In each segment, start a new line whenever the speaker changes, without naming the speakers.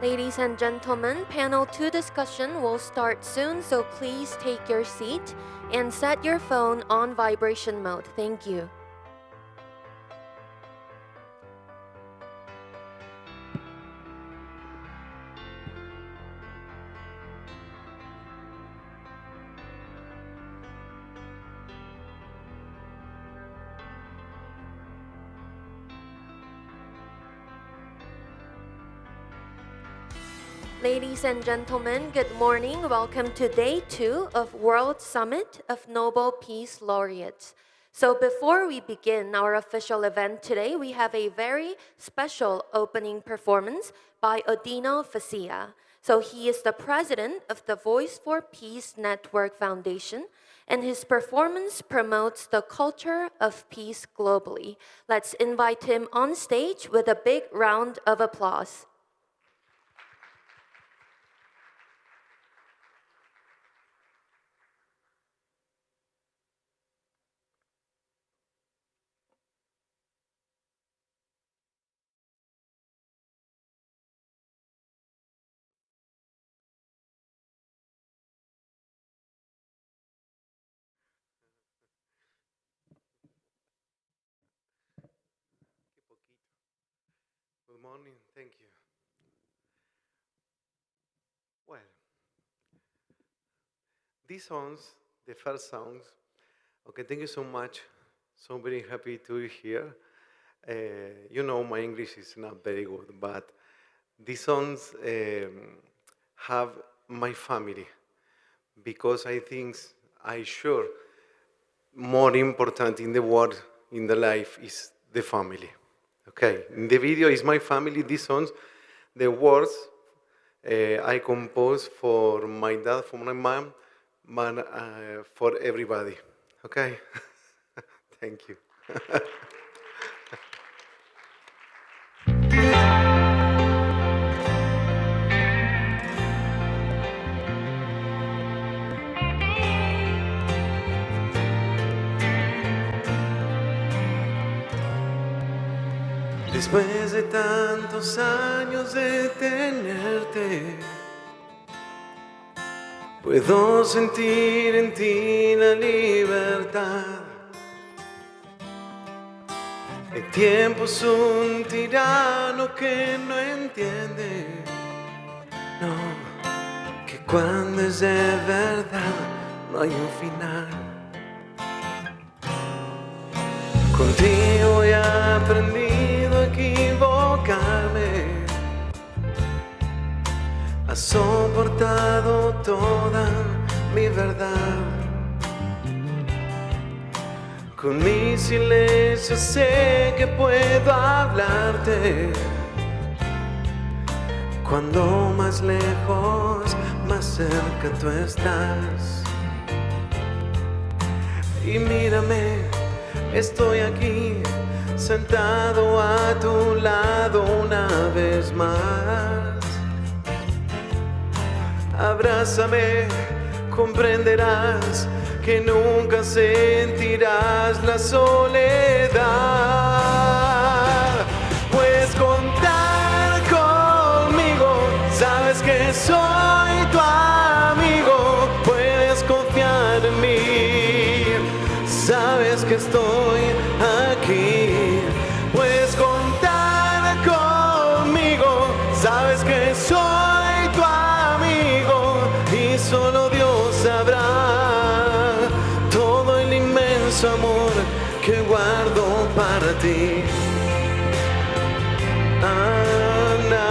Ladies and gentlemen, panel 2 discussion will start soon, so please take your seat and set your phone on vibration mode. Thank you. Ladies and gentlemen, good morning. Welcome to day 2 of World Summit of Nobel Peace Laureates. So before we begin our official event today, we have a very special opening performance by Odino Facia. So he is the president of the Voice for Peace Network Foundation, and his performance promotes the culture of peace globally. Let's invite him on stage with a big round of applause.
Good morning, thank you. Well, these songs, the first songs, okay, thank you so much. So very happy to be here. You know, my English is not very good, but these songs have my family, because I think sure more important in the world, in the life, is the family. Okay, in the video is my family. These songs, the words I composed for my dad, for my mom, but for everybody. Okay, thank you. Después de tantos años de tenerte, puedo sentir en ti la libertad. El tiempo es un tirano que no entiende, no, que cuando es de verdad no hay un final. Contigo he aprendido a equivocarme, has soportado toda mi verdad. Con mi silencio sé que puedo hablarte. Cuando más lejos, más cerca tú estás. Y mírame, estoy aquí, sentado a tu lado una vez más. Abrázame, comprenderás que nunca sentirás la soledad. Puedes contar conmigo, sabes que soy tu amigo. Puedes confiar en mí, sabes que estoy aquí. Puedes contar conmigo, sabes que soy tu amigo. Y solo Dios sabrá todo el inmenso amor que guardo para ti. No.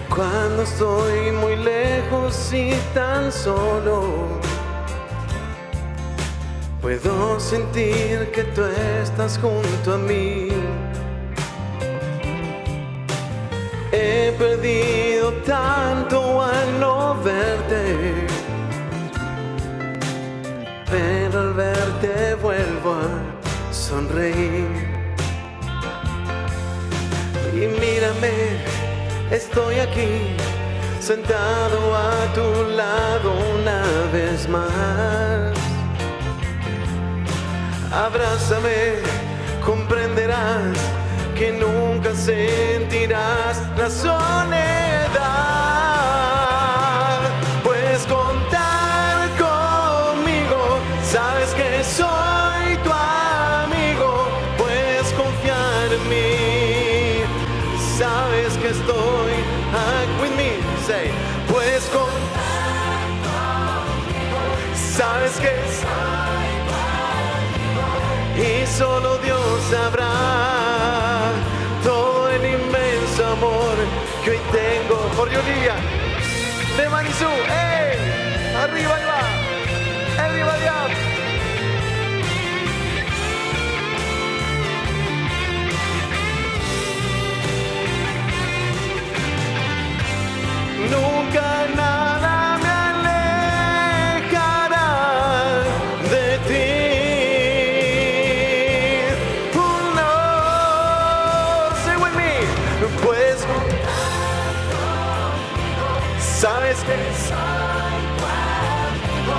Cuando estoy muy lejos y tan solo, puedo sentir que tú estás junto a mí. He perdido tanto al no verte, pero al verte vuelvo a sonreír. Y mírame, estoy aquí, sentado a tu lado una vez más. Abrázame, comprenderás que nunca sentirás la soledad. Puedes contar conmigo, sabes que soy tu amigo. Puedes confiar en mí, sabes que estoy with me. Say, puedes contar conmigo, sabes que soy tu amigo. Y solo Dios sabrá todo el inmenso amor que hoy tengo por Yolía. De Manisú, ¡hey! Arriba, ahí va. Everybody up. Nunca nada me alejará de ti. Oh no, say with me. Puedes contar conmigo, sabes que soy tu amigo.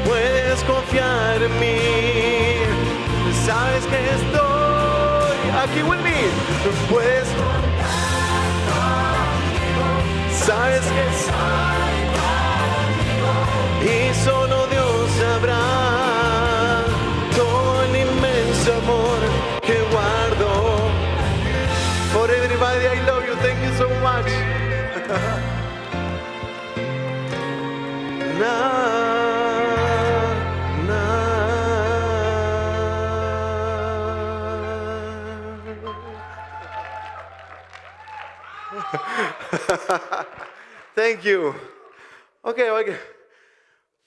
Puedes confiar en mí, sabes que estoy aquí with me. Puedes sabes que soy tu amigo. Y solo Dios sabrá todo el inmenso amor que guardo. For everybody, I love you. Thank you so much. Na, na. Thank you. Okay, okay.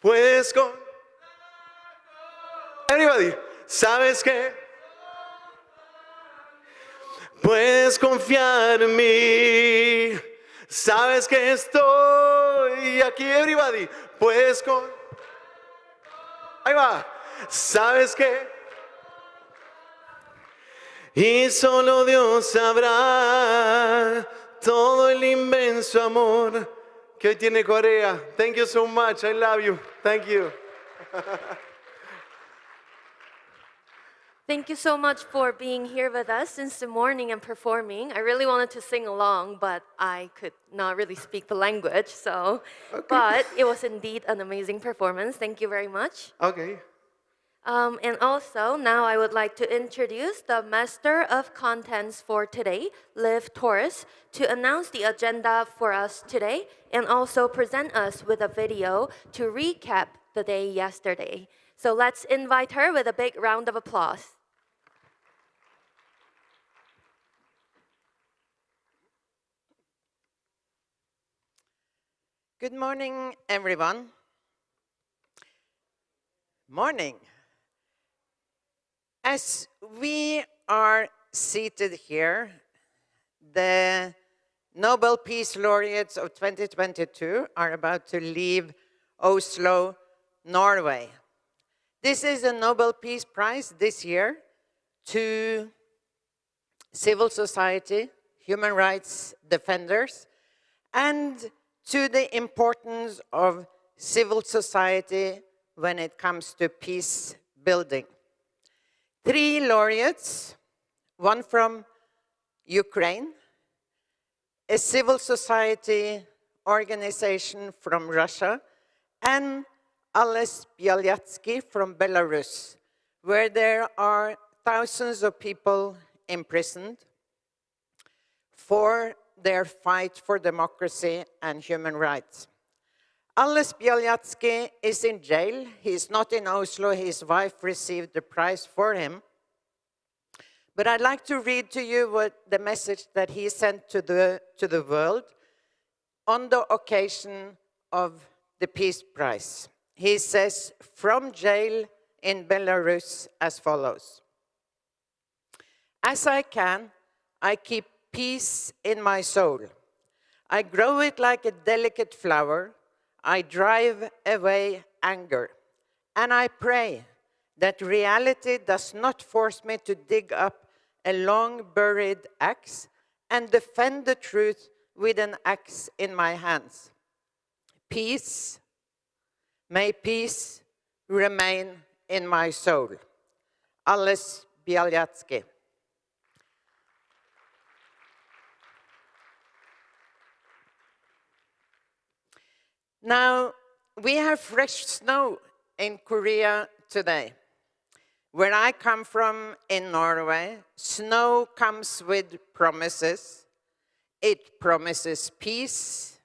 Puedes con... Everybody, ¿sabes qué? Puedes confiar en mí. Sabes que estoy aquí, everybody. Puedes con... Ahí va. ¿Sabes qué? Y solo Dios sabrá todo el inmenso amor que hoy tiene Corea. Thank you so much. I love you. Thank you.
Thank you so much for being here with us since the morning and performing. I really wanted to sing along, but I could not really speak the language, so.
Okay.
But it was indeed an amazing performance. Thank you very much.
Okay.
And also, now I would like to introduce the Master of Contents for today, Liv Torres, to announce the agenda for us today and also present us with a video to recap the day yesterday. So let's invite her with a big round of applause.
Good morning, everyone. Morning. As we are seated here, the Nobel Peace Laureates of 2022 are about to leave Oslo, Norway. This is a Nobel Peace Prize this year to civil society, human rights defenders, and to the importance of civil society when it comes to peace building. 3 laureates, one from Ukraine, a civil society organization from Russia, and Ales Bialyatsky from Belarus, where there are thousands of people imprisoned for their fight for democracy and human rights. Ales Bialyatsky is in jail. He's not in Oslo. His wife received the prize for him. But I'd like to read to you what the message that he sent to the world on the occasion of the Peace Prize. He says, from jail in Belarus as follows. As I can, I keep peace in my soul. I grow it like a delicate flower. I drive away anger. And I pray that reality does not force me to dig up a long-buried axe and defend the truth with an axe in my hands. Peace, may peace remain in my soul. Ales Bialyatsky. Now, we have fresh snow in Korea today. Where I come from in Norway, snow comes with promises. It promises peace,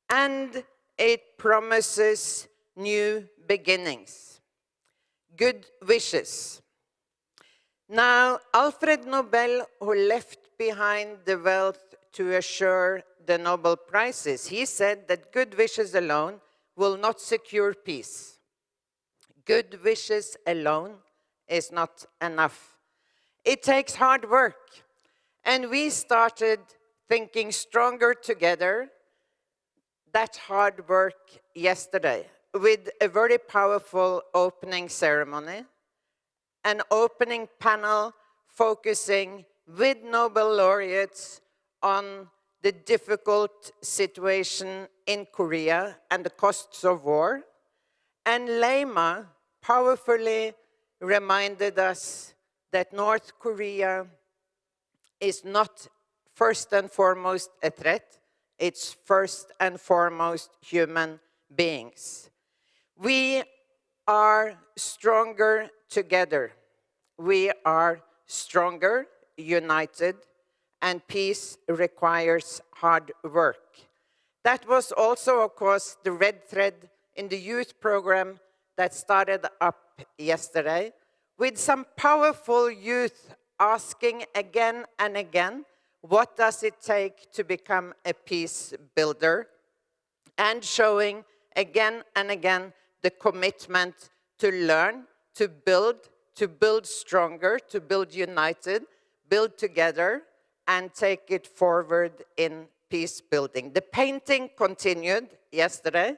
and it promises new beginnings, good wishes. Now, Alfred Nobel, who left behind the wealth to assure the Nobel Prizes, he said that good wishes alone will not secure peace. Good wishes alone is not enough. It takes hard work. And we started thinking stronger together, that hard work yesterday, with a very powerful opening ceremony, an opening panel focusing with Nobel laureates on the difficult situation in Korea and the costs of war. And Leima powerfully reminded us that North Korea is not first and foremost a threat, it's first and foremost human beings. We are stronger together. We are stronger, united, and peace requires hard work. That was also, of course, the red thread in the youth program that started up yesterday, with some powerful youth asking again and again, what does it take to become a peace builder? And showing again and again the commitment to learn, to build stronger, to build united, build together, and take it forward in peace building. The painting continued yesterday,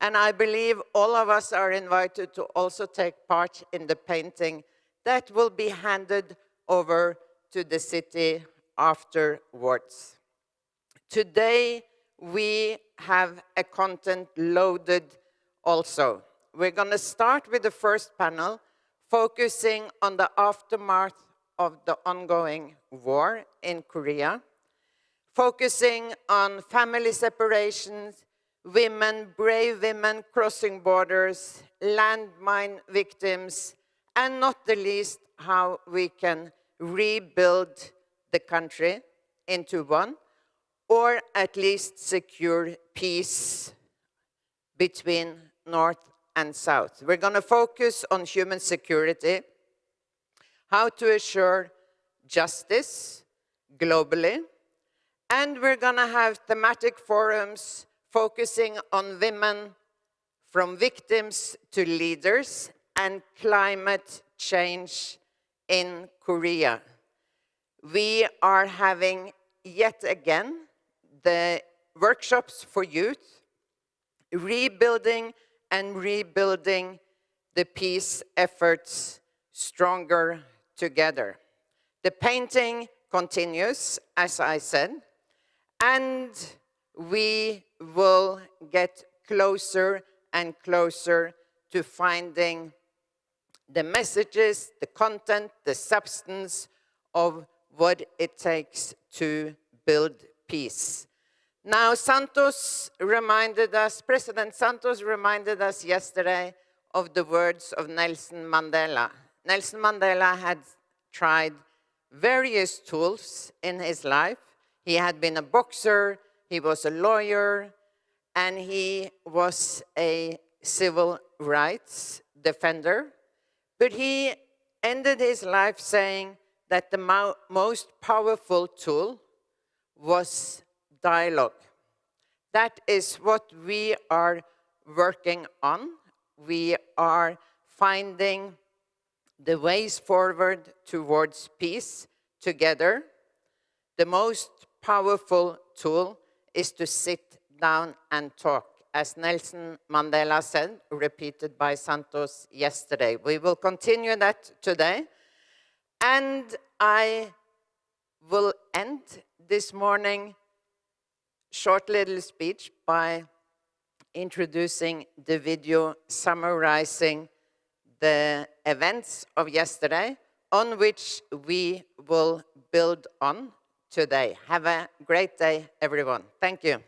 and I believe all of us are invited to also take part in the painting that will be handed over to the city afterwards. Today, we have a content loaded also. We're going to start with the first panel, focusing on the aftermath of the ongoing war in Korea, focusing on family separations, brave women crossing borders, landmine victims, and not the least, how we can rebuild the country into one, or at least secure peace between North and South. We're going to focus on human security, how to assure justice globally, and we're going to have thematic forums focusing on women from victims to leaders and climate change in Korea. We are having yet again the workshops for youth, rebuilding the peace efforts stronger together. The painting continues, as I said, and we will get closer and closer to finding the messages, the content, the substance of what it takes to build peace. Now, President Santos reminded us yesterday of the words of Nelson Mandela. Nelson Mandela had tried various tools in his life. He had been a boxer, he was a lawyer, and he was a civil rights defender. But he ended his life saying that the most powerful tool was dialogue. That is what we are working on. We are finding the ways forward towards peace together. The most powerful tool is to sit down and talk, as Nelson Mandela said, repeated by Santos yesterday. We will continue that today. And I will end this morning short little speech by introducing the video summarizing the events of yesterday on which we will build on today. Have a great day, everyone. Thank you.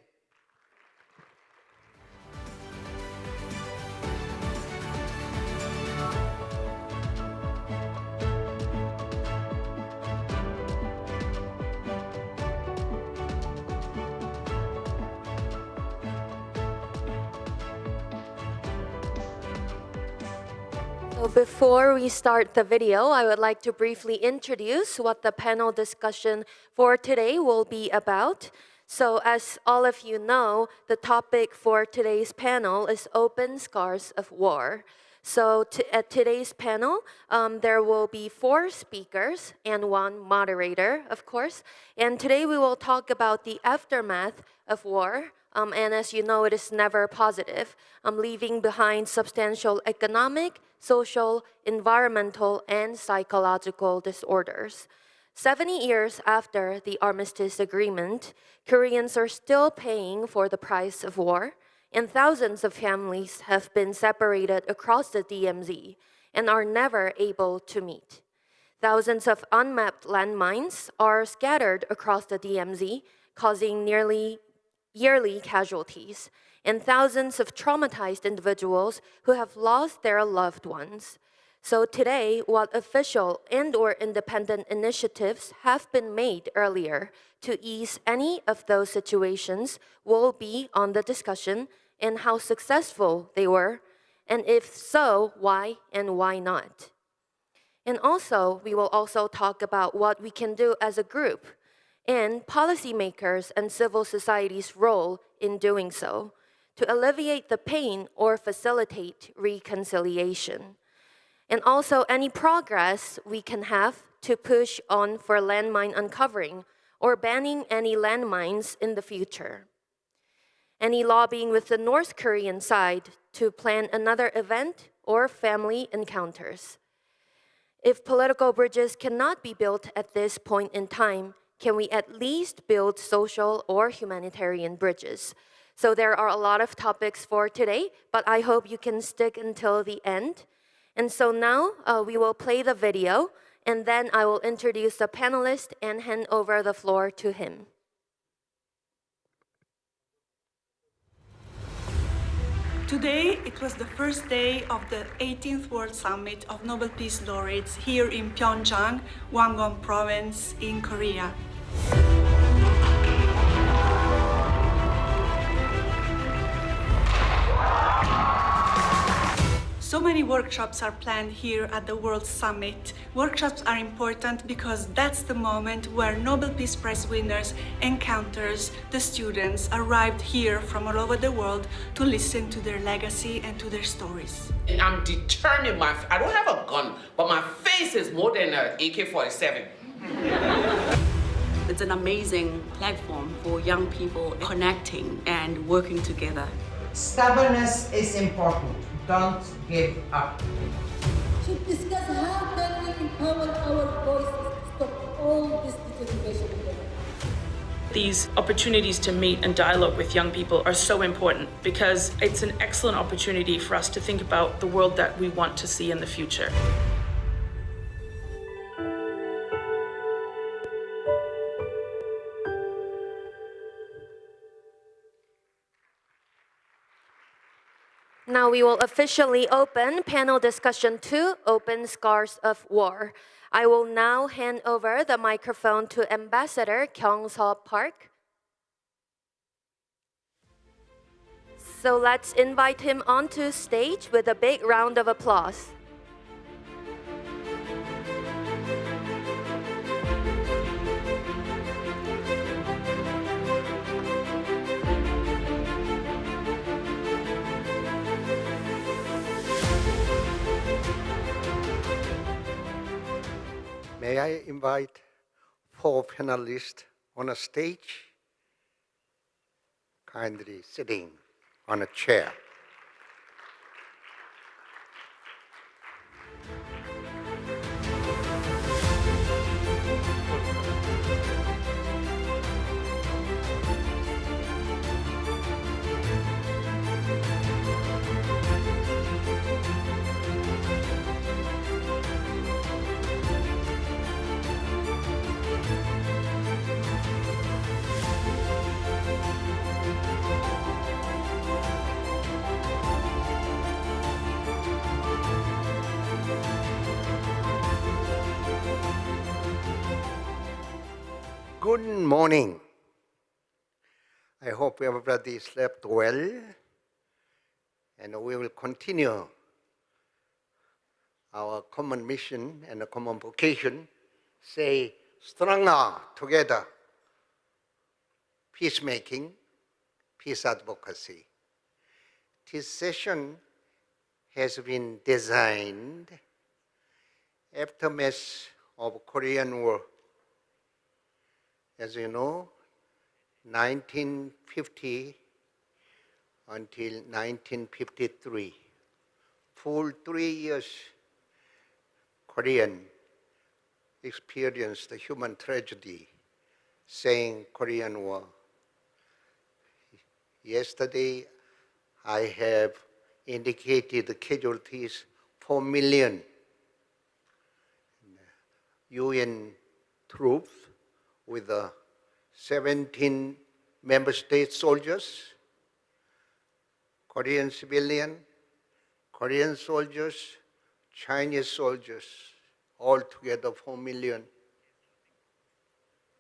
So before we start the video, I would like to briefly introduce what the panel discussion for today will be about. So as all of you know, the topic for today's panel is Open Scars of War. So at today's panel, there will be 4 speakers and 1 moderator, of course. And today we will talk about the aftermath of war. And as you know, it is never positive, leaving behind substantial economic, social, environmental, and psychological disorders. 70 years after the Armistice Agreement, Koreans are still paying for the price of war, and thousands of families have been separated across the DMZ and are never able to meet. Thousands of unmapped landmines are scattered across the DMZ, causing nearly yearly casualties, and thousands of traumatized individuals who have lost their loved ones. So today, what official and/or independent initiatives have been made earlier to ease any of those situations will be on the discussion, and how successful they were, and if so, why and why not. And also, we will also talk about what we can do as a group, and policymakers and civil society's role in doing so, to alleviate the pain or facilitate reconciliation. And also any progress we can have to push on for landmine uncovering or banning any landmines in the future. Any lobbying with the North Korean side to plan another event or family encounters. If political bridges cannot be built at this point in time, can we at least build social or humanitarian bridges? So there are a lot of topics for today, but I hope you can stick until the end. And so now we will play the video, and then I will introduce the panelist and hand over the floor to him.
Today, it was the first day of the 18th World Summit of Nobel Peace Laureates here in Pyeongchang, Gangwon Province in Korea. So many workshops are planned here at the World Summit. Workshops are important because that's the moment where Nobel Peace Prize winners encounters the students arrived here from all over the world to listen to their legacy and to their stories.
I'm determined. I don't have a gun, but my face is more than an AK-47.
It's an amazing platform for young people connecting and working together.
Stubbornness is important. Don't give up.
Should discuss how can we empower our voices to stop all this deterioration.
These opportunities to meet and dialogue with young people are so important because it's an excellent opportunity for us to think about the world that we want to see in the future.
Now we will officially open panel discussion 2, Open Scars of War. I will now hand over the microphone to Ambassador Kyung-seo Park. So let's invite him onto stage with a big round of applause.
May I invite 4 panelists on a stage? Kindly sitting on a chair. Good morning. I hope everybody slept well, and we will continue our common mission and a common vocation, say stronger together, peacemaking, peace advocacy. This session has been designed aftermath of Korean War. As you know, 1950 until 1953, full 3 years, Korean experienced the human tragedy, saying Korean War. Yesterday, I have indicated the casualties 4 million. UN troops with 17 member state soldiers, Korean civilian, Korean soldiers, Chinese soldiers, all together 4 million,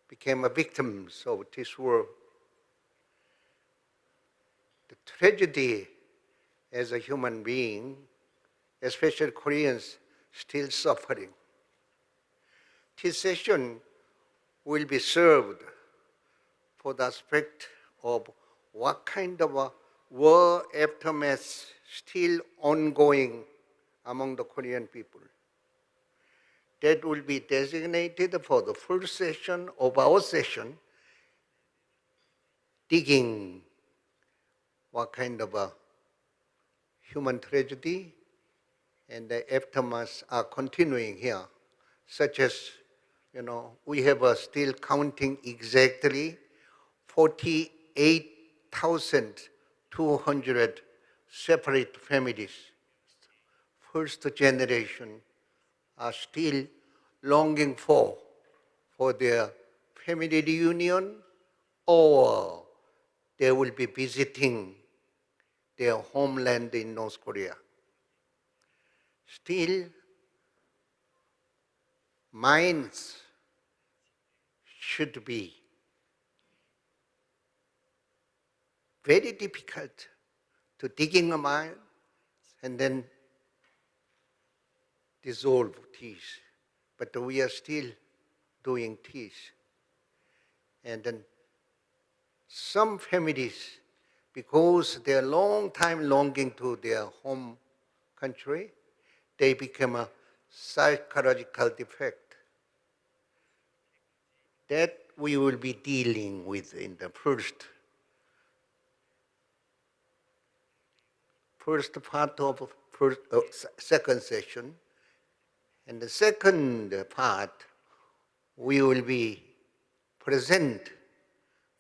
became victims of this war. The tragedy as a human being, especially Koreans, still suffering. This session will be served for the aspect of what kind of a war aftermath still ongoing among the Korean people. That will be designated for the first session of our session, digging what kind of a human tragedy and the aftermath are continuing here, such as, we have still counting exactly 48,200 separate families. First generation are still longing for their family reunion, or they will be visiting their homeland in North Korea. Still, mines should be very difficult to digging a mine and then dissolve this. But we are still doing this. And then some families, because they are long time longing to their home country, they become a psychological defect. That we will be dealing with in the first part of second session. And the second part, we will be present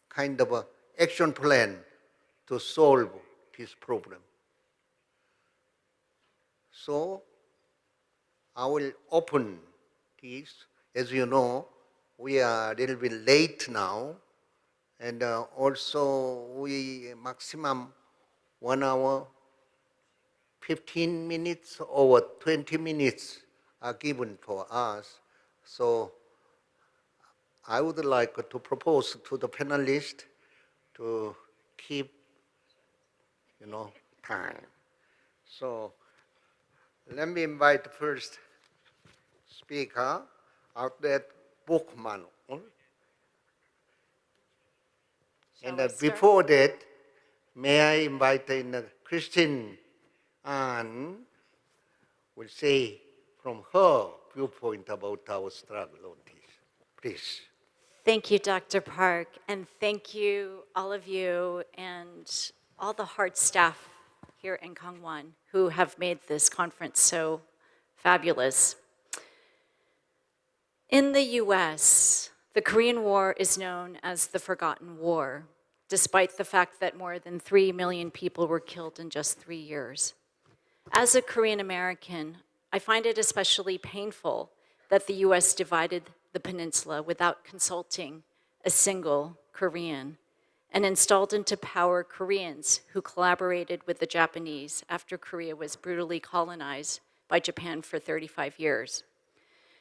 kind of an action plan to solve this problem. So I will open this. As you know, we are a little bit late now, and also we maximum 1 hour, 15 minutes or 20 minutes are given for us. So I would like to propose to the panelists to keep, time. So let me invite the first speaker out that Bookman. And before that, may I invite in Christine Ann will say from her viewpoint about our struggle on this. Please.
Thank you, Dr. Park, and thank you, all of you, and all the HEART staff here in Gangwon who have made this conference so fabulous. In the US, the Korean War is known as the Forgotten War, despite the fact that more than 3 million people were killed in just 3 years. As a Korean American, I find it especially painful that the US divided the peninsula without consulting a single Korean and installed into power Koreans who collaborated with the Japanese after Korea was brutally colonized by Japan for 35 years.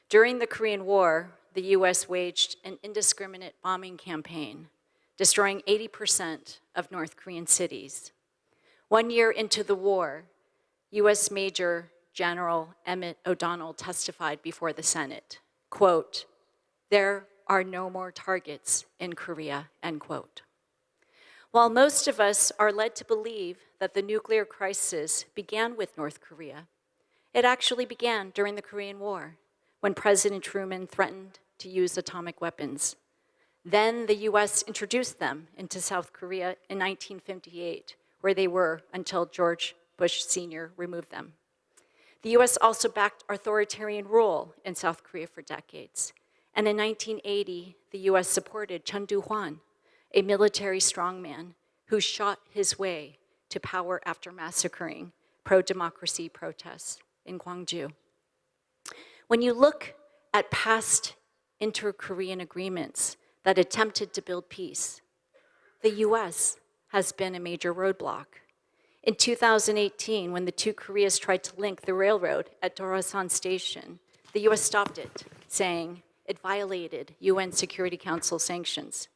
During the Korean War, the US waged an indiscriminate bombing campaign, destroying 80% of North Korean cities. 1 year into the war, US Major General Emmett O'Donnell testified before the Senate, quote, "There are no more targets in Korea," end quote. While most of us are led to believe that the nuclear crisis began with North Korea, it actually began during the Korean War, when President Truman threatened to use atomic weapons. Then the US introduced them into South Korea in 1958, where they were until George Bush Sr. removed them. The US also backed authoritarian rule in South Korea for decades. And in 1980, the US supported Chun Doo-hwan, a military strongman who shot his way to power after massacring pro-democracy protests in Gwangju. When you look at past inter-Korean agreements that attempted to build peace, the US has been a major roadblock. In 2018, when the two Koreas tried to link the railroad at Dorasan Station, the US stopped it, saying it violated UN Security Council sanctions.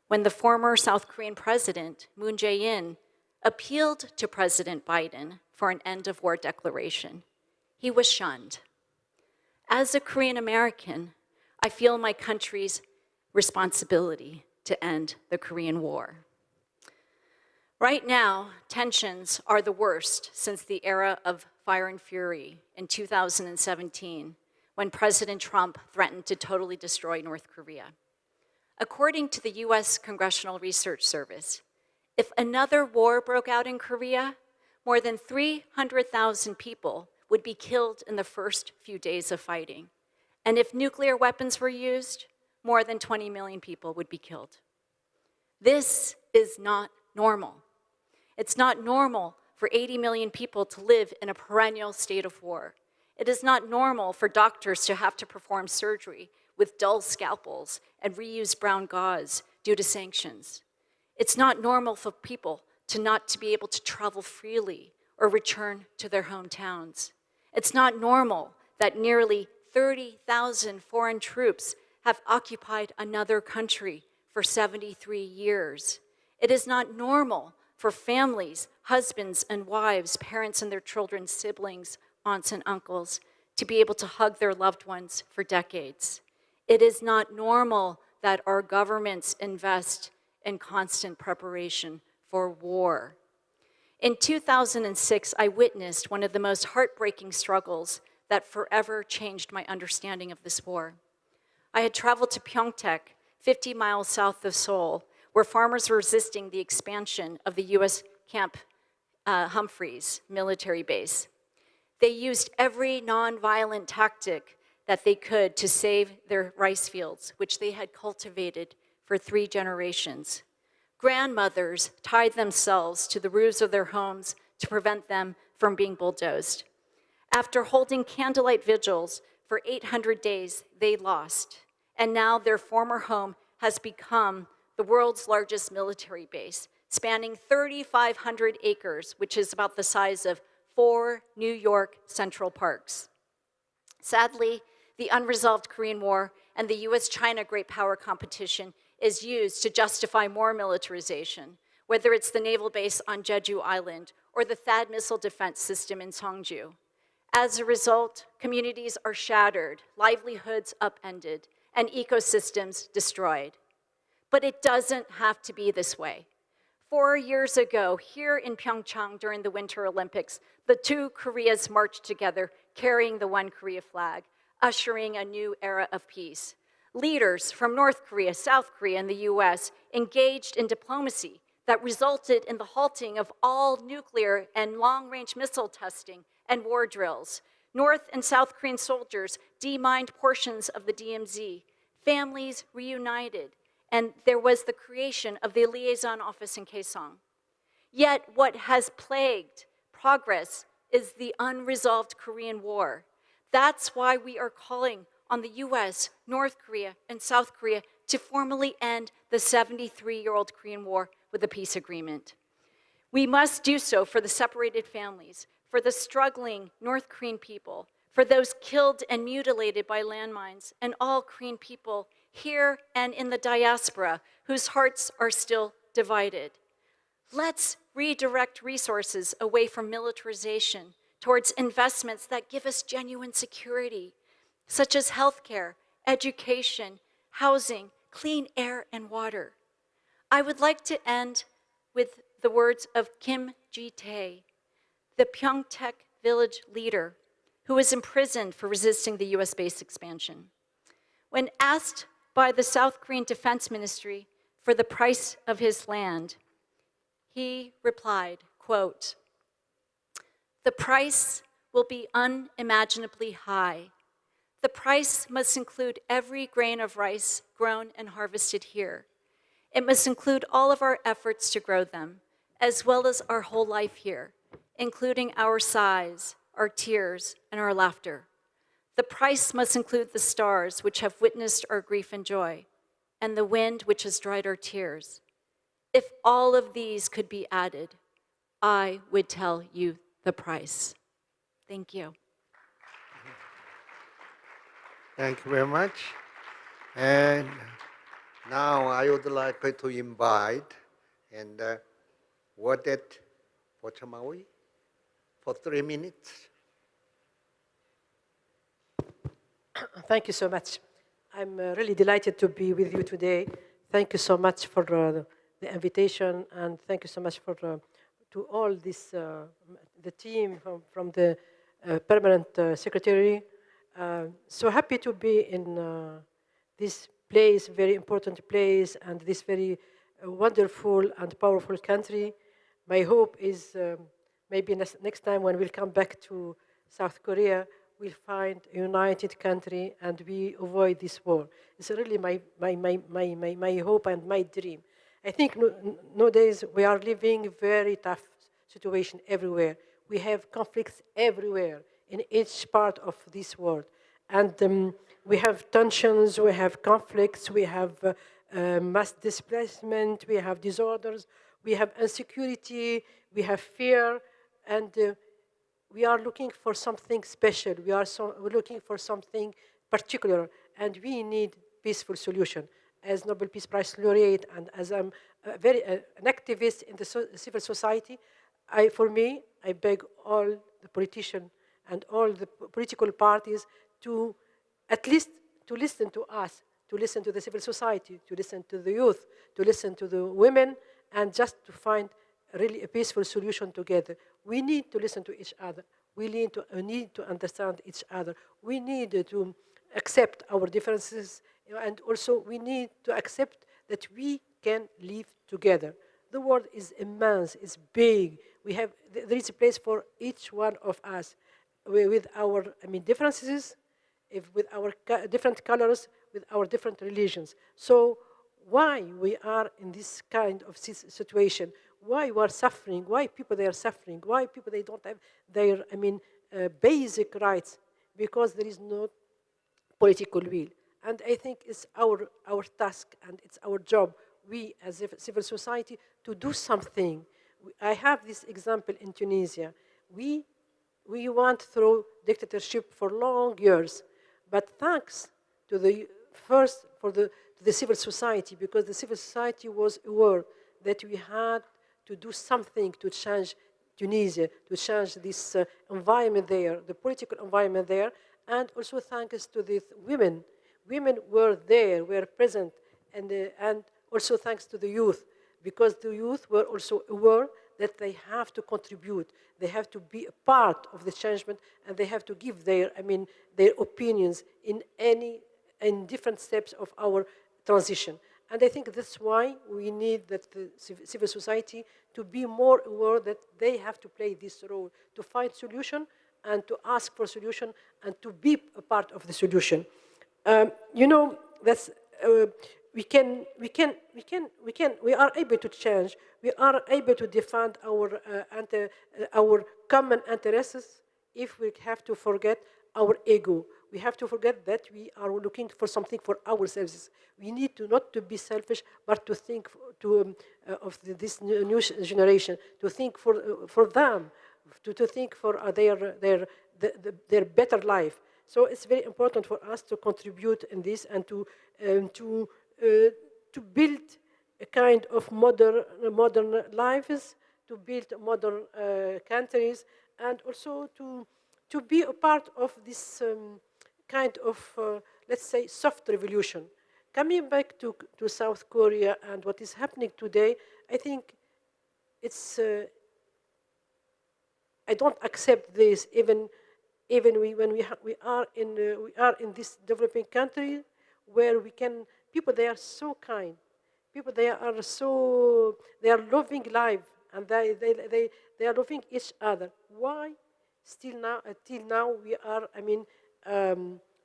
When the former South Korean president, Moon Jae-in, appealed to President Biden for an end-of-war declaration, he was shunned. As a Korean American, I feel my country's responsibility to end the Korean War. Right now, tensions are the worst since the era of fire and fury in 2017, when President Trump threatened to totally destroy North Korea. According to the US Congressional Research Service, if another war broke out in Korea, more than 300,000 people would be killed in the first few days of fighting. And if nuclear weapons were used, more than 20 million people would be killed. This is not normal. It's not normal for 80 million people to live in a perennial state of war. It is not normal for doctors to have to perform surgery with dull scalpels and reuse brown gauze due to sanctions. It's not normal for people to not to be able to travel freely or return to their hometowns. It's not normal that nearly 30,000 foreign troops have occupied another country for 73 years. It is not normal for families, husbands and wives, parents and their children, siblings, aunts and uncles, to be able to hug their loved ones for decades. It is not normal that our governments invest in constant preparation for war. In 2006, I witnessed one of the most heartbreaking struggles that forever changed my understanding of this war. I had traveled to Pyeongtaek, 50 miles south of Seoul, where farmers were resisting the expansion of the US Camp Humphreys military base. They used every nonviolent tactic that they could to save their rice fields, which they had cultivated for 3 generations. Grandmothers tied themselves to the roofs of their homes to prevent them from being bulldozed. After holding candlelight vigils for 800 days, they lost. And now their former home has become the world's largest military base, spanning 3,500 acres, which is about the size of 4 New York Central Parks. Sadly, the unresolved Korean War and the US-China great power competition is used to justify more militarization, whether it's the naval base on Jeju Island or the THAAD missile defense system in Seongju. As a result, communities are shattered, livelihoods upended, and ecosystems destroyed. But it doesn't have to be this way. 4 years ago, here in Pyeongchang during the Winter Olympics, the 2 Koreas marched together carrying the One Korea flag, ushering a new era of peace. Leaders from North Korea, South Korea, and the US engaged in diplomacy that resulted in the halting of all nuclear and long-range missile testing and war drills. North and South Korean soldiers demined portions of the DMZ. Families reunited, and there was the creation of the liaison office in Kaesong. Yet what has plagued progress is the unresolved Korean War. That's why we are calling on the US, North Korea, and South Korea to formally end the 73-year-old Korean War with a peace agreement. We must do so for the separated families, for the struggling North Korean people, for those killed and mutilated by landmines, and all Korean people here and in the diaspora whose hearts are still divided. Let's redirect resources away from militarization towards investments that give us genuine security, such as healthcare, education, housing, clean air, and water. I would like to end with the words of Kim Ji-tae, the Pyeongtaek village leader who was imprisoned for resisting the US base expansion. When asked by the South Korean Defense Ministry for the price of his land, he replied, quote, "The price will be unimaginably high. The price must include every grain of rice grown and harvested here. It must include all of our efforts to grow them, as well as our whole life here, including our sighs, our tears, and our laughter. The price must include the stars which have witnessed our grief and joy, and the wind which has dried our tears. If all of these could be added, I would tell you the price." Thank you.
Thank you very much. And now I would like to invite and Wadet Pochamawi for 3 minutes.
Thank you so much. I'm really delighted to be with you today. Thank you so much for the invitation, and thank you so much for to all this the team from the permanent secretary. So happy to be in this place, very important place, and this very wonderful and powerful country. My hope is maybe next time when we'll come back to South Korea, we'll find a united country and we avoid this war. It's really my hope and my dream. I think nowadays we are living a very tough situation everywhere. We have conflicts everywhere in each part of this world. And we have tensions, we have conflicts, we have mass displacement, we have disorders, we have insecurity, we have fear, and we are looking for something special. We're looking for something particular, and we need peaceful solution. As Nobel Peace Prize Laureate, and as I'm an activist in the civil society, for me, I beg all the politicians and all the political parties to at least to listen to us, to listen to the civil society, to listen to the youth, to listen to the women, and just to find really a peaceful solution together. We need to listen to each other. We need to understand each other. We need to accept our differences, and also we need to accept that we can live together. The world is immense, it's big. There is a place for each one of us with our differences, with our different colors, with our different religions. So why we are in this kind of situation? Why we are suffering? Why people they are suffering? Why people they don't have their basic rights? Because there is no political will. And I think it's our task and it's our job, we as a civil society, to do something. I have this example in Tunisia. We went through dictatorship for long years, but thanks to the civil society, because the civil society was aware that we had to do something to change Tunisia, to change this environment there, the political environment there, and also thanks to the women. Women were there, were present, and also thanks to the youth, because the youth were also aware that they have to contribute, they have to be a part of the changement, and they have to give their opinions in different steps of our transition. And I think that's why we need the civil society to be more aware that they have to play this role, to find solution and to ask for solution and to be a part of the solution. That's we are able to change. We are able to defend our common interests if we have to forget our ego. We have to forget that we are looking for something for ourselves. We need to not to be selfish, but to think of this new generation, to think for them, to think for their better life. So it's very important for us to contribute in this and to build a kind of modern lives, to build modern countries, and also to be a part of this kind of, let's say, soft revolution. Coming back to South Korea and what is happening today, I think it's, I don't accept this, even when we are in this developing country where we can, people, they are so kind. People, they are loving life, and they are loving each other. Why till now we are,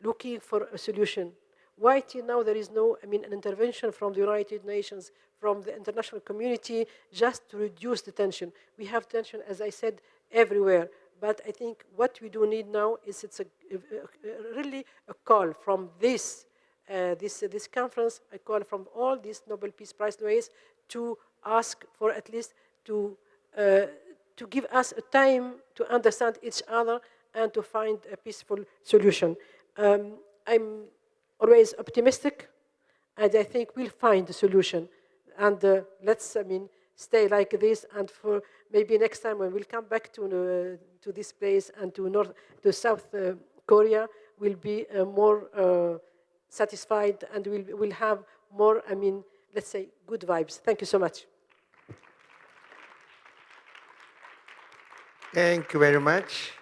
looking for a solution? Why till now there is no, an intervention from the United Nations, from the international community, just to reduce the tension? We have tension, as I said, everywhere. But I think what we do need now is really a call from this conference, a call from all these Nobel Peace Prize laureates to ask for at least to give us a time to understand each other and to find a peaceful solution. I'm always optimistic, and I think we'll find a solution. And let's, stay like this, and for maybe next time when we'll come back to this place and to South Korea, we'll be more satisfied, and we'll have more, let's say, good vibes. Thank you so much.
Thank you very much.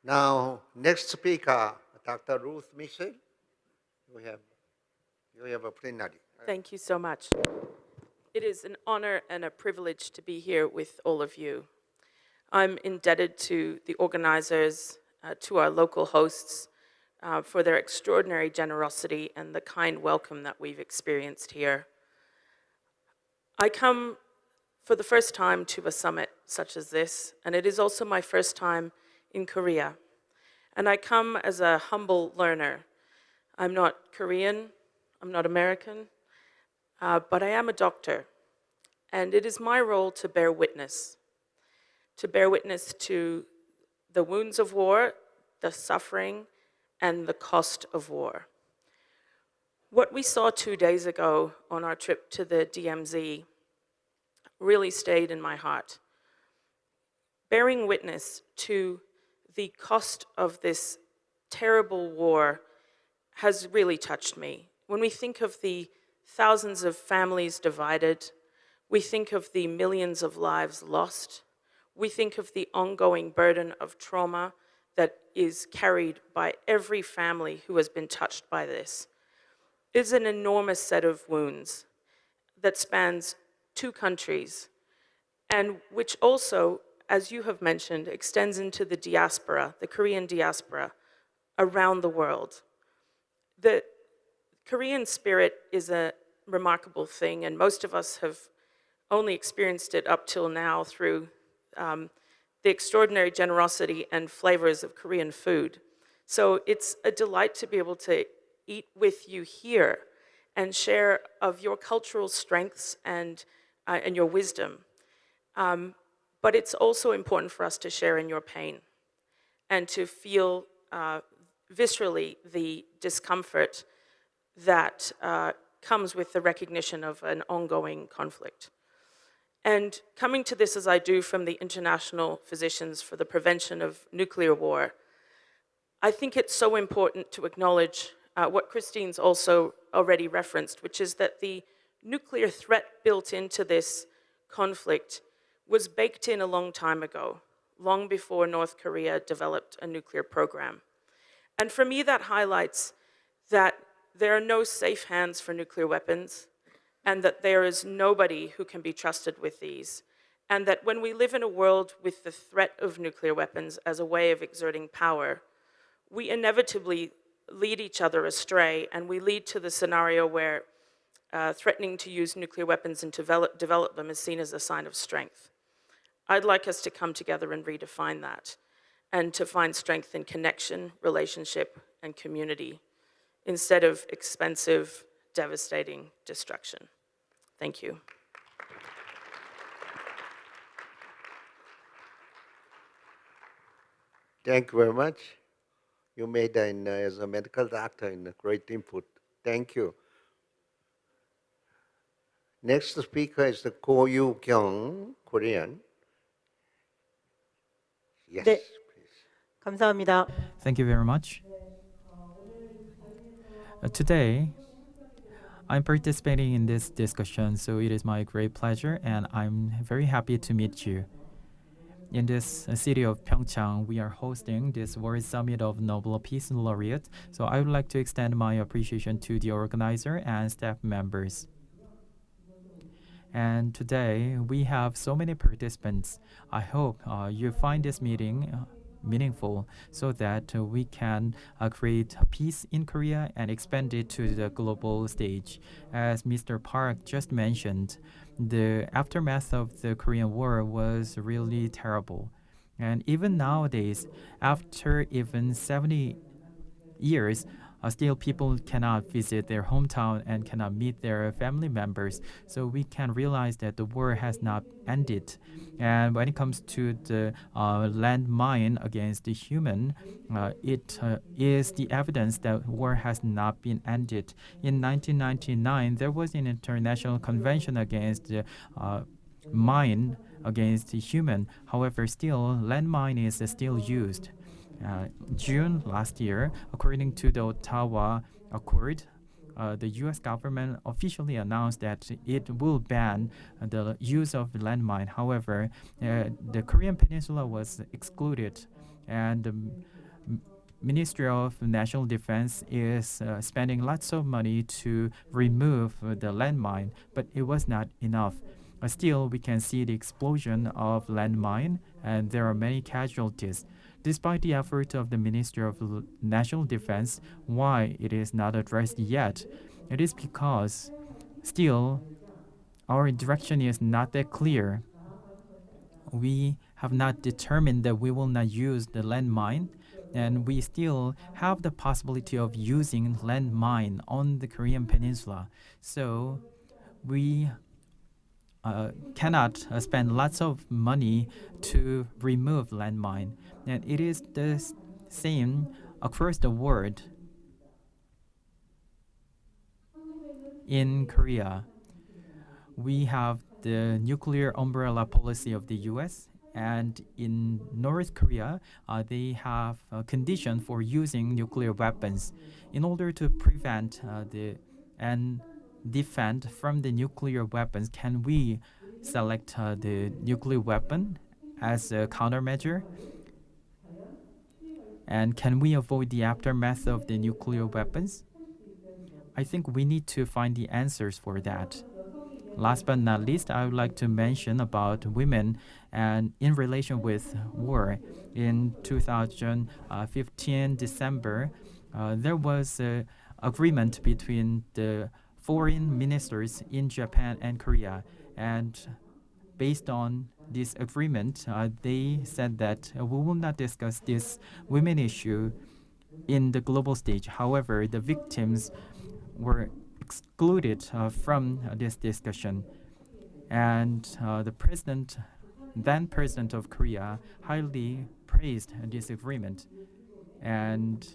Now, next speaker, Dr. Ruth Mitchell. You have a plenary.
Thank you so much. It is an honor and a privilege to be here with all of you. I'm indebted to the organizers, to our local hosts, for their extraordinary generosity and the kind welcome that we've experienced here. I come for the first time to a summit such as this, and it is also my first time in Korea. And I come as a humble learner. I'm not Korean, I'm not American, but I am a doctor. And it is my role to bear witness to the wounds of war, the suffering, and the cost of war. What we saw 2 days ago on our trip to the DMZ really stayed in my heart. Bearing witness to the cost of this terrible war has really touched me. When we think of the thousands of families divided, we think of the millions of lives lost, we think of the ongoing burden of trauma that is carried by every family who has been touched by this. It is an enormous set of wounds that spans 2 countries, and which also, as you have mentioned, extends into the diaspora, the Korean diaspora, around the world. The Korean spirit is a remarkable thing, and most of us have only experienced it up till now through the extraordinary generosity and flavors of Korean food. So it's a delight to be able to eat with you here and share of your cultural strengths and your wisdom. But it's also important for us to share in your pain and to feel viscerally the discomfort that comes with the recognition of an ongoing conflict. And coming to this as I do from the International Physicians for the Prevention of Nuclear War, I think it's so important to acknowledge what Christine's also already referenced, which is that the nuclear threat built into this conflict was baked in a long time ago, long before North Korea developed a nuclear program. And for me, that highlights that there are no safe hands for nuclear weapons, and that there is nobody who can be trusted with these. And that when we live in a world with the threat of nuclear weapons as a way of exerting power, we inevitably lead each other astray, and we lead to the scenario where threatening to use nuclear weapons and develop them is seen as a sign of strength. I'd like us to come together and redefine that, and to find strength in connection, relationship, and community, instead of expensive, devastating destruction. Thank you.
Thank you very much. You made, as a medical doctor, a great input. Thank you. Next speaker is the Ko Yu Kyung, Korean. Yes,
네.
please.
감사합니다.
Thank you very much. Today, I'm participating in this discussion, so it is my great pleasure, and I'm very happy to meet you. In this city of Pyeongchang, we are hosting this World Summit of Nobel Peace Laureates, so I would like to extend my appreciation to the organizer and staff members. And today, we have so many participants. I hope you find this meeting meaningful so that we can create peace in Korea and expand it to the global stage. As Mr. Park just mentioned, the aftermath of the Korean War was really terrible. And even nowadays, after even 70 years, still people cannot visit their hometown and cannot meet their family members. So we can realize that the war has not ended. And when it comes to the landmine against the human, it is the evidence that war has not been ended. In 1999, there was an international convention against the mine against the human. However, still, landmine is still used. June last year, according to the Ottawa Accord, the U.S. government officially announced that it will ban the use of landmine. However, the Korean Peninsula was excluded, and the Ministry of National Defense is spending lots of money to remove the landmine, but it was not enough. Still, we can see the explosion of landmine, and there are many casualties. Despite the effort of the Ministry of National Defense, why it is not addressed yet? It is because still our direction is not that clear. We have not determined that we will not use the landmine, and we still have the possibility of using landmine on the Korean Peninsula. So we cannot spend lots of money to remove landmine. And it is the same across the world. In Korea, we have the nuclear umbrella policy of the US, and in North Korea, they have a condition for using nuclear weapons. In order to prevent and defend from the nuclear weapons, can we select the nuclear weapon as a countermeasure? And can we avoid the aftermath of the nuclear weapons? I think we need to find the answers for that. Last but not least, I would like to mention about women and in relation with war. In 2015 December, there was an agreement between the foreign ministers in Japan and Korea, and based on this agreement, they said that we will not discuss this women issue in the global stage. However, the victims were excluded from this discussion, and the then president of Korea, highly praised this agreement, and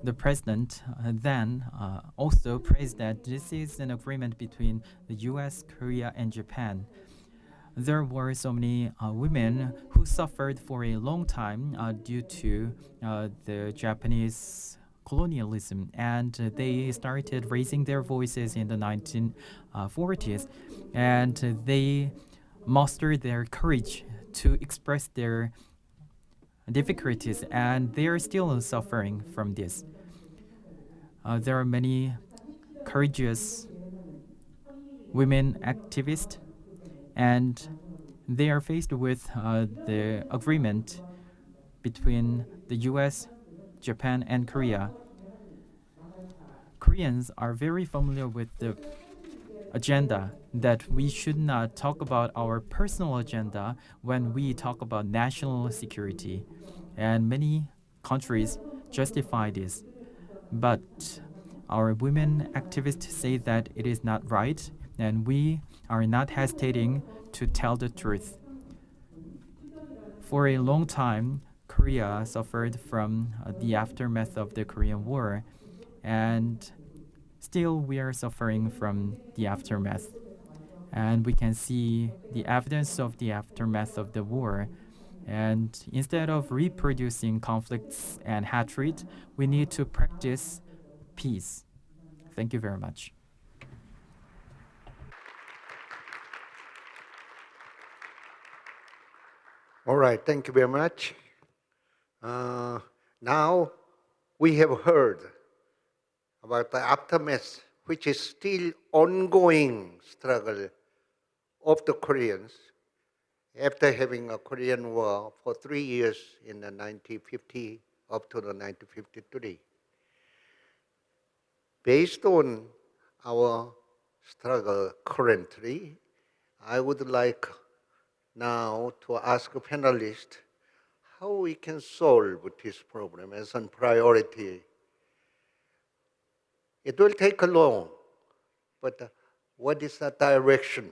the president then also praised that this is an agreement between the US, Korea, and Japan. There were so many women who suffered for a long time due to the Japanese colonialism, and they started raising their voices in the 1940s, and they mustered their courage to express their difficulties, and they are still suffering from this. There are many courageous women activists, and they are faced with the agreement between the US, Japan, and Korea. Koreans are very familiar with the agenda that we should not talk about our personal agenda when we talk about national security. And many countries justify this. But our women activists say that it is not right, and we are not hesitating to tell the truth. For a long time, Korea suffered from the aftermath of the Korean War, and still we are suffering from the aftermath. And we can see the evidence of the aftermath of the war. And instead of reproducing conflicts and hatred, we need to practice peace. Thank you very much.
All right, thank you very much. Now we have heard about the aftermath, which is still ongoing struggle of the Koreans after having a Korean War for 3 years in the 1950 up to the 1953. Based on our struggle currently, I would like now to ask a panelist how we can solve this problem as a priority. It will take long, but what is the direction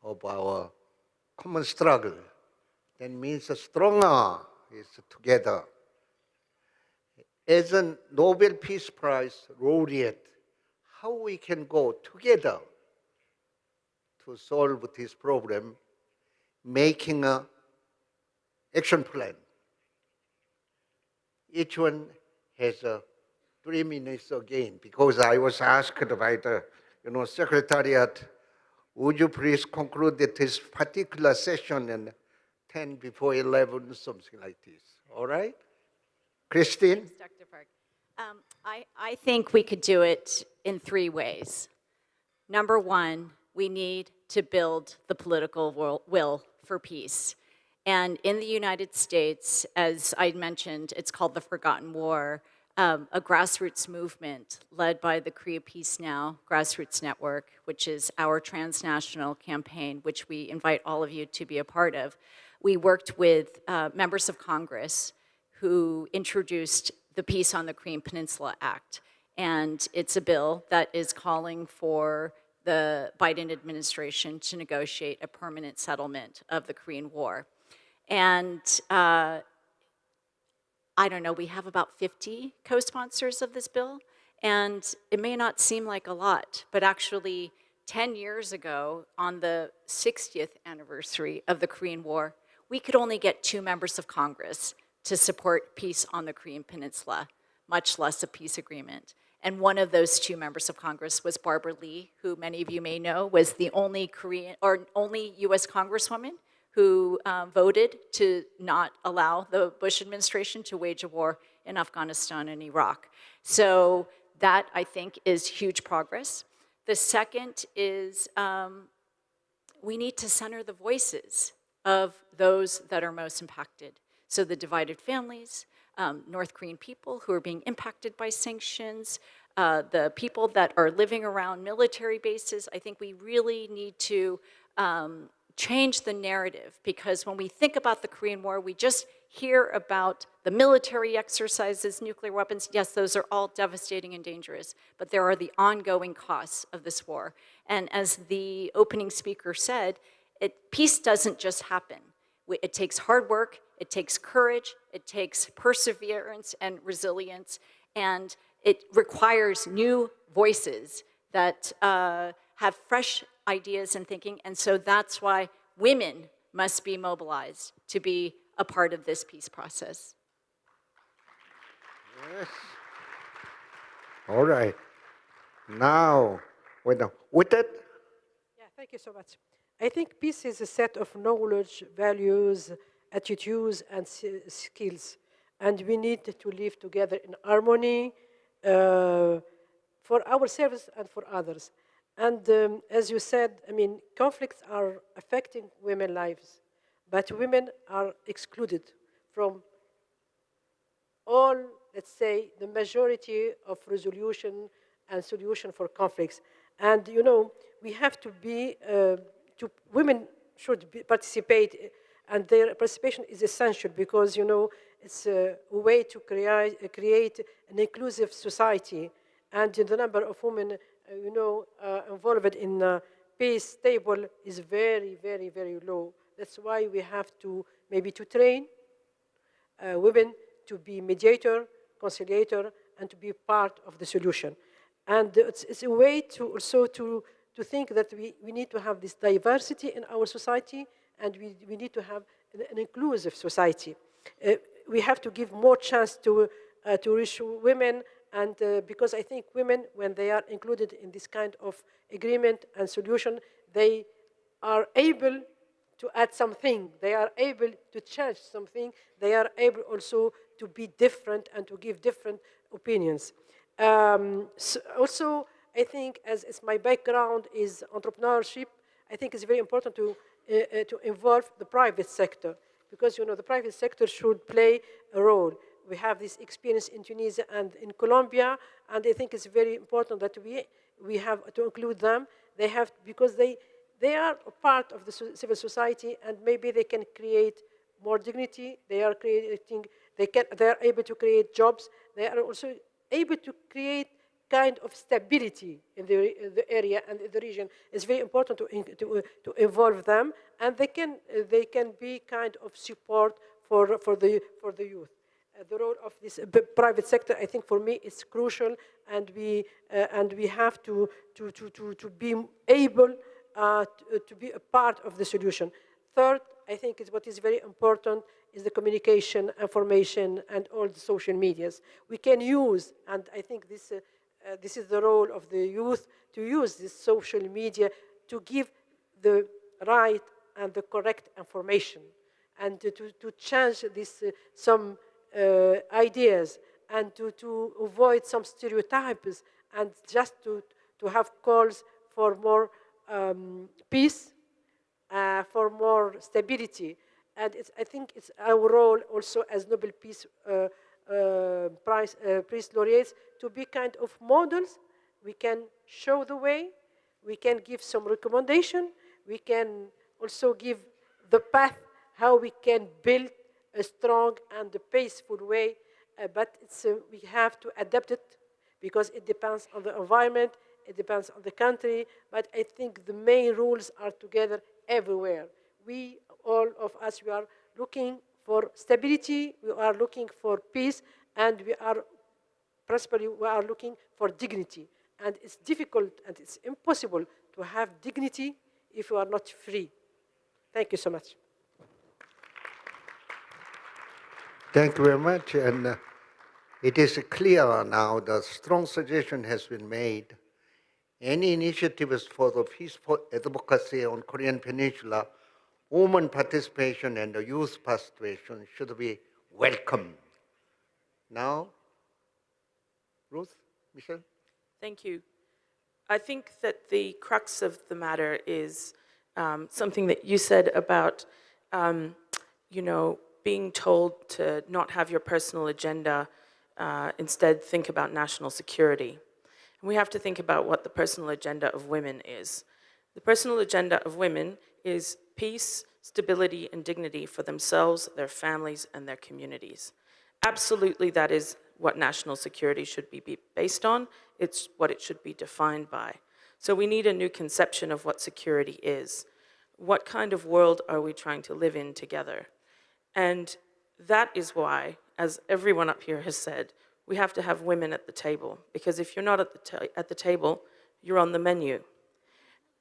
of our common struggle? That means stronger is together. As a Nobel Peace Prize laureate, how we can go together to solve this problem, making an action plan. Each one has 3 minutes again, because I was asked by the secretariat, would you please conclude this particular session in 10 before 11, something like this. All right? Christine?
Thanks, Dr. Park. I think we could do it in 3 ways. Number one, we need to build the political will for peace. And in the United States, as I mentioned, it's called the Forgotten War, a grassroots movement led by the Korea Peace Now Grassroots Network, which is our transnational campaign, which we invite all of you to be a part of. We worked with members of Congress who introduced the Peace on the Korean Peninsula Act. And it's a bill that is calling for the Biden administration to negotiate a permanent settlement of the Korean War. And I don't know, we have about 50 co-sponsors of this bill, and it may not seem like a lot, but actually 10 years ago, on the 60th anniversary of the Korean War, we could only get 2 members of Congress to support peace on the Korean Peninsula, much less a peace agreement. And one of those 2 members of Congress was Barbara Lee, who many of you may know was the only only US Congresswoman who voted to not allow the Bush administration to wage a war in Afghanistan and Iraq. So that, I think, is huge progress. The second is we need to center the voices of those that are most impacted. So the divided families, North Korean people who are being impacted by sanctions, the people that are living around military bases. I think we really need to change the narrative, because when we think about the Korean War, we just hear about the military exercises, nuclear weapons. Yes, those are all devastating and dangerous, but there are the ongoing costs of this war. And as the opening speaker said, peace doesn't just happen. It takes hard work, it takes courage, it takes perseverance and resilience, and it requires new voices that have fresh ideas and thinking, and so that's why women must be mobilized to be a part of this peace process.
Yes. All right. Now, with that.
Yeah, thank you so much. I think peace is a set of knowledge, values, attitudes, and skills. And we need to live together in harmony for ourselves and for others. And as you said, I mean, conflicts are affecting women's lives, but women are excluded from all, let's say, the majority of resolution and solution for conflicts. And, you know, we have to be, women should participate, and their participation is essential because, you know, it's a way to create an inclusive society. And the number of women you know, involved in peace table is very, very, very low. That's why we have to maybe to train women to be mediator, conciliator, and to be part of the solution. And it's a way to also to think that we need to have this diversity in our society, and we need to have an inclusive society. We have to give more chance to reach women, and because I think women, when they are included in this kind of agreement and solution, they are able to add something. They are able to change something. They are able also to be different and to give different opinions. So also, I think, as my background is entrepreneurship, I think it's very important to involve the private sector, because the private sector should play a role. We have this experience in Tunisia and in Colombia, and I think it's very important that we have to include them. They have, because they are a part of the civil society, and maybe they can create more dignity. They are able to create jobs. They are also able to create kind of stability in the area and in the region. It's very important to involve them, and they can be kind of support for the youth. The role of this private sector, I think, for me, is crucial, and we have to be able to be a part of the solution. Third, I think what is very important is the communication, information, and all the social medias. We can use, and I think this is the role of the youth, to use this social media to give the right and the correct information, and to change this some ideas, and to avoid some stereotypes, and just to have calls for more peace, for more stability. And I think it's our role also as Nobel Peace Prize Laureates to be kind of models. We can show the way, we can give some recommendation, we can also give the path how we can build a strong and a peaceful way, but we have to adapt it, because it depends on the environment, it depends on the country, but I think the main rules are together everywhere. All of us, we are looking for stability, we are looking for peace, and we are looking for dignity. And it's difficult and it's impossible to have dignity if you are not free. Thank you so much.
Thank you very much. And it is clear now that strong suggestion has been made. Any initiatives for the peaceful advocacy on Korean Peninsula, women participation and the youth participation should be welcome. Now, Ruth, Michelle?
Thank you. I think that the crux of the matter is something that you said about, being told to not have your personal agenda, instead think about national security. And we have to think about what the personal agenda of women is. The personal agenda of women is peace, stability, and dignity for themselves, their families, and their communities. Absolutely, that is what national security should be based on. It's what it should be defined by. So we need a new conception of what security is. What kind of world are we trying to live in together? And that is why, as everyone up here has said, we have to have women at the table, because if you're not at the table, you're on the menu.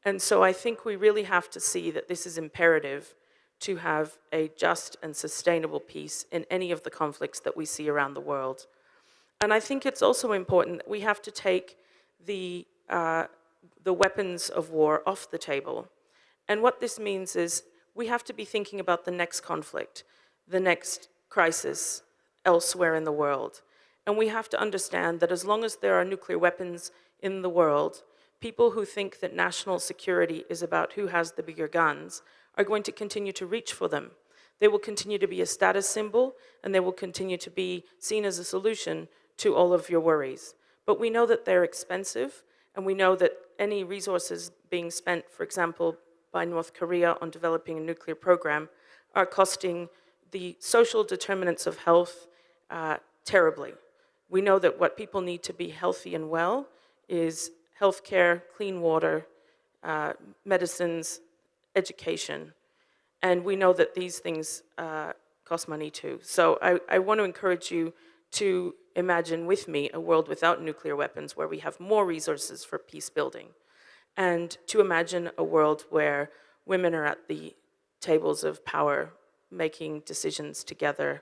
And so I think we really have to see that this is imperative to have a just and sustainable peace in any of the conflicts that we see around the world. And I think it's also important that we have to take the weapons of war off the table. And what this means is we have to be thinking about the next conflict, the next crisis elsewhere in the world. And we have to understand that as long as there are nuclear weapons in the world, people who think that national security is about who has the bigger guns are going to continue to reach for them. They will continue to be a status symbol, and they will continue to be seen as a solution to all of your worries. But we know that they're expensive, and we know that any resources being spent, for example, by North Korea on developing a nuclear program are costing the social determinants of health terribly. We know that what people need to be healthy and well is healthcare, clean water, medicines, education. And we know that these things cost money too. So I want to encourage you to imagine with me a world without nuclear weapons where we have more resources for peace building, and to imagine a world where women are at the tables of power, making decisions together,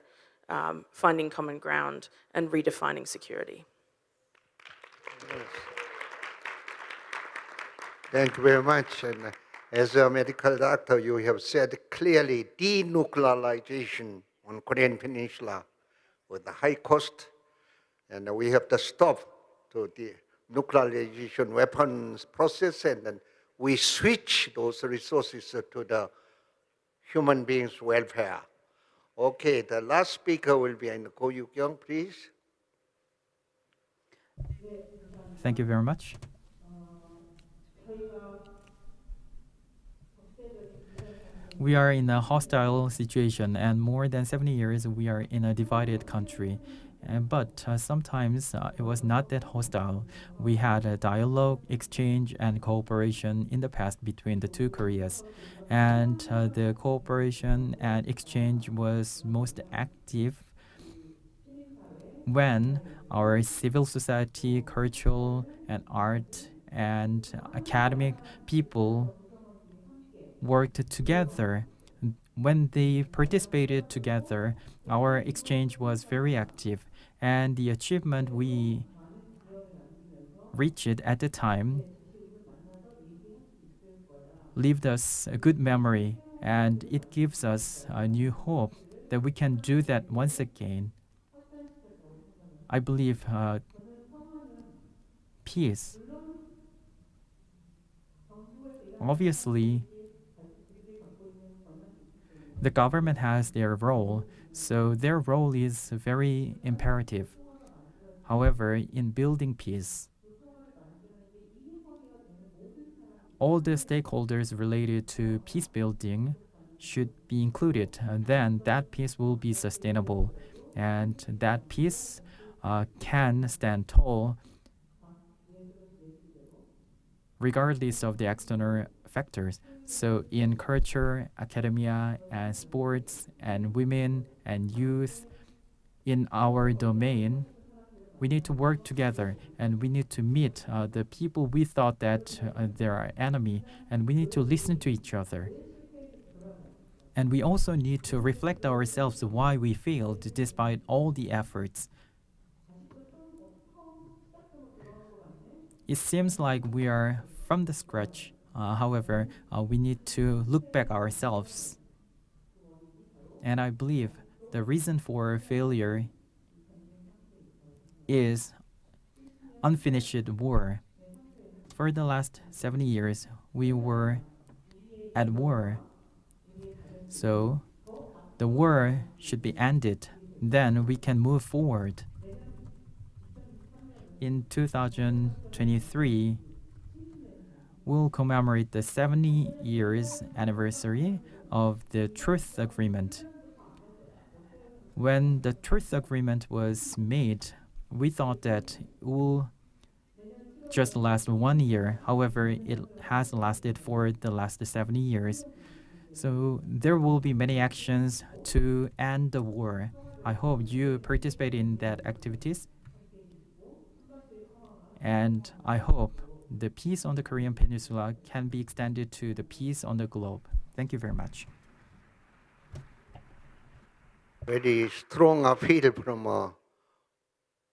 finding common ground, and redefining security.
Thank you very much. And as a medical doctor, you have said clearly denuclearization on Korean Peninsula with the high cost, and we have to stop to the nuclearization weapons process, and then we switch those resources to the human beings' welfare. Okay, the last speaker will be Ko Yu-kyung, please.
Thank you very much. We are in a hostile situation, and more than 70 years we are in a divided country. But sometimes it was not that hostile. We had a dialogue, exchange, and cooperation in the past between the two Koreas. And the cooperation and exchange was most active when our civil society, cultural, and art, and academic people worked together. When they participated together, our exchange was very active, and the achievement we reached at the time left us a good memory, and it gives us a new hope that we can do that once again. I believe peace. Obviously, the government has their role, so their role is very imperative. However, in building peace, all the stakeholders related to peace building should be included, and then that peace will be sustainable, and that peace can stand tall regardless of the external factors. So in culture, academia, and sports, and women and youth, in our domain, we need to work together, and we need to meet the people we thought that they're our enemy, and we need to listen to each other. And we also need to reflect ourselves why we failed despite all the efforts. It seems like we are from the scratch. However, we need to look back ourselves. And I believe the reason for failure is unfinished war. For the last 70 years, we were at war. So the war should be ended. Then we can move forward. In 2023, we'll commemorate the 70 years anniversary of the Truth Agreement. When the Truth Agreement was made, we thought that it will just last 1 year. However, it has lasted for the last 70 years. So there will be many actions to end the war. I hope you participate in that activities. And I hope the peace on the Korean Peninsula can be extended to the peace on the globe. Thank you very much.
Very strong appeal from a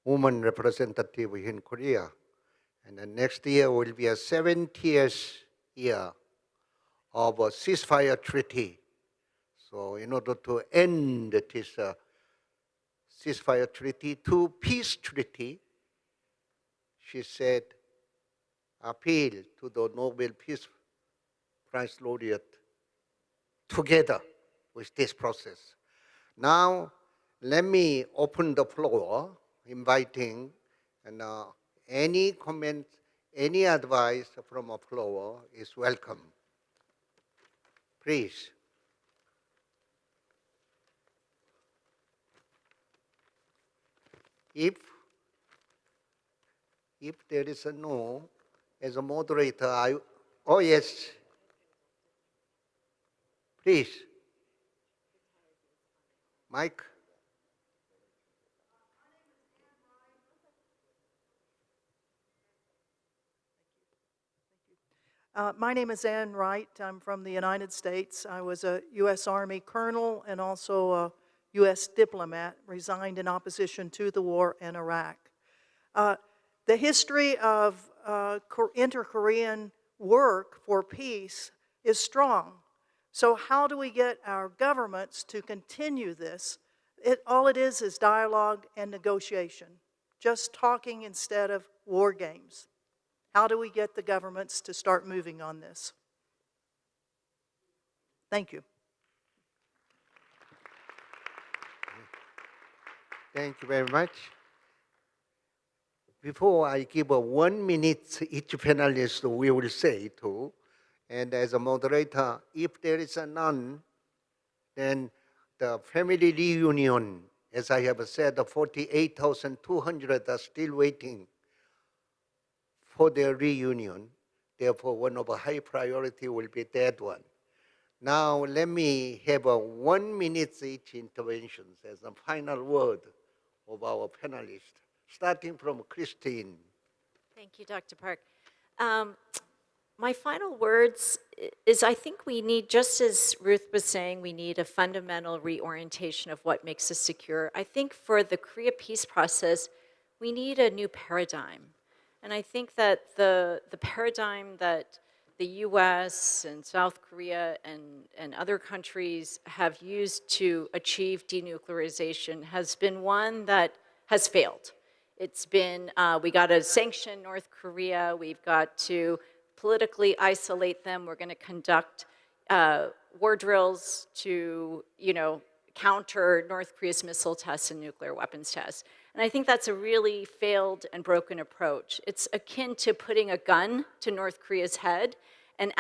woman representative in Korea. And the next year will be a 70th year of a ceasefire treaty. So in order to end this ceasefire treaty to peace treaty, she said, appeal to the Nobel Peace Prize Laureate together with this process. Now, let me open the floor, inviting any comments, any advice from a floor is welcome. Please. If there is a no, as a moderator, oh yes, please. Mike?
My name is Ann Wright. I'm from the United States. I was a U.S. Army colonel and also a U.S. diplomat, resigned in opposition to the war in Iraq. The history of inter-Korean work for peace is strong. So how do we get our governments to continue this? All it is dialogue and negotiation, just talking instead of war games. How do we get the governments to start moving on this? Thank you.
Thank you very much. Before I give a 1 minute each panelist we will say to, and as a moderator, if there is a none, then the family reunion, as I have said, the 48,200 are still waiting for their reunion. Therefore, one of the high priority will be that one. Now, let me have a 1 minute each interventions as a final word of our panelists, starting from Christine.
Thank you, Dr. Park. My final words is I think we need, just as Ruth was saying, we need a fundamental reorientation of what makes us secure. I think for the Korea peace process, we need a new paradigm. And I think that the paradigm that the US and South Korea and other countries have used to achieve denuclearization has been one that has failed. It's been, we got to sanction North Korea, we've got to politically isolate them, we're going to conduct war drills to, counter North Korea's missile tests and nuclear weapons tests. And I think that's a really failed and broken approach. It's akin to putting a gun to North Korea's head and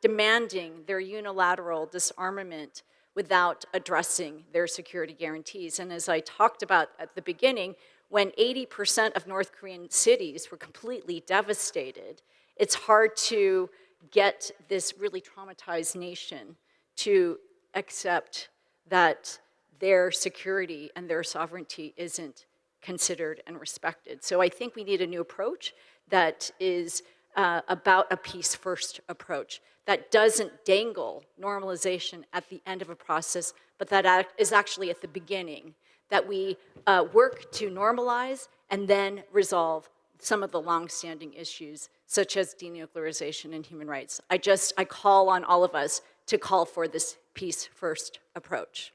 demanding their unilateral disarmament without addressing their security guarantees. And as I talked about at the beginning, when 80% of North Korean cities were completely devastated, it's hard to get this really traumatized nation to accept that their security and their sovereignty isn't considered and respected. So I think we need a new approach that is about a peace-first approach that doesn't dangle normalization at the end of a process, but that is actually at the beginning, that we work to normalize and then resolve some of the long-standing issues, such as denuclearization and human rights. I call on all of us to call for this peace-first approach.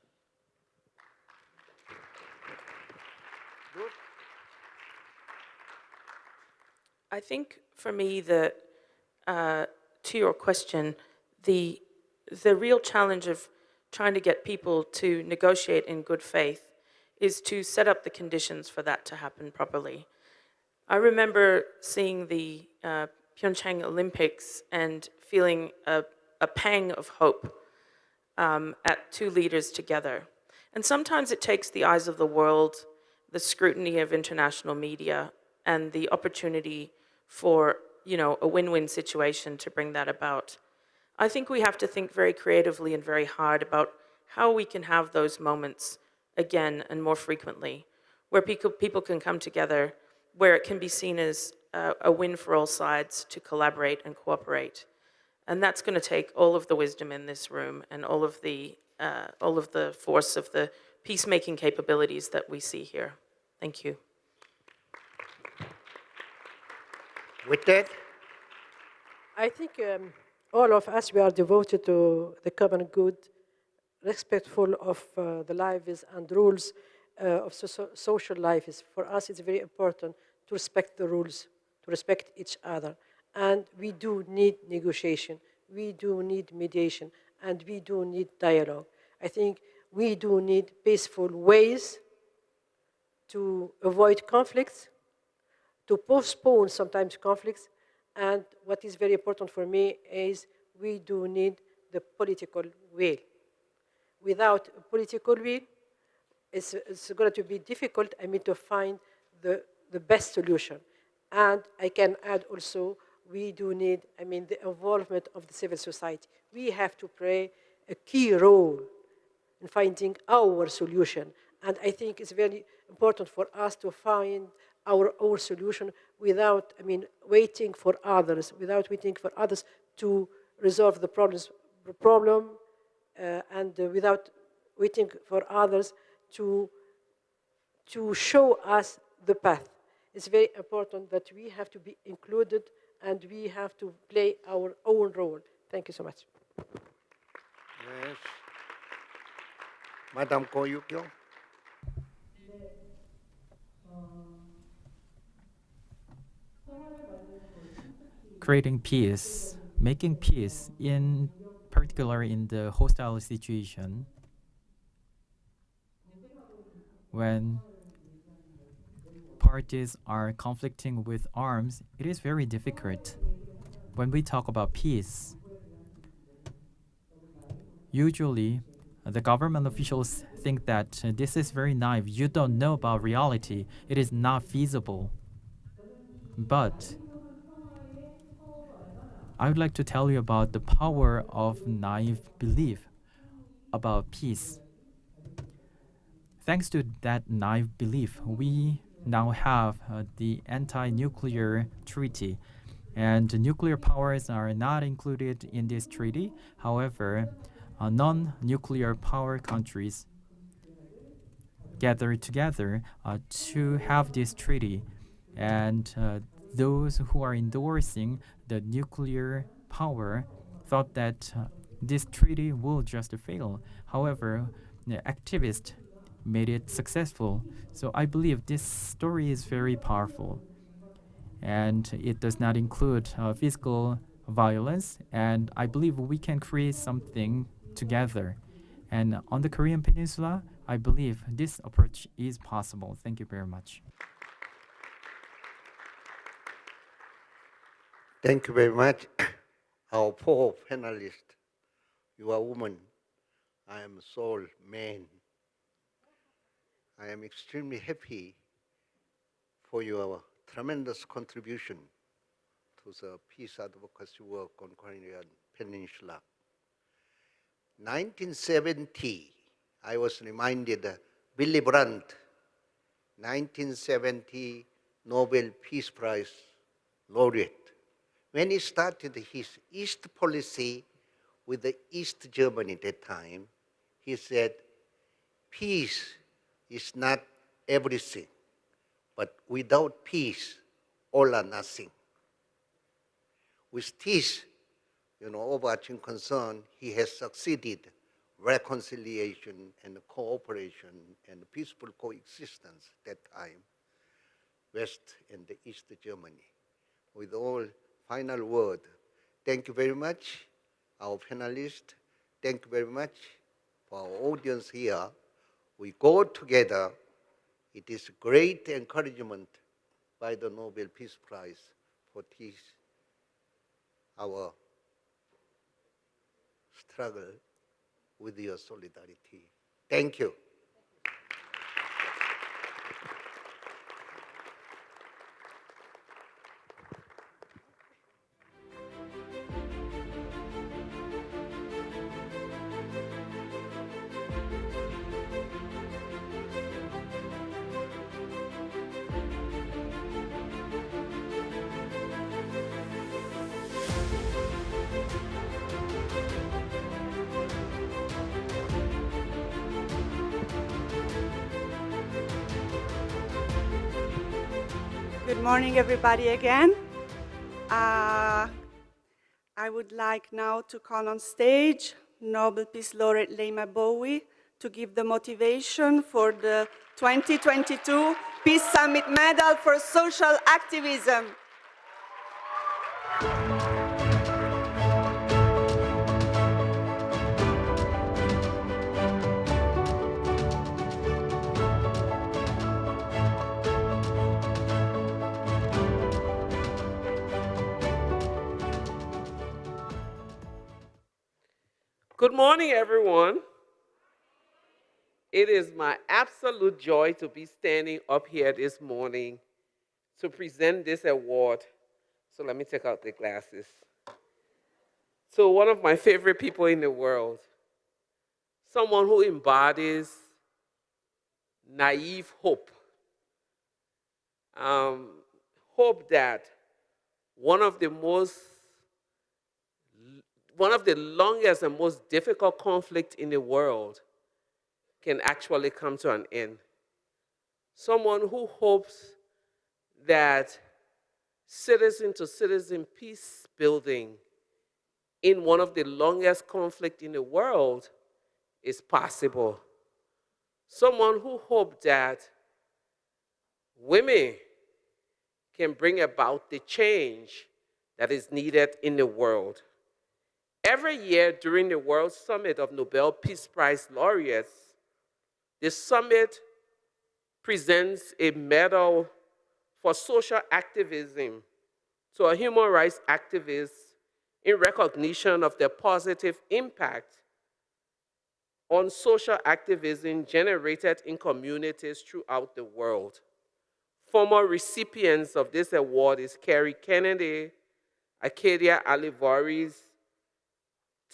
I think for me, to your question, the real challenge of trying to get people to negotiate in good faith is to set up the conditions for that to happen properly. I remember seeing the Pyeongchang Olympics and feeling a pang of hope at two leaders together. And sometimes it takes the eyes of the world, the scrutiny of international media, and the opportunity for, a win-win situation to bring that about. I think we have to think very creatively and very hard about how we can have those moments again and more frequently, where people can come together, where it can be seen as a win for all sides to collaborate and cooperate. And that's going to take all of the wisdom in this room and all of the force of the peacemaking capabilities that we see here. Thank you.
With that,
I think all of us, we are devoted to the common good, respectful of the lives and rules of social life. For us, it's very important to respect the rules, to respect each other. And we do need negotiation, we do need mediation, and we do need dialogue. I think we do need peaceful ways to avoid conflicts, to postpone sometimes conflicts, and what is very important for me is we do need the political will. Without a political will, it's going to be difficult, to find the best solution. And I can add also, we do need, the involvement of the civil society. We have to play a key role in finding our solution. And I think it's very important for us to find our solution without, waiting for others, to resolve the problem, and without waiting for others to show us the path. It's very important that we have to be included and we have to play our own role. Thank you so much.
Yes. Madam Ko Yuk-kyung.
Creating peace, making peace, in particular in the hostile situation, when parties are conflicting with arms, it is very difficult. When we talk about peace, usually the government officials think that this is very naive. You don't know about reality. It is not feasible. But I would like to tell you about the power of naive belief about peace. Thanks to that naive belief, we now have the anti-nuclear treaty, and nuclear powers are not included in this treaty. However, non-nuclear power countries gather together to have this treaty, and those who are endorsing the nuclear power thought that this treaty will just fail. However, the activists made it successful. So I believe this story is very powerful, and it does not include physical violence, and I believe we can create something together. And on the Korean Peninsula, I believe this approach is possible. Thank you very much.
Thank you very much. Our four panelists, you are woman, I am soul man. I am extremely happy for your tremendous contribution to the peace advocacy work on Korean Peninsula. 1970, I was reminded Willy Brandt, 1970 Nobel Peace Prize laureate. When he started his East policy with the East Germany at that time, he said, peace is not everything, but without peace, all or nothing. With this, overarching concern, he has succeeded reconciliation and cooperation and peaceful coexistence at that time, West and the East Germany. With all final word, thank you very much, our panelists. Thank you very much for our audience here. We go together. It is great encouragement by the Nobel Peace Prize for this, our struggle with your solidarity. Thank you.
Good morning, everybody, again. I would like now to call on stage Nobel Peace Laureate Leymah Gbowee to give the motivation for the 2022 Peace Summit Medal for Social Activism.
Good morning, everyone. It is my absolute joy to be standing up here this morning to present this award. So let me take out the glasses. So one of my favorite people in the world, someone who embodies naive hope. Hope that one of the longest and most difficult conflict in the world can actually come to an end. Someone who hopes that citizen-to-citizen peace building in one of the longest conflicts in the world is possible. Someone who hopes that women can bring about the change that is needed in the world. Every year during the World Summit of Nobel Peace Prize Laureates, the summit presents a medal for social activism to a human rights activist in recognition of their positive impact on social activism generated in communities throughout the world. Former recipients of this award is Kerry Kennedy, Acadia Alivaris,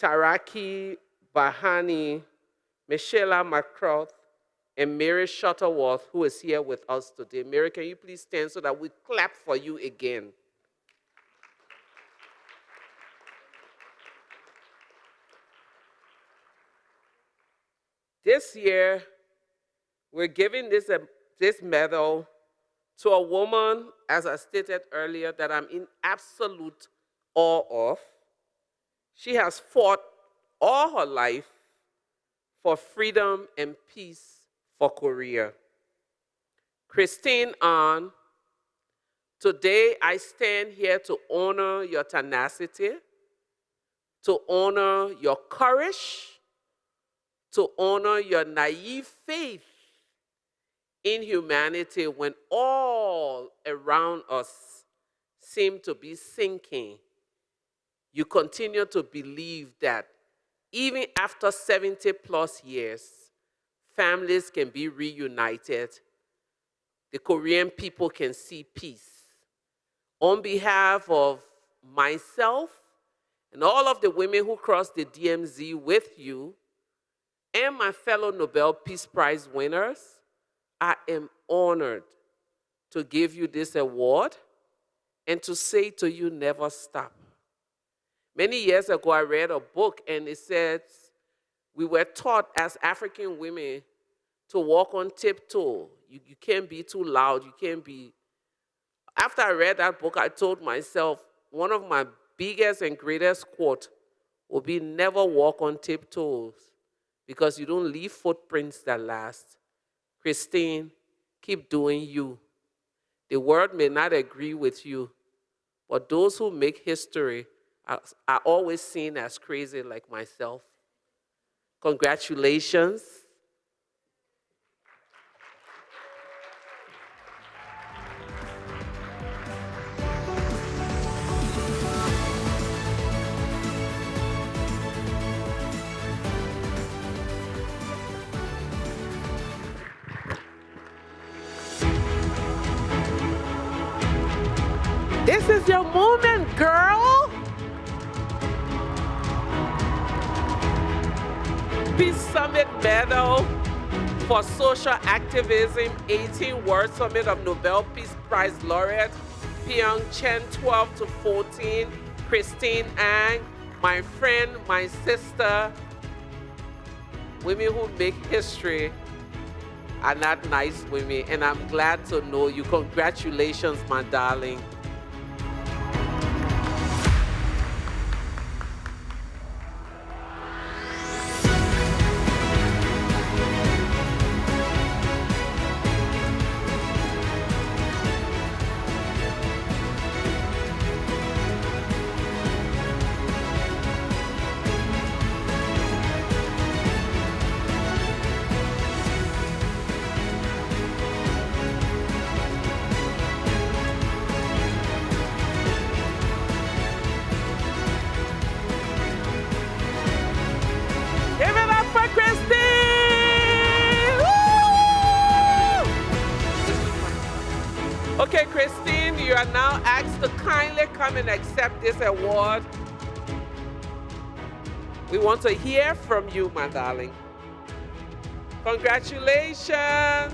Taraki Bahani, Michelle McCroth, and Mary Shuttleworth, who is here with us today. Mary, can you please stand so that we clap for you again? This year, we're giving this medal to a woman, as I stated earlier, that I'm in absolute awe of. She has fought all her life for freedom and peace for Korea. Christine An, today I stand here to honor your tenacity, to honor your courage, to honor your naive faith in humanity when all around us seem to be sinking. You continue to believe that even after 70 plus years, families can be reunited. The Korean people can see peace. On behalf of myself and all of the women who crossed the DMZ with you and my fellow Nobel Peace Prize winners, I am honored to give you this award and to say to you, never stop. Many years ago, I read a book and it says we were taught as African women to walk on tiptoe. You can't be too loud, you can't be. After I read that book, I told myself, one of my biggest and greatest quotes will be never walk on tiptoes because you don't leave footprints that last. Christine, keep doing you. The world may not agree with you, but those who make history are always seen as crazy like myself. Congratulations. This is your moment, girl. Peace Summit Medal for Social Activism, 18th World Summit of Nobel Peace Prize Laureates, Pyeongchang 12 to 14, Christine Ang, my friend, my sister. Women who make history are not nice women, and I'm glad to know you. Congratulations, my darling. Okay, Christine, you are now asked to kindly come and accept this award. We want to hear from you, my darling. Congratulations.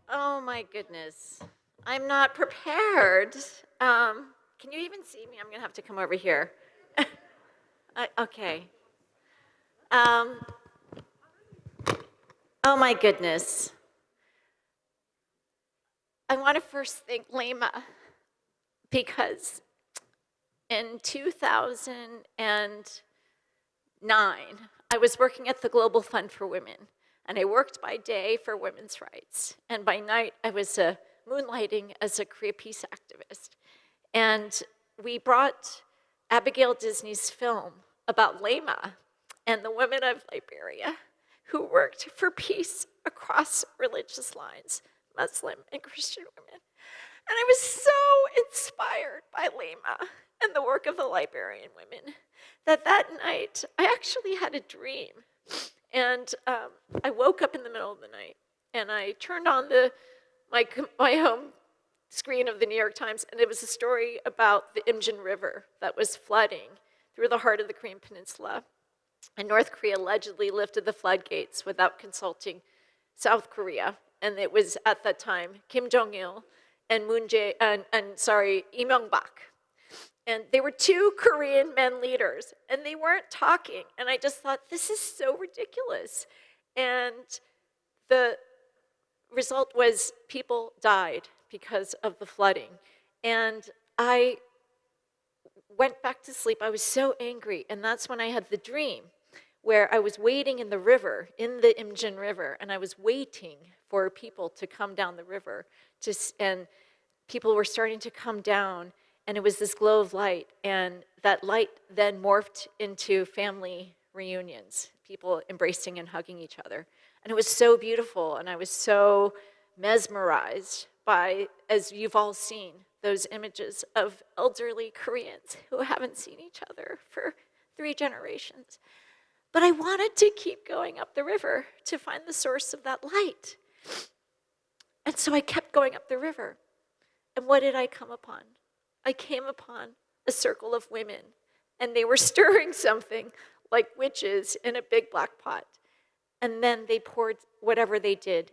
Oh my goodness. I'm not prepared. Can you even see me? I'm gonna have to come over here. Okay. Oh my goodness. I want to first thank Lema because in 2009, I was working at the Global Fund for Women, and I worked by day for women's rights, and by night I was moonlighting as a Korea peace activist. And we brought Abigail Disney's film about Lema and the women of Liberia who worked for peace across religious lines, Muslim and Christian women. And I was so inspired by Lema and the work of the Liberian women that night I actually had a dream. And I woke up in the middle of the night and I turned on my home screen of the New York Times, and it was a story about the Imjin River that was flooding through the heart of the Korean Peninsula. And North Korea allegedly lifted the floodgates without consulting South Korea. And it was at that time Kim Jong-il and Lee Myung-bak. And they were two Korean men leaders, and they weren't talking. And I just thought, this is so ridiculous. And the result was people died because of the flooding. And I went back to sleep. I was so angry. And that's when I had the dream where I was wading in the river, in the Imjin River, and I was waiting for people to come down the river. And people were starting to come down, and it was this glow of light. And that light then morphed into family reunions, people embracing and hugging each other. And it was so beautiful, and I was so mesmerized by, as you've all seen, those images of elderly Koreans who haven't seen each other for 3 generations. But I wanted to keep going up the river to find the source of that light. And so I kept going up the river. And what did I come upon? I came upon a circle of women, and they were stirring something like witches in a big black pot. And then they poured whatever they did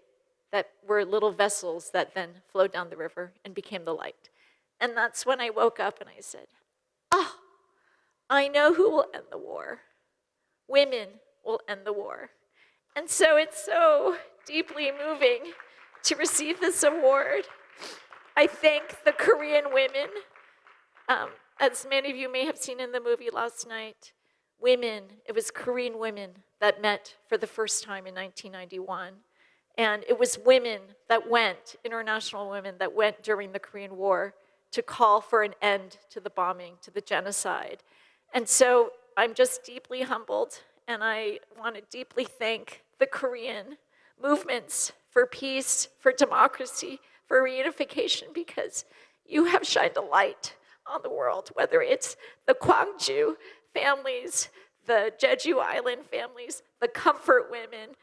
that were little vessels that then flowed down the river and became the light. And that's when I woke up and I said, oh, I know who will end the war. Women will end the war. And so it's so deeply moving to receive this award. I thank the Korean women. As many of you may have seen in the movie last night, it was Korean women that met for the first time in 1991. And it was women that went, international women that went during the Korean War to call for an end to the bombing, to the genocide. And so I'm just deeply humbled, and I want to deeply thank the Korean movements for peace, for democracy, for reunification, because you have shined a light on the world, whether it's the Gwangju families, the Jeju Island families, the comfort women,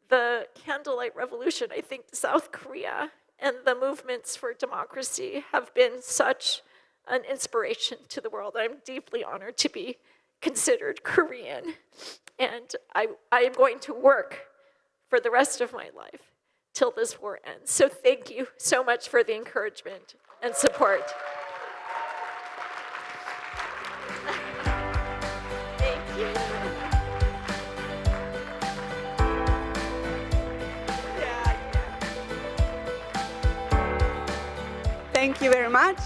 the Candlelight Revolution. I think South Korea and the movements for democracy have been such an inspiration to the world. I'm deeply honored to be considered Korean, and I am going to work for the rest of my life till this war ends. So thank you so much for the encouragement and support. Thank you.
Thank you very much.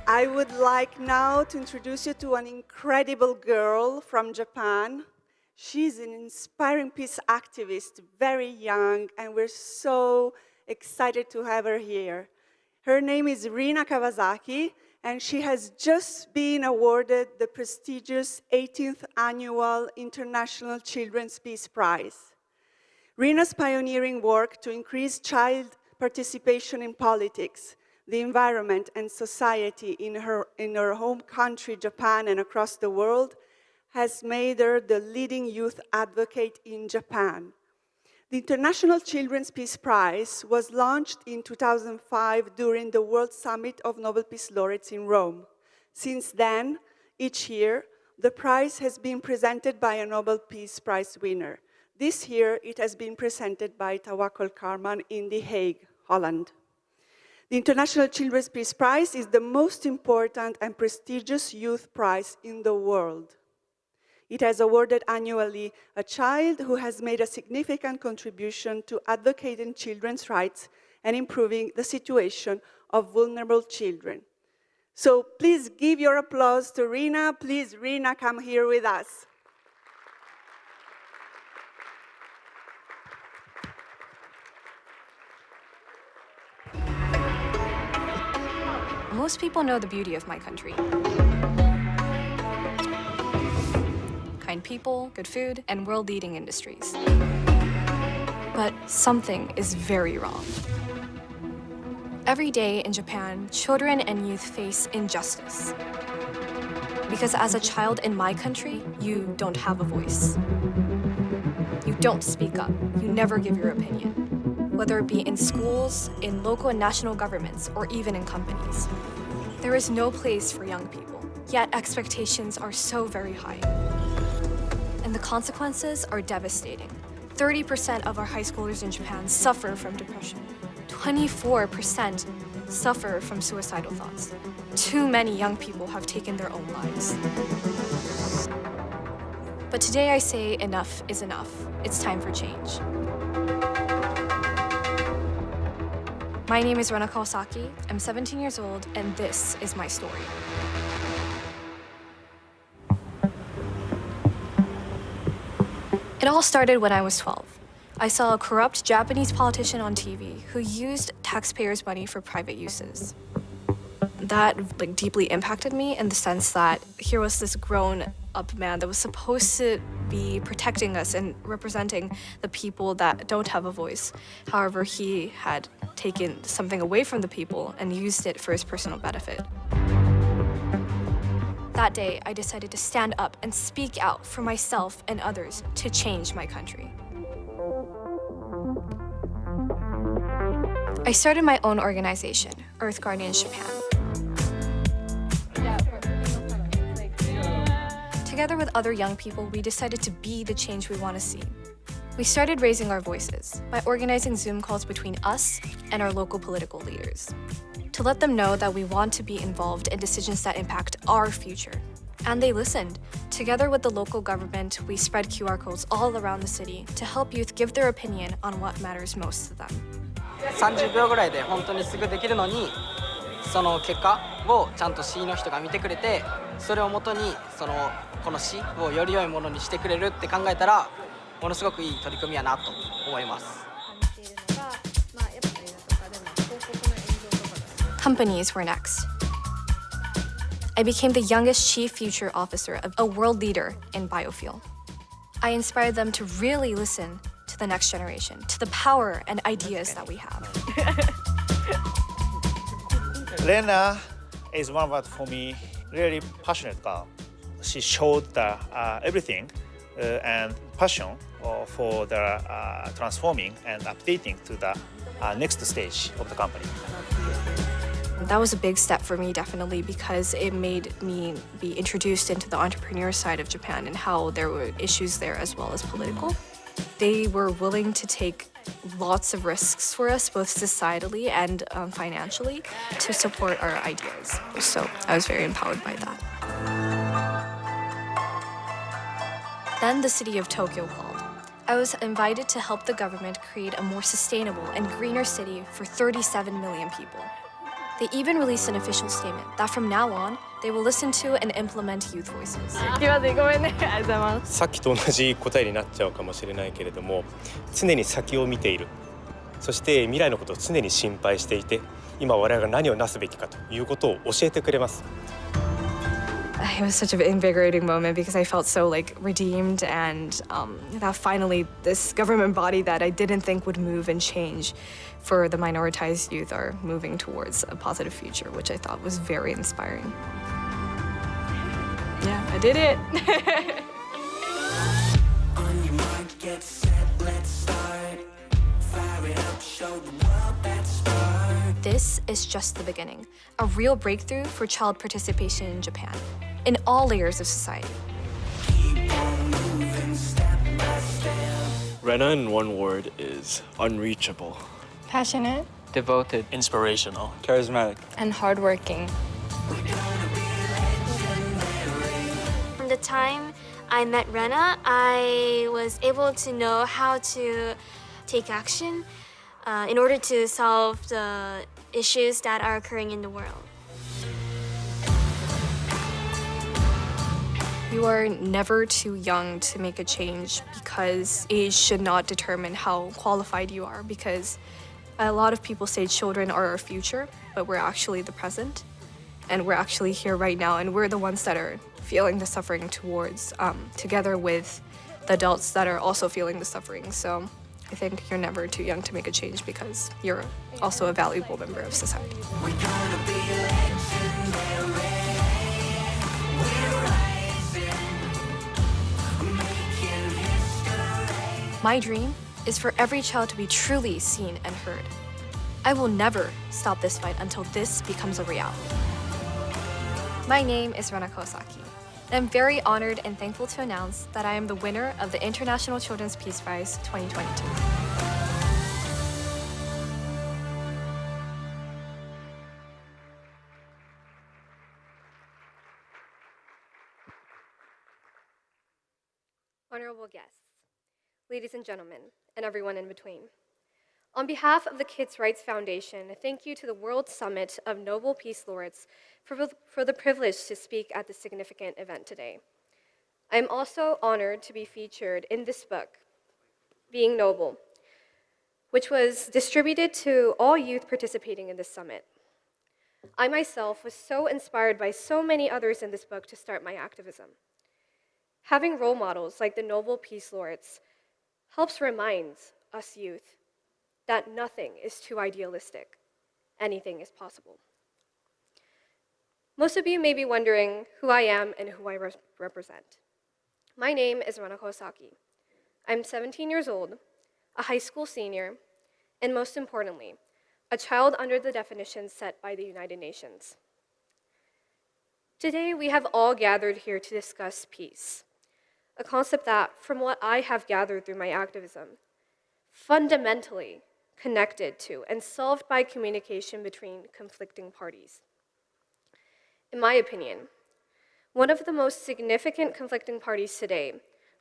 I would like now to introduce you to an incredible girl from Japan. She's an inspiring peace activist, very young, and we're so excited to have her here. Her name is Rina Kawasaki, and she has just been awarded the prestigious 18th Annual International Children's Peace Prize. Rina's pioneering work to increase child participation in politics, the environment, and society in her home country, Japan, and across the world, has made her the leading youth advocate in Japan. The International Children's Peace Prize was launched in 2005 during the World Summit of Nobel Peace Laureates in Rome. Since then, each year, the prize has been presented by a Nobel Peace Prize winner. This year, it has been presented by Tawakkol Karman in The Hague, Holland. The International Children's Peace Prize is the most important and prestigious youth prize in the world. It has awarded annually a child who has made a significant contribution to advocating children's rights and improving the situation of vulnerable children. So please give your applause to Rina. Please, Rina, come here with us.
Most people know the beauty of my country. Kind people, good food, and world-leading industries. But something is very wrong. Every day in Japan, children and youth face injustice. Because as a child in my country, you don't have a voice. You don't speak up. You never give your opinion. Whether it be in schools, in local and national governments, or even in companies. There is no place for young people, yet expectations are so very high. And the consequences are devastating. 30% of our high schoolers in Japan suffer from depression. 24% suffer from suicidal thoughts. Too many young people have taken their own lives. But today I say enough is enough. It's time for change. My name is Rona Kawasaki. I'm 17 years old, and this is my story. It all started when I was 12. I saw a corrupt Japanese politician on TV who used taxpayers' money for private uses. That deeply impacted me in the sense that here was this grown-up man that was supposed to be protecting us and representing the people that don't have a voice. However, he had taken something away from the people and used it for his personal benefit. That day, I decided to stand up and speak out for myself and others to change my country. I started my own organization, Earth Guardians Japan. Together with other young people, we decided to be the change we want to see. We started raising our voices by organizing Zoom calls between us and our local political leaders, to let them know that we want to be involved in decisions that impact our future. And they listened. Together with the local government, we spread QR codes all around the city to help youth give their opinion on what matters most to them.
30秒ぐらいで本当にすぐできるのに、その結果をちゃんと市の人が見てくれて、それをもとにこの市をより良いものにしてくれるって考えたら、ものすごくいい取り組みやなと思います。
Companies were next. I became the youngest chief future officer of a world leader in biofuel. I inspired them to really listen to the next generation, to the power and ideas that we have.
Lena is one of, for me, really passionate girl. She showed everything and passion for the transforming and updating to the next stage of the company.
That was a big step for me, definitely, because it made me be introduced into the entrepreneur side of Japan and how there were issues there as well as political. They were willing to take lots of risks for us, both societally and financially, to support our ideas. So I was very empowered by that. Then the city of Tokyo called. I was invited to help the government create a more sustainable and greener city for 37 million people. They even released an official statement that from now on, they will listen to and implement youth voices.
さっきと同じ答えになっちゃうかもしれないけれども、常に先を見ている。そして未来のことを常に心配していて、今我々が何をなすべきかということを教えてくれます。
It was such an invigorating moment because I felt so redeemed and that finally this government body that I didn't think would move and change for the minoritized youth are moving towards a positive future, which I thought was very inspiring. Yeah, I did it.
On your mind, get set, let's start.
this is just the beginning, a real breakthrough for child participation in Japan, in all layers of society.
Rena in one word is unreachable.
Passionate.
Devoted. Inspirational. Charismatic.
And hardworking.
From the time I met Rena, I was able to know how to take action in order to solve the issues that are occurring in the world.
You are never too young to make a change because age should not determine how qualified you are, because a lot of people say children are our future, but we're actually the present. And we're actually here right now, and we're the ones that are feeling the suffering together with the adults that are also feeling the suffering. So I think you're never too young to make a change because you're also a valuable member of society. My dream is for every child to be truly seen and heard. I will never stop this fight until this becomes a reality. My name is Rena Kosaki. I'm very honored and thankful to announce that I am the winner of the International Children's Peace Prize 2022.
Honorable guests, ladies and gentlemen, and everyone in between. On behalf of the Kids' Rights Foundation, thank you to the World Summit of Nobel Peace Laureates for the privilege to speak at this significant event today. I am also honored to be featured in this book, Being Noble, which was distributed to all youth participating in this summit. I myself was so inspired by so many others in this book to start my activism. Having role models like the Nobel Peace Laureates helps remind us youth that nothing is too idealistic. Anything is possible. Most of you may be wondering who I am and who I represent. My name is Rena Kosaki. I'm 17 years old, a high school senior, and most importantly, a child under the definitions set by the United Nations. Today, we have all gathered here to discuss peace, a concept that, from what I have gathered through my activism, fundamentally connected to and solved by communication between conflicting parties. In my opinion, one of the most significant conflicting parties today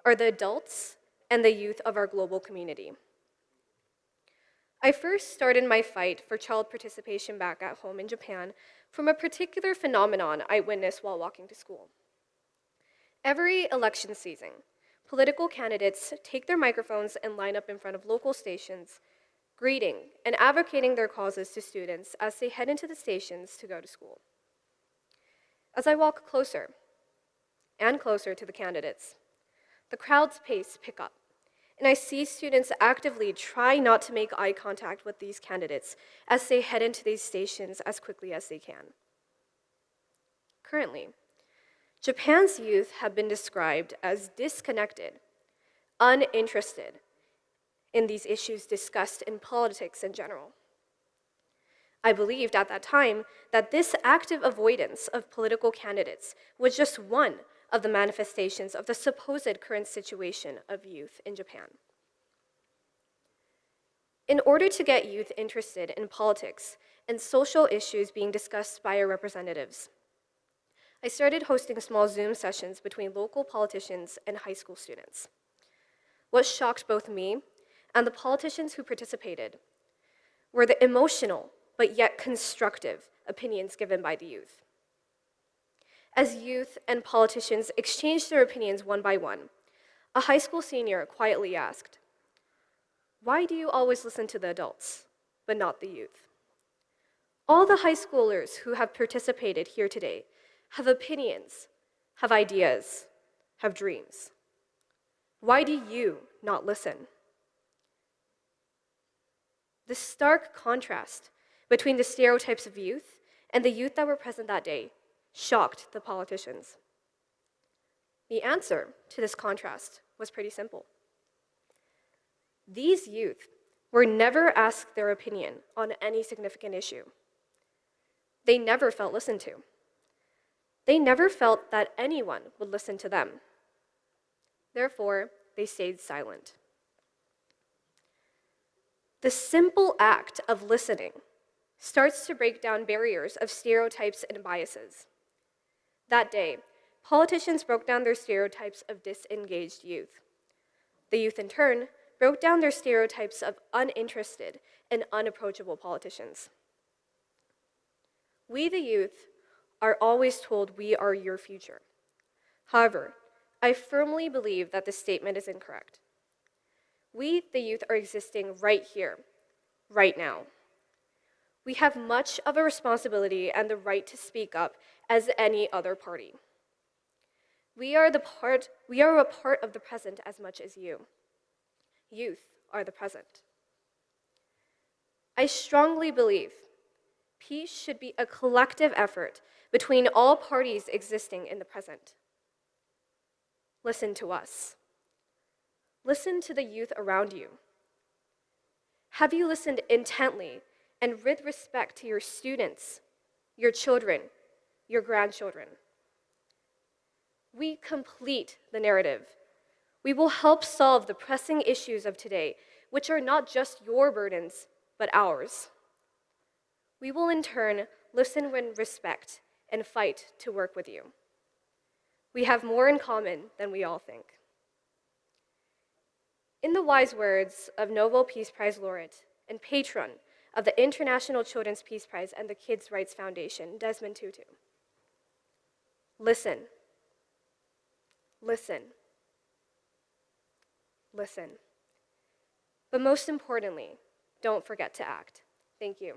are the adults and the youth of our global community. I first started my fight for child participation back at home in Japan from a particular phenomenon I witnessed while walking to school. Every election season, political candidates take their microphones and line up in front of local stations, greeting and advocating their causes to students as they head into the stations to go to school. As I walk closer and closer to the candidates, the crowd's pace picks up, and I see students actively try not to make eye contact with these candidates as they head into these stations as quickly as they can. Currently, Japan's youth have been described as disconnected, uninterested in these issues discussed in politics in general. I believed at that time that this active avoidance of political candidates was just one of the manifestations of the supposed current situation of youth in Japan. In order to get youth interested in politics and social issues being discussed by our representatives, I started hosting small Zoom sessions between local politicians and high school students. What shocked both me and the politicians who participated were the emotional but yet constructive opinions given by the youth. As youth and politicians exchanged their opinions one by one, a high school senior quietly asked, "Why do you always listen to the adults, but not the youth? All the high schoolers who have participated here today have opinions, have ideas, have dreams. Why do you not listen?" The stark contrast between the stereotypes of youth and the youth that were present that day shocked the politicians. The answer to this contrast was pretty simple. These youth were never asked their opinion on any significant issue. They never felt listened to. They never felt that anyone would listen to them. Therefore, they stayed silent. The simple act of listening starts to break down barriers of stereotypes and biases. That day, politicians broke down their stereotypes of disengaged youth. The youth, in turn, broke down their stereotypes of uninterested and unapproachable politicians. We, the youth, are always told we are your future. However, I firmly believe that this statement is incorrect. We, the youth, are existing right here, right now. We have much of a responsibility and the right to speak up as any other party. We are a part of the present as much as you. Youth are the present. I strongly believe peace should be a collective effort between all parties existing in the present. Listen to us. Listen to the youth around you. Have you listened intently and with respect to your students, your children, your grandchildren? We complete the narrative. We will help solve the pressing issues of today, which are not just your burdens, but ours. We will in turn listen with respect and fight to work with you. We have more in common than we all think. In the wise words of Nobel Peace Prize laureate and patron of the International Children's Peace Prize and the Kids' Rights Foundation, Desmond Tutu, listen, listen, listen. But most importantly, don't forget to act. Thank you.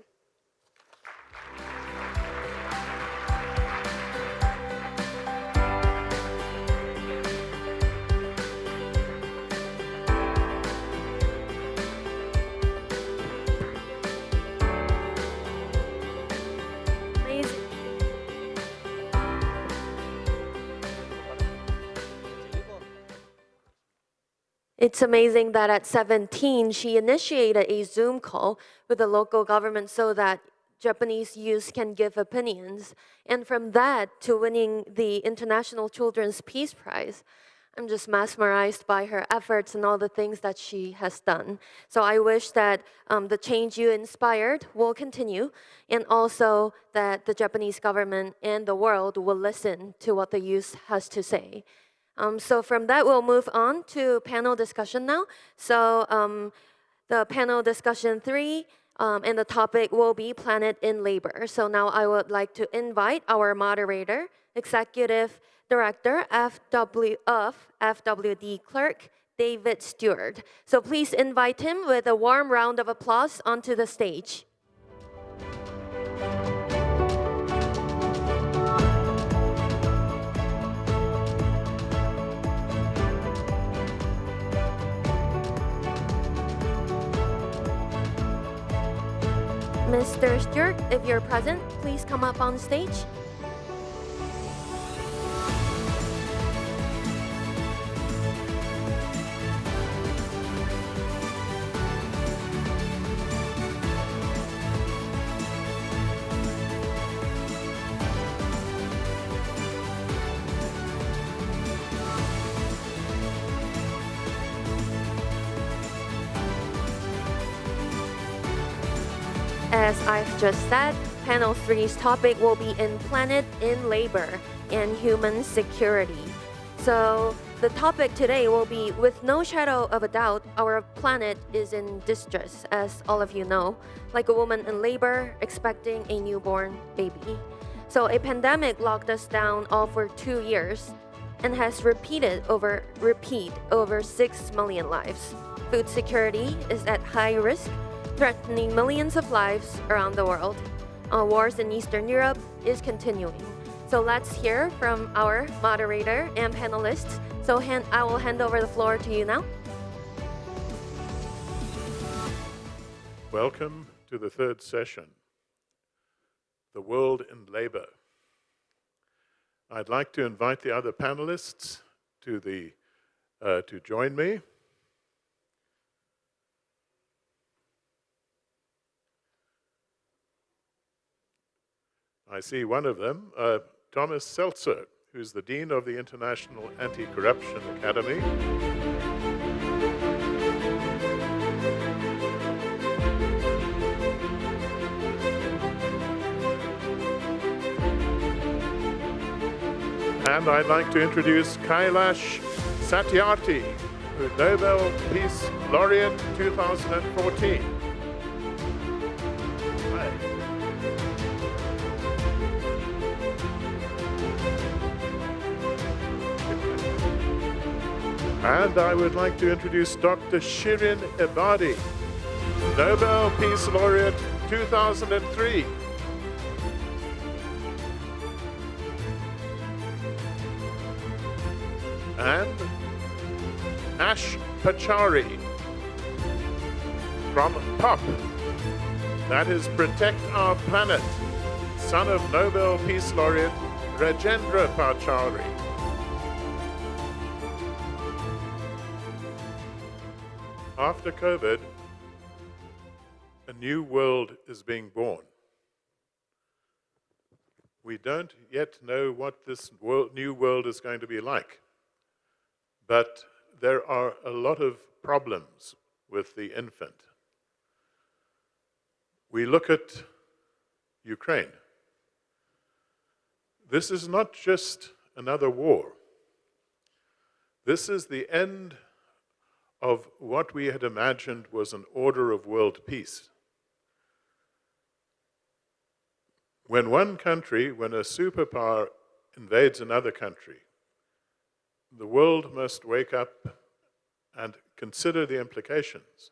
It's amazing that at 17, she initiated a Zoom call with the local government so that Japanese youth can give opinions. And from that to winning the International Children's Peace Prize, I'm just mesmerized by her efforts and all the things that she has done. So I wish that the change you inspired will continue, and also that the Japanese government and the world will listen to what the youth has to say. So from that, we'll move on to panel discussion now. So the panel discussion 3, and the topic will be Planet in Labor. So now I would like to invite our moderator, Executive Director of FWD Clerk, David Stewart. So please invite him with a warm round of applause onto the stage. Mr. Stewart, if you're present, please come up on stage. As I've just said, panel 3's topic will be in Planet in Labor and Human Security. So the topic today will be, with no shadow of a doubt, our planet is in distress, as all of you know, like a woman in labor expecting a newborn baby. So a pandemic locked us down all for 2 years and has repeat over 6 million lives. Food security is at high risk, threatening millions of lives around the world. Wars in Eastern Europe is continuing. So let's hear from our moderator and panelists. So I will hand over the floor to you now.
Welcome to the third session, The World in Labor. I'd like to invite the other panelists to join me. I see one of them, Thomas Seltzer, who's the Dean of the International Anti-Corruption Academy. And I'd like to introduce Kailash Satyarthi, who's Nobel Peace Laureate 2014. Hi. And I would like to introduce Dr. Shirin Ebadi, Nobel Peace Laureate 2003. And Ash Pachari from POP, that is Protect Our Planet, son of Nobel Peace Laureate Rajendra Pachari. After COVID, a new world is being born. We don't yet know what this new world is going to be like. But there are a lot of problems with the infant. We look at Ukraine. This is not just another war. This is the end of what we had imagined was an order of world peace. When one country, when a superpower invades another country, the world must wake up and consider the implications.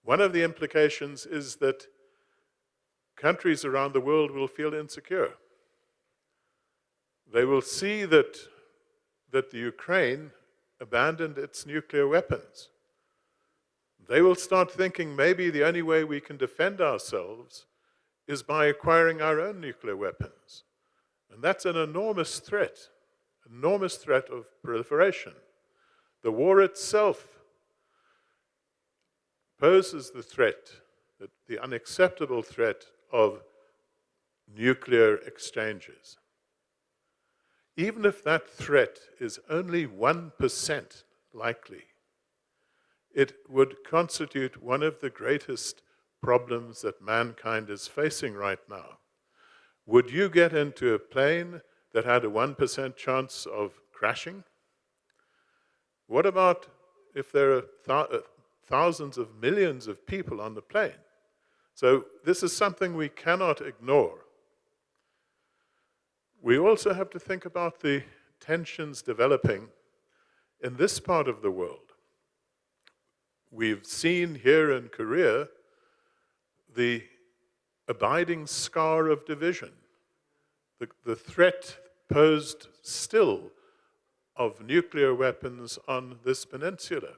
One of the implications is that countries around the world will feel insecure. They will see that the Ukraine abandoned its nuclear weapons. They will start thinking maybe the only way we can defend ourselves is by acquiring our own nuclear weapons. And that's an enormous threat of proliferation. The war itself poses the threat, the unacceptable threat of nuclear exchanges. Even if that threat is only 1% likely, it would constitute one of the greatest problems that mankind is facing right now. Would you get into a plane that had a 1% chance of crashing? What about if there are thousands of millions of people on the plane? So this is something we cannot ignore. We also have to think about the tensions developing in this part of the world. We've seen here in Korea the abiding scar of division, the threat posed still of nuclear weapons on this peninsula.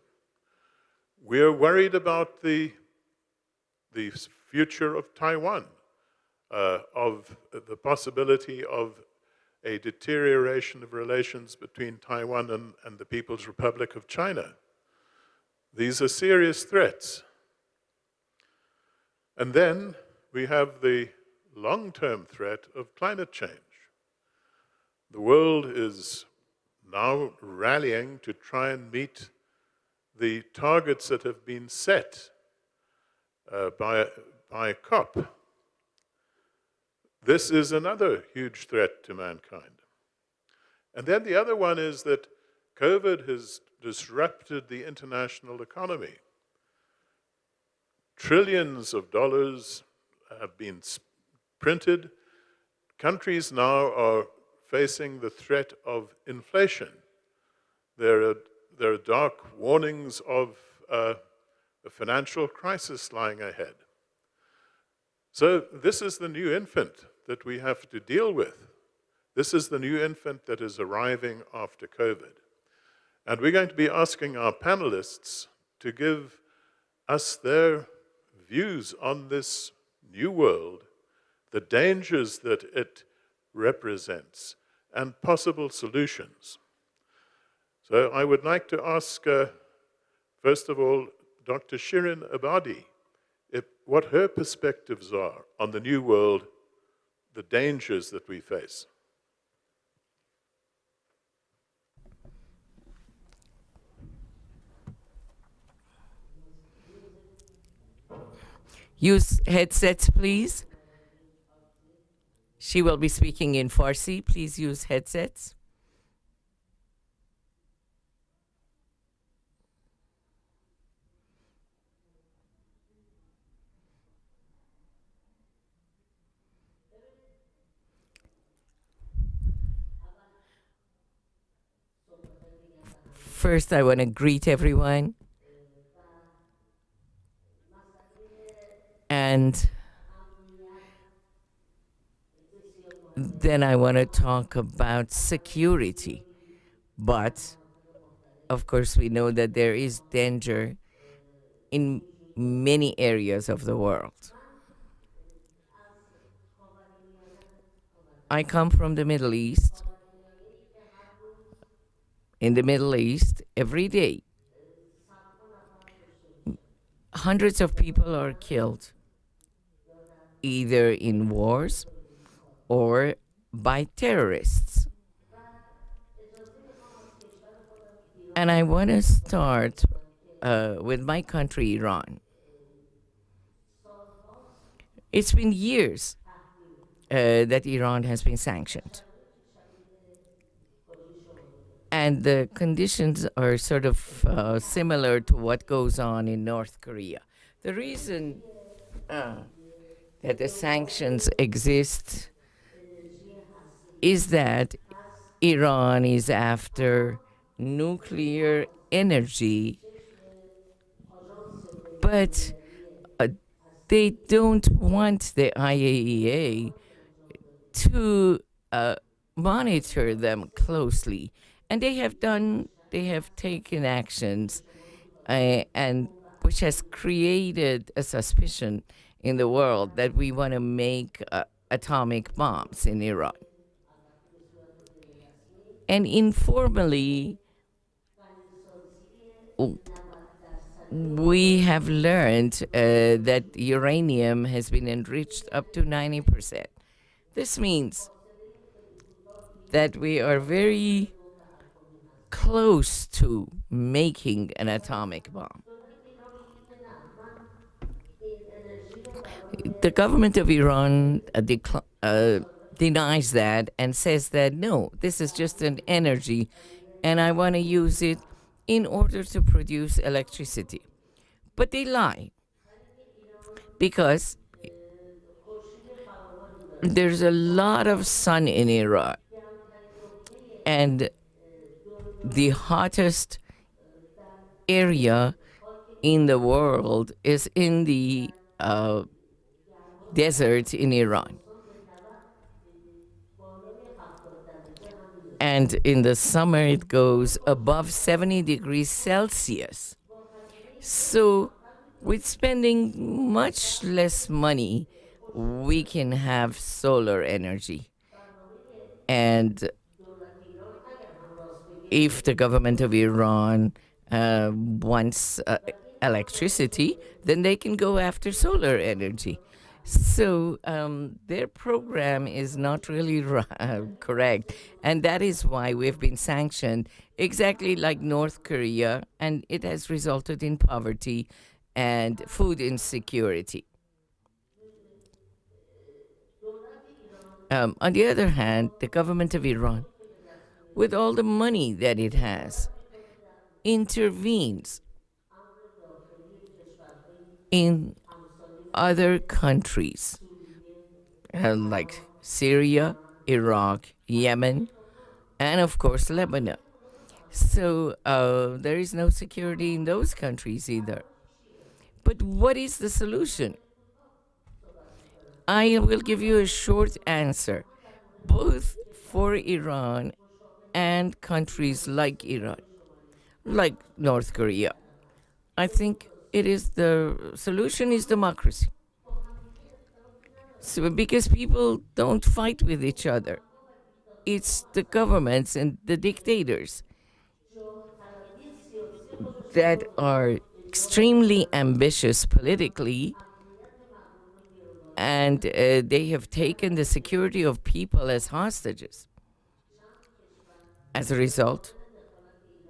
We're worried about the future of Taiwan, of the possibility of a deterioration of relations between Taiwan and the People's Republic of China. These are serious threats. And then we have the long-term threat of climate change. The world is now rallying to try and meet the targets that have been set by COP. This is another huge threat to mankind. And then the other one is that COVID has disrupted the international economy. Trillions of dollars have been printed. Countries now are facing the threat of inflation. There are dark warnings of a financial crisis lying ahead. So this is the new infant that we have to deal with. This is the new infant that is arriving after COVID. And we're going to be asking our panelists to give us their views on this new world, the dangers that it represents, and possible solutions. So I would like to ask, first of all, Dr. Shirin Ebadi, what her perspectives are on the new world the dangers that we face.
Use headsets, please. She will be speaking in Farsi. Please use headsets. First, I want to greet everyone. And then I want to talk about security. But, of course, we know that there is danger in many areas of the world. I come from the Middle East. In the Middle East, every day, hundreds of people are killed, either in wars or by terrorists. And I want to start with my country, Iran. It's been years that Iran has been sanctioned. And the conditions are sort of similar to what goes on in North Korea. The reason that the sanctions exist is that Iran is after nuclear energy, but they don't want the IAEA to monitor them closely. And they have taken actions, and which has created a suspicion in the world that we want to make atomic bombs in Iran. And informally, we have learned that uranium has been enriched up to 90%. This means that we are very close to making an atomic bomb. The government of Iran denies that and says that, no, this is just an energy, and I want to use it in order to produce electricity. But they lie, because there's a lot of sun in Iran, and the hottest area in the world is in the desert in Iran. And in the summer, it goes above 70 degrees Celsius. So with spending much less money, we can have solar energy. And if the government of Iran wants electricity, then they can go after solar energy. So their program is not really correct. And that is why we've been sanctioned, exactly like North Korea, and it has resulted in poverty and food insecurity. On the other hand, the government of Iran, with all the money that it has, intervenes in other countries like Syria, Iraq, Yemen, and of course Lebanon. So there is no security in those countries either. But what is the solution? I will give you a short answer, both for Iran and countries like Iran, like North Korea. I think the solution is democracy. So, because people don't fight with each other. It's the governments and the dictators that are extremely ambitious politically and they have taken the security of people as hostages. As a result,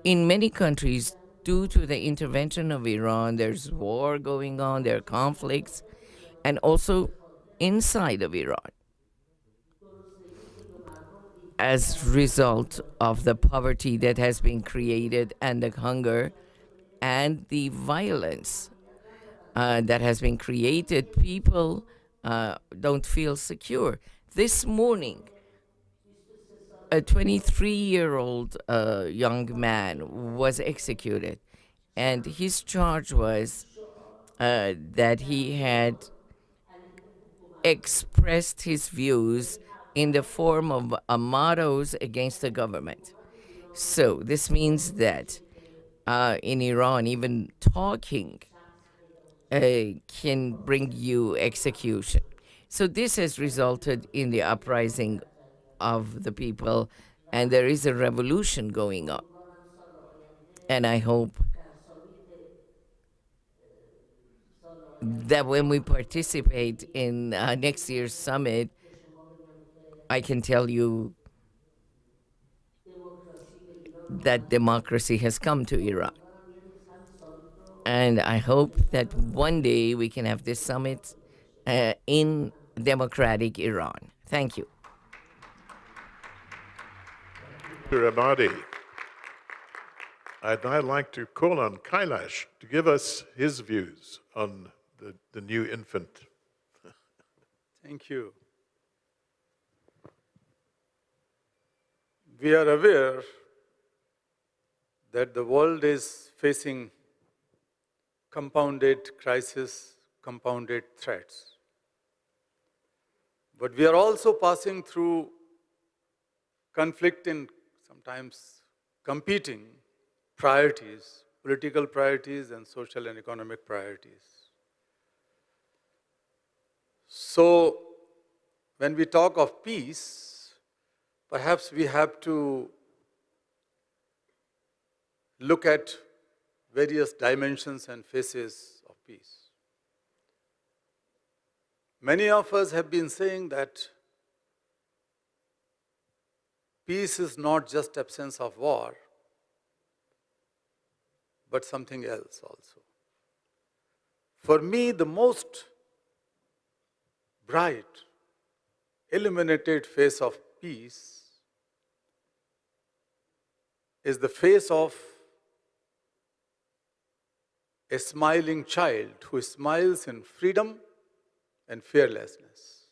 in many countries, due to the intervention of Iran, there's war going on, there are conflicts, and also inside of Iran. As a result of the poverty that has been created and the hunger and the violence that has been created, people don't feel secure. This morning, a 23-year-old young man was executed, and his charge was that he had expressed his views in the form of mottos against the government. So this means that in Iran, even talking can bring you execution. So this has resulted in the uprising of the people, and there is a revolution going on. And I hope that when we participate in next year's summit, I can tell you that democracy has come to Iran. And I hope that one day we can have this summit in democratic Iran. Thank you.
Mr. Abadi, I'd now like to call on Kailash to give us his views on the new infant.
Thank you. We are aware that the world is facing compounded crisis, compounded threats. But we are also passing through conflicting, sometimes competing priorities, political priorities and social and economic priorities. So when we talk of peace, perhaps we have to look at various dimensions and phases of peace. Many of us have been saying that peace is not just absence of war, but something else also. For me, the most bright, illuminated face of peace is the face of a smiling child who smiles in freedom and fearlessness.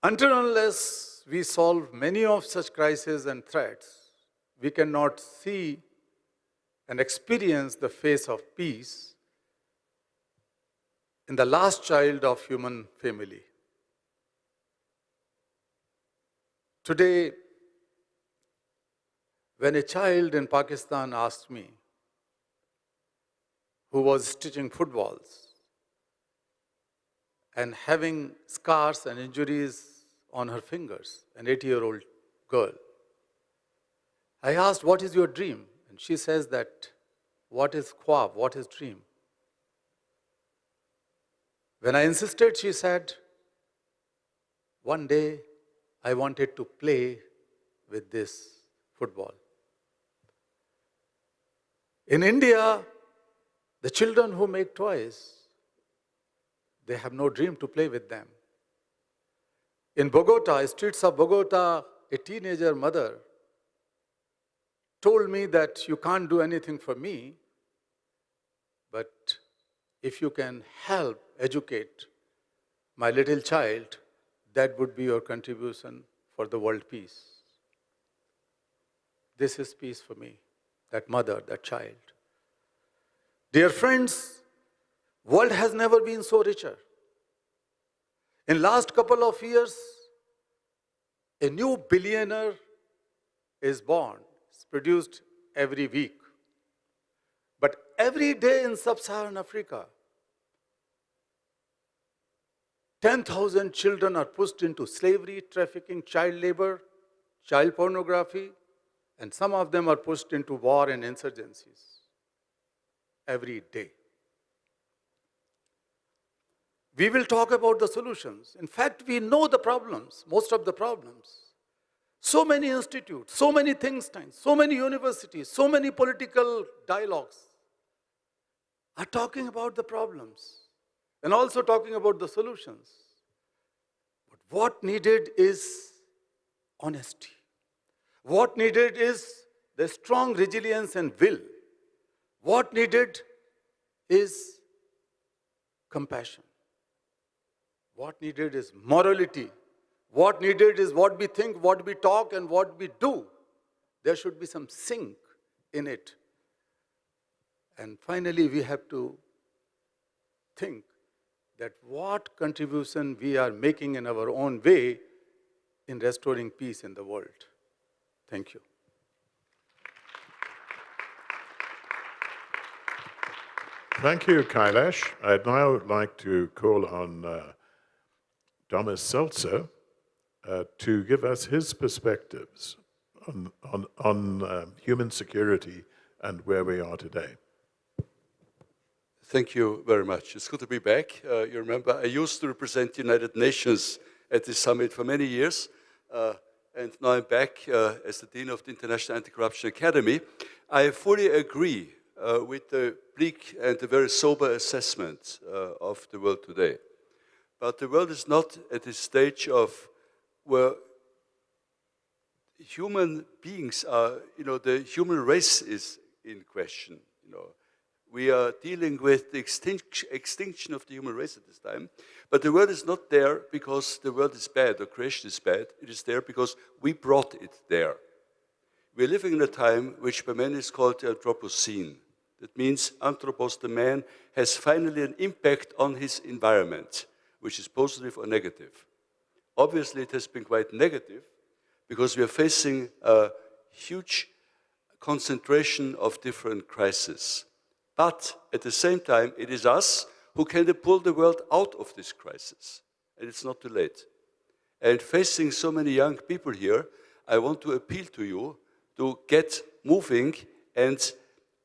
Until unless we solve many of such crises and threats, we cannot see and experience the face of peace in the last child of human family. Today, when a child in Pakistan asked me, who was stitching footballs and having scars and injuries on her fingers, an 8-year-old girl, I asked, what is your dream? And she says that, what is khwab, what is dream? When I insisted, she said, one day I wanted to play with this football. In India, the children who make toys, they have no dream to play with them. In Bogota, streets of Bogota, a teenager mother told me that you can't do anything for me, but if you can help educate my little child, that would be your contribution for the world peace. This is peace for me, that mother, that child. Dear friends, world has never been so richer. In last couple of years, a new billionaire is born. It's produced every week. But every day in sub-Saharan Africa, 10,000 children are pushed into slavery, trafficking, child labor, child pornography, and some of them are pushed into war and insurgencies. Every day. We will talk about the solutions. In fact, we know the problems, most of the problems. So many institutes, so many think tanks, so many universities, so many political dialogues are talking about the problems and also talking about the solutions. But what needed is honesty. What needed is the strong resilience and will. What needed is compassion. What needed is morality. What needed is what we think, what we talk, and what we do. There should be some sync in it. And finally, we have to think that what contribution we are making in our own way in restoring peace in the world. Thank you.
Thank you, Kailash. I'd now like to call on Thomas Seltzer to give us his perspectives on human security and where we are today.
Thank you very much. It's good to be back. You remember, I used to represent the United Nations at this summit for many years, and now I'm back as the Dean of the International Anti-Corruption Academy. I fully agree with the bleak and the very sober assessment of the world today. But the world is not at a stage of where human beings are, the human race is in question. We are dealing with the extinction of the human race at this time. But the world is not there because the world is bad or creation is bad. It is there because we brought it there. We're living in a time which by many is called the Anthropocene. That means anthropos, the man, has finally an impact on his environment, which is positive or negative. Obviously, it has been quite negative because we are facing a huge concentration of different crises. But at the same time, it is us who can pull the world out of this crisis. And it's not too late. And facing so many young people here, I want to appeal to you to get moving and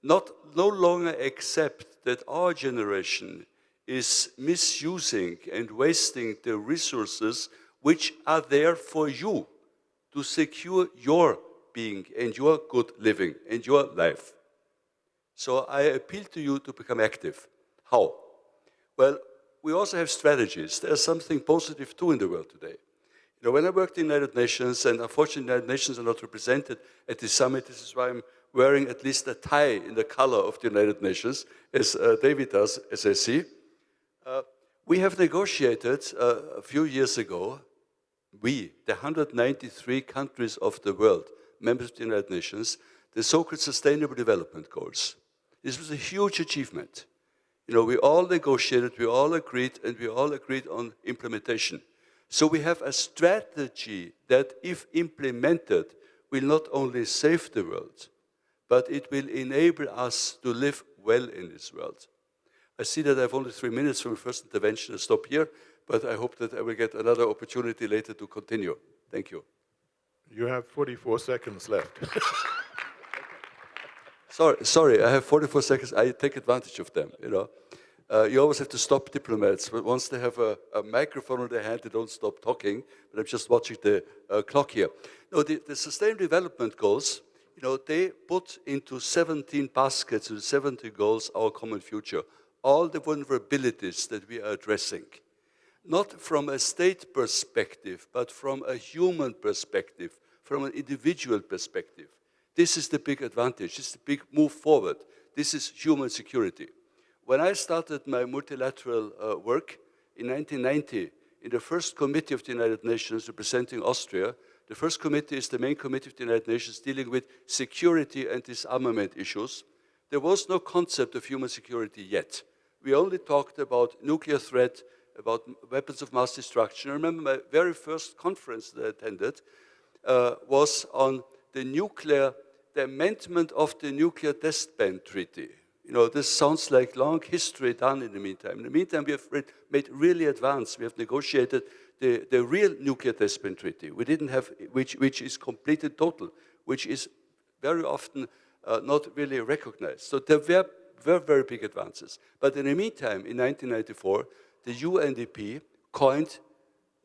no longer accept that our generation is misusing and wasting the resources which are there for you to secure your being and your good living and your life. So I appeal to you to become active. How? Well, we also have strategies. There's something positive too in the world today. When I worked in the United Nations, and unfortunately the United Nations are not represented at this summit, this is why I'm wearing at least a tie in the color of the United Nations, as David does, as I see. We have negotiated a few years ago, the 193 countries of the world, members of the United Nations, the so-called Sustainable Development Goals. This was a huge achievement. We all negotiated, we all agreed, and we all agreed on implementation. So we have a strategy that, if implemented, will not only save the world, but it will enable us to live well in this world. I see that I have only 3 minutes for my first intervention. I'll stop here, but I hope that I will get another opportunity later to continue. Thank you.
You have 44 seconds left.
Sorry, I have 44 seconds. I take advantage of them, You always have to stop diplomats, but once they have a microphone in their hand, they don't stop talking, but I'm just watching the clock here. No, the Sustainable Development Goals, they put into 17 baskets, with 70 goals, our common future, all the vulnerabilities that we are addressing. Not from a state perspective, but from a human perspective, from an individual perspective. This is the big advantage, this is the big move forward. This is human security. When I started my multilateral work in 1990, in the first committee of the United Nations representing Austria, the first committee is the main committee of the United Nations dealing with security and disarmament issues. There was no concept of human security yet. We only talked about nuclear threat, about weapons of mass destruction. I remember my very first conference that I attended was on the amendment of the Nuclear Test Ban Treaty. This sounds like long history done in the meantime. In the meantime, we have made really advanced. We have negotiated the real Nuclear Test Ban Treaty. We didn't have, which is completed total, which is very often not really recognized. So there were very big advances. But in the meantime, in 1994, the UNDP coined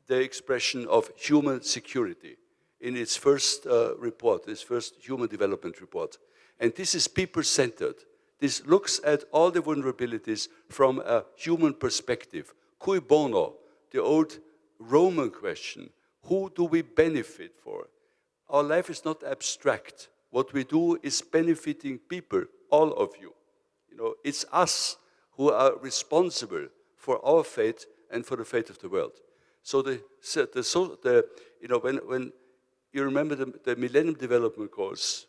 the expression of human security in its first report, its first human development report. And this is people-centered. This looks at all the vulnerabilities from a human perspective. Cui bono, the old Roman question, who do we benefit for? Our life is not abstract. What we do is benefiting people, all of you. You know, it's us who are responsible for our fate and for the fate of the world. So you know, when you remember the Millennium Development Goals,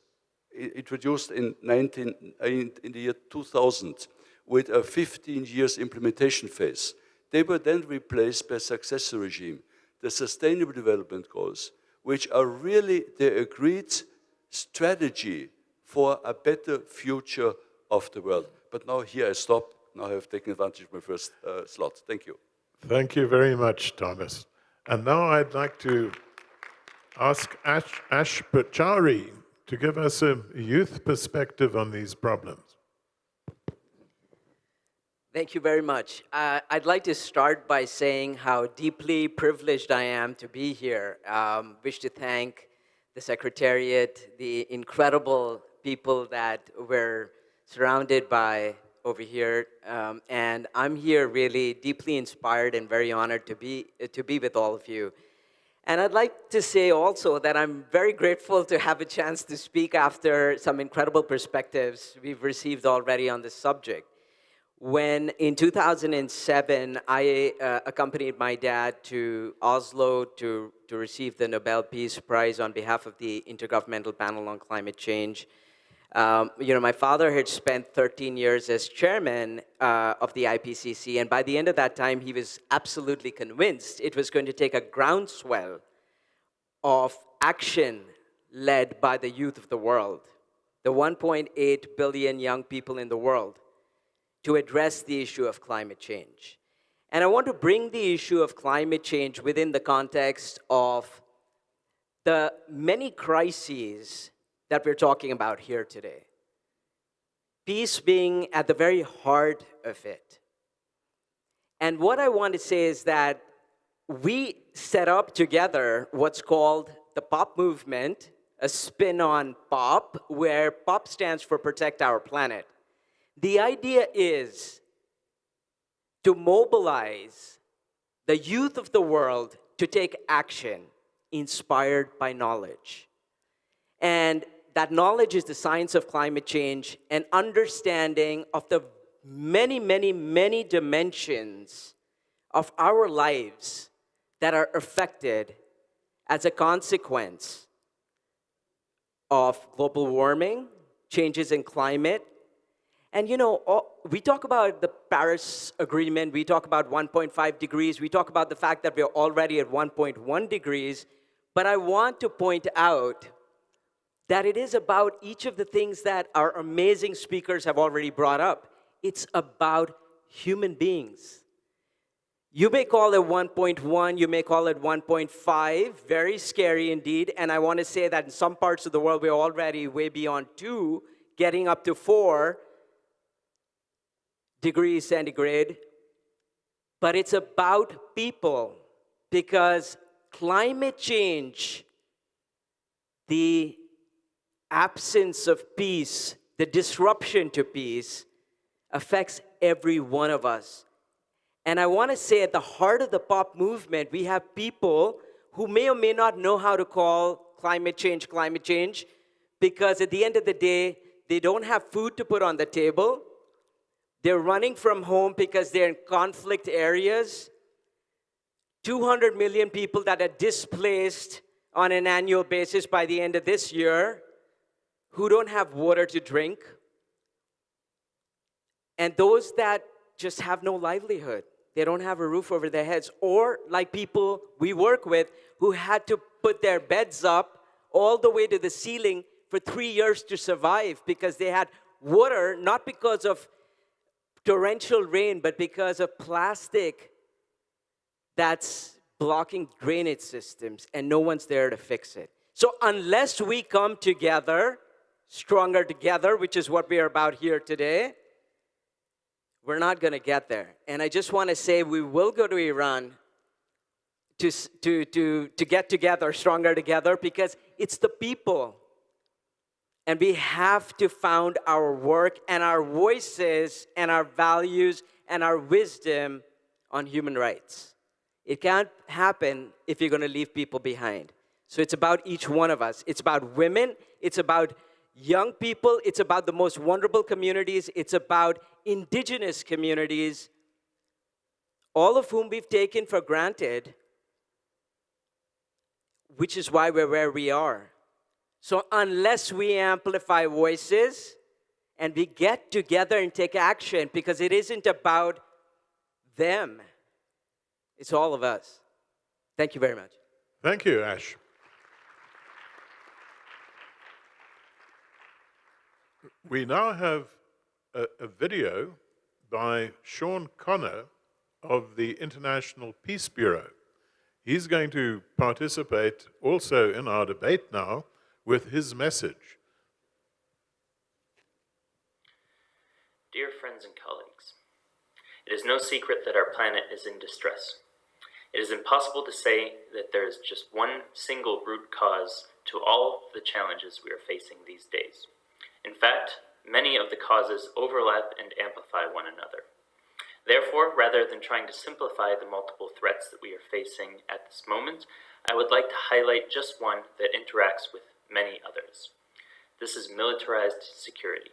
introduced in the year 2000 with a 15 years implementation phase, they were then replaced by a successor regime, the Sustainable Development Goals, which are really the agreed strategy for a better future of the world. But now here I stop. Now I have taken advantage of my first slot. Thank you.
Thank you very much, Thomas. And now I'd like to ask Ash Pachari to give us a youth perspective on these problems.
Thank you very much. I'd like to start by saying how deeply privileged I am to be here. Wish to thank the Secretariat, the incredible people that we're surrounded by over here. And I'm here really deeply inspired and very honored to be with all of you. And I'd like to say also that I'm very grateful to have a chance to speak after some incredible perspectives we've received already on this subject. When in 2007, I accompanied my dad to Oslo to receive the Nobel Peace Prize on behalf of the Intergovernmental Panel on Climate Change. You know, my father had spent 13 years as chairman of the IPCC, and by the end of that time, he was absolutely convinced it was going to take a groundswell of action led by the youth of the world, the 1.8 billion young people in the world, to address the issue of climate change. And I want to bring the issue of climate change within the context of the many crises that we're talking about here today. Peace being at the very heart of it. And what I want to say is that we set up together what's called the POP movement, a spin on POP, where POP stands for Protect Our Planet. The idea is to mobilize the youth of the world to take action inspired by knowledge. And that knowledge is the science of climate change and understanding of the many, many, many dimensions of our lives that are affected as a consequence of global warming, changes in climate. And you know, we talk about the Paris Agreement, we talk about 1.5 degrees, we talk about the fact that we're already at 1.1 degrees, but I want to point out that it is about each of the things that our amazing speakers have already brought up. It's about human beings. You may call it 1.1, you may call it 1.5, very scary indeed, and I want to say that in some parts of the world we're already way beyond 2, getting up to 4 degrees centigrade, but it's about people, because climate change, the absence of peace, the disruption to peace, affects every one of us. And I want to say at the heart of the POP movement, we have people who may or may not know how to call climate change, because at the end of the day, they don't have food to put on the table. They're running from home because they're in conflict areas. 200 million people that are displaced on an annual basis by the end of this year, who don't have water to drink. And those that just have no livelihood. They don't have a roof over their heads. Or like people we work with who had to put their beds up all the way to the ceiling for 3 years to survive because they had water, not because of torrential rain, but because of plastic that's blocking drainage systems, and no one's there to fix it. So unless we come together, stronger together, which is what we are about here today, we're not going to get there. And I just want to say we will go to Iran to get together, stronger together, because it's the people. And we have to found our work and our voices and our values and our wisdom on human rights. It can't happen if you're going to leave people behind. So it's about each one of us. It's about women. It's about young people. It's about the most vulnerable communities. It's about indigenous communities, all of whom we've taken for granted, which is why we're where we are. So unless we amplify voices and we get together and take action, because it isn't about them, it's all of us. Thank you very much.
Thank you, Ash. We now have a video by Sean Connor of the International Peace Bureau. He's going to participate also in our debate now with his message.
Dear friends and colleagues, it is no secret that our planet is in distress. It is impossible to say that there is just one single root cause to all the challenges we are facing these days. In fact, many of the causes overlap and amplify one another. Therefore, rather than trying to simplify the multiple threats that we are facing at this moment, I would like to highlight just one that interacts with many others. This is militarized security.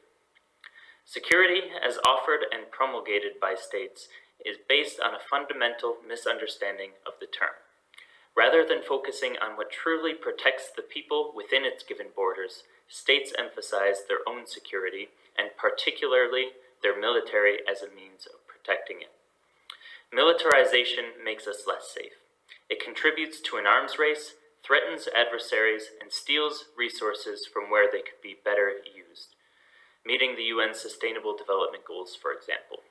Security, as offered and promulgated by states, is based on a fundamental misunderstanding of the term. Rather than focusing on what truly protects the people within its given borders, states emphasize their own security, and particularly their military as a means of protecting it. Militarization makes us less safe. It contributes to an arms race, threatens adversaries, and steals resources from where they could be better used, meeting the UN Sustainable Development Goals, for example.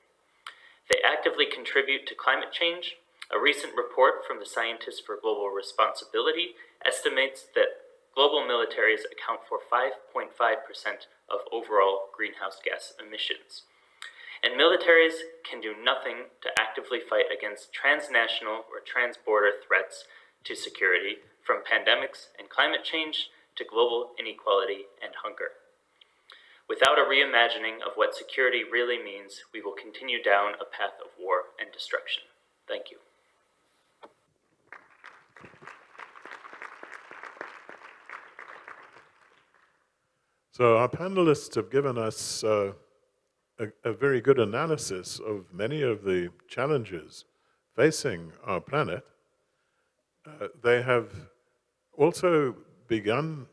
They actively contribute to climate change. A recent report from the Scientists for Global Responsibility estimates that global militaries account for 5.5% of overall greenhouse gas emissions. And militaries can do nothing to actively fight against transnational or transborder threats to security, from pandemics and climate change to global inequality and hunger. Without a reimagining of what security really means, we will continue down a path of war and destruction. Thank you.
So our panelists have given us a very good analysis of many of the challenges facing our planet. They have also begun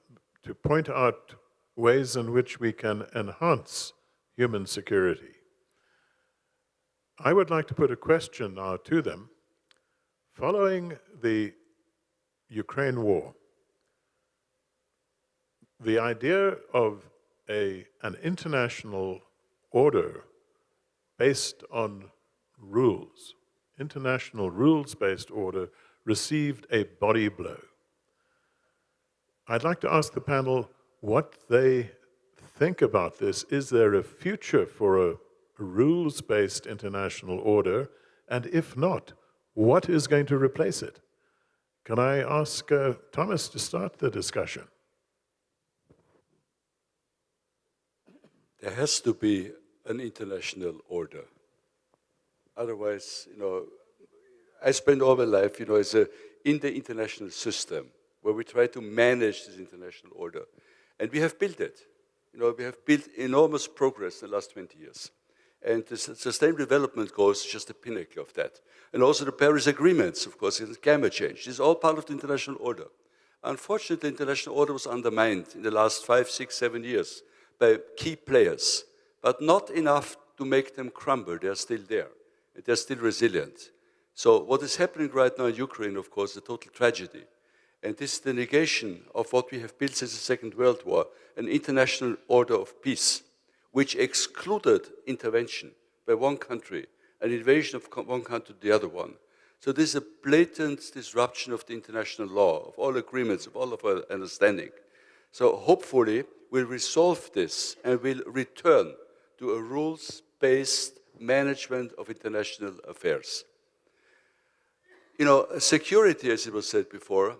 to point out ways in which we can enhance human security. I would like to put a question now to them. Following the Ukraine war, the idea of an international order based on rules, international rules-based order, received a body blow. I'd like to ask the panel what they think about this. Is there a future for a rules-based international order? And if not, what is going to replace it? Can I ask Thomas to start the discussion?
There has to be an international order. Otherwise, I spend all my life, in the international system where we try to manage this international order. And we have built it. We have built enormous progress in the last 20 years. And the Sustainable Development Goals is just the pinnacle of that. And also the Paris Agreements, of course, and climate change. This is all part of the international order. Unfortunately, the international order was undermined in the last 5, 6, 7 years by key players, but not enough to make them crumble. They are still there. They're still resilient. So what is happening right now in Ukraine, of course, is a total tragedy. And this is the negation of what we have built since the Second World War, an international order of peace, which excluded intervention by one country, an invasion of one country to the other one. So this is a blatant disruption of the international law, of all agreements, of all of our understanding. So hopefully we'll resolve this and we'll return to a rules-based management of international affairs. Security, as it was said before,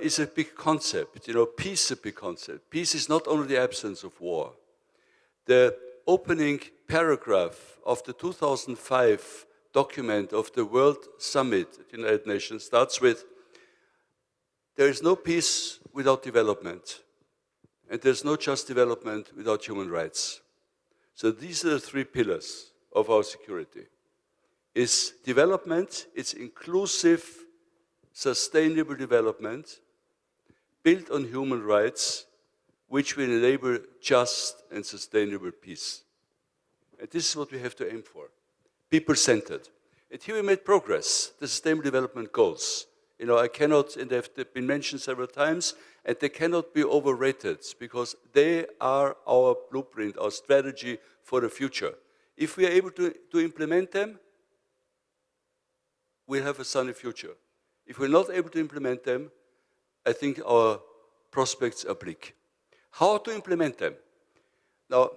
is a big concept. Peace is a big concept. Peace is not only the absence of war. The opening paragraph of the 2005 document of the World Summit at the United Nations starts with, there is no peace without development, and there's no just development without human rights. So these are the three pillars of our security. It's development, it's inclusive, sustainable development, built on human rights, which will enable just and sustainable peace. And this is what we have to aim for, people-centered. And here we made progress, the Sustainable Development Goals. I cannot, and they've been mentioned several times, and they cannot be overrated because they are our blueprint, our strategy for the future. If we are able to implement them, we'll have a sunny future. If we're not able to implement them, I think our prospects are bleak. How to implement them? Now,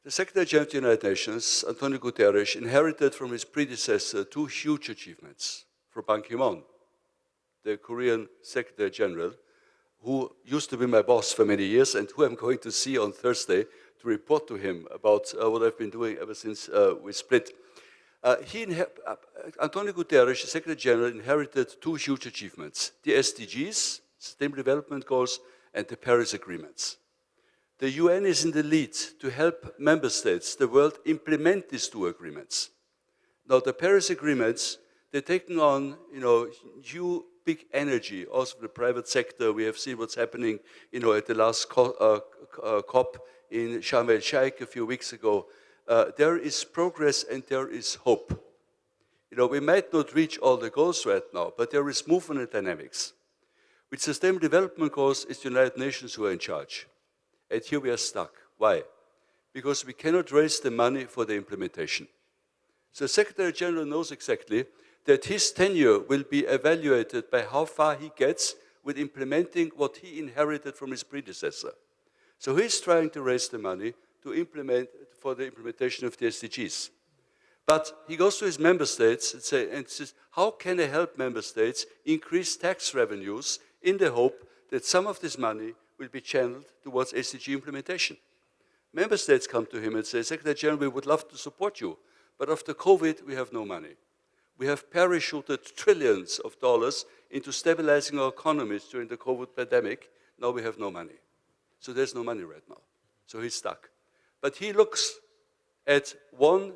the Secretary General of the United Nations, Antonio Guterres, inherited from his predecessor two huge achievements from Ban Ki-moon, the Korean Secretary General, who used to be my boss for many years and who I'm going to see on Thursday to report to him about what I've been doing ever since we split. Antonio Guterres, the Secretary General, inherited two huge achievements, the SDGs, Sustainable Development Goals, and the Paris Agreements. The UN is in the lead to help member states, the world, implement these two agreements. Now, the Paris Agreements, they're taking on, new big energy, also the private sector. We have seen what's happening, at the last COP in Sharm el-Sheikh a few weeks ago. There is progress and there is hope. We might not reach all the goals right now, but there is movement and dynamics. With Sustainable Development Goals, it's the United Nations who are in charge. And here we are stuck. Why? Because we cannot raise the money for the implementation. So the Secretary General knows exactly that his tenure will be evaluated by how far he gets with implementing what he inherited from his predecessor. So he's trying to raise the money to implement for the implementation of the SDGs. But he goes to his member states and says, how can I help member states increase tax revenues in the hope that some of this money will be channeled towards SDG implementation? Member states come to him and say, Secretary General, we would love to support you, but after COVID, we have no money. We have parachuted trillions of dollars into stabilizing our economies during the COVID pandemic. Now we have no money. So there's no money right now. So he's stuck. But he looks at one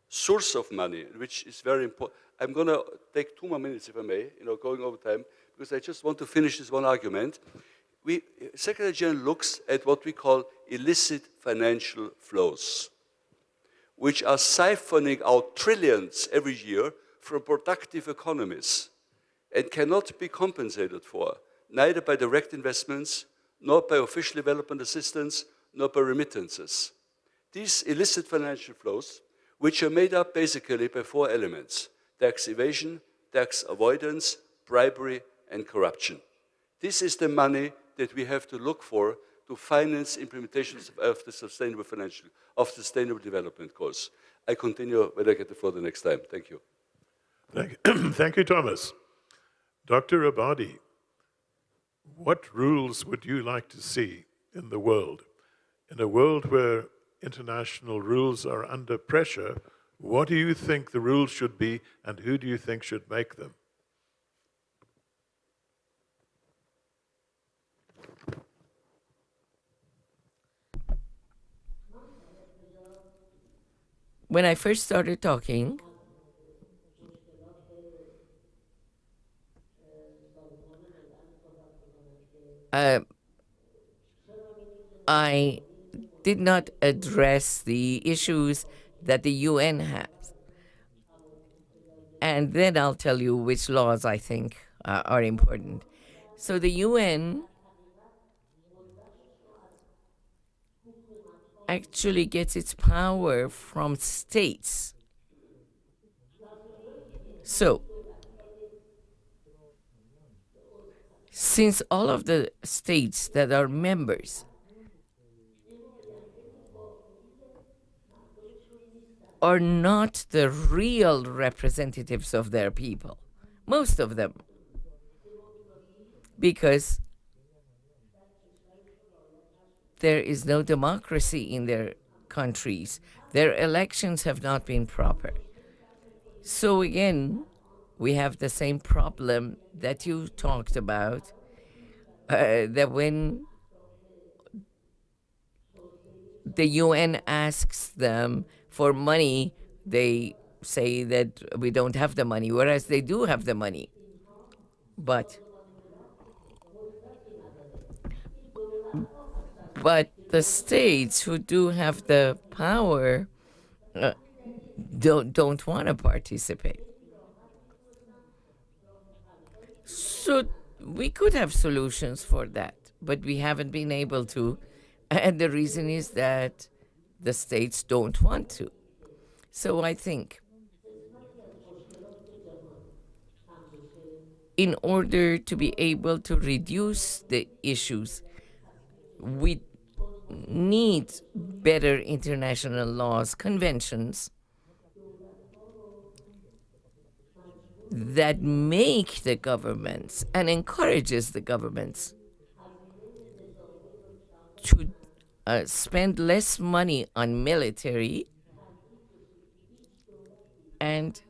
source of money, which is very important. I'm going to take 2 more minutes, if I may, going over time, because I just want to finish this one argument. Secretary General looks at what we call illicit financial flows, which are siphoning out trillions every year from productive economies and cannot be compensated for, neither by direct investments, nor by official development assistance, nor by remittances. These illicit financial flows, which are made up basically by 4 elements: tax evasion, tax avoidance, bribery, and corruption. This is the money that we have to look for to finance implementations of the sustainable development goals. I continue when I get the floor the next time. Thank you.
Thank you, Thomas. Dr. Abadi, what rules would you like to see in the world? In a world where international rules are under pressure, what do you think the rules should be, and who do you think should make them?
When I first started talking, I did not address the issues that the UN has. And then I'll tell you which laws I think are important. So the UN actually gets its power from states. So, since all of the states that are members are not the real representatives of their people, most of them, because there is no democracy in their countries. Their elections have not been proper. So again, we have the same problem that you talked about, that when the UN asks them for money, they say that we don't have the money, whereas they do have the money. But the states who do have the power don't want to participate. So we could have solutions for that, but we haven't been able to. And the reason is that the states don't want to. So I think in order to be able to reduce the issues, we need better international laws, conventions that make the governments and encourages the governments to spend less money on military and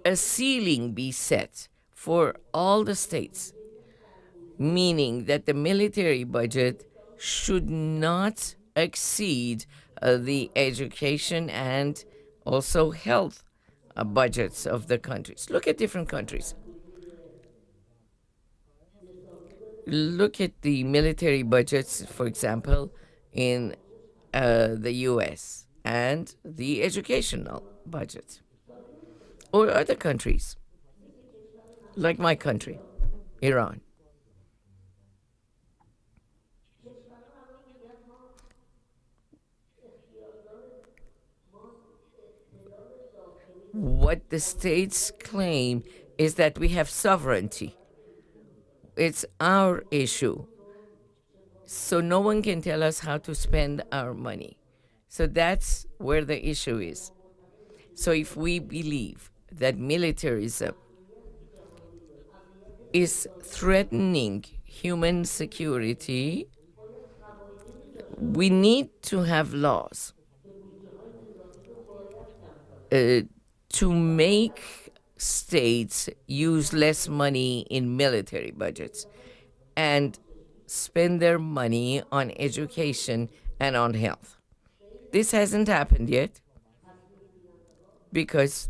a ceiling be set for all the states, meaning that the military budget should not exceed the education and also health budgets of the countries. Look at different countries. Look at the military budgets, for example, in the US and the educational budget. Or other countries, like my country, Iran. What the states claim is that we have sovereignty. It's our issue. So no one can tell us how to spend our money. So that's where the issue is. So if we believe that militarism is threatening human security, we need to have laws to make states use less money in military budgets and spend their money on education and on health. This hasn't happened yet because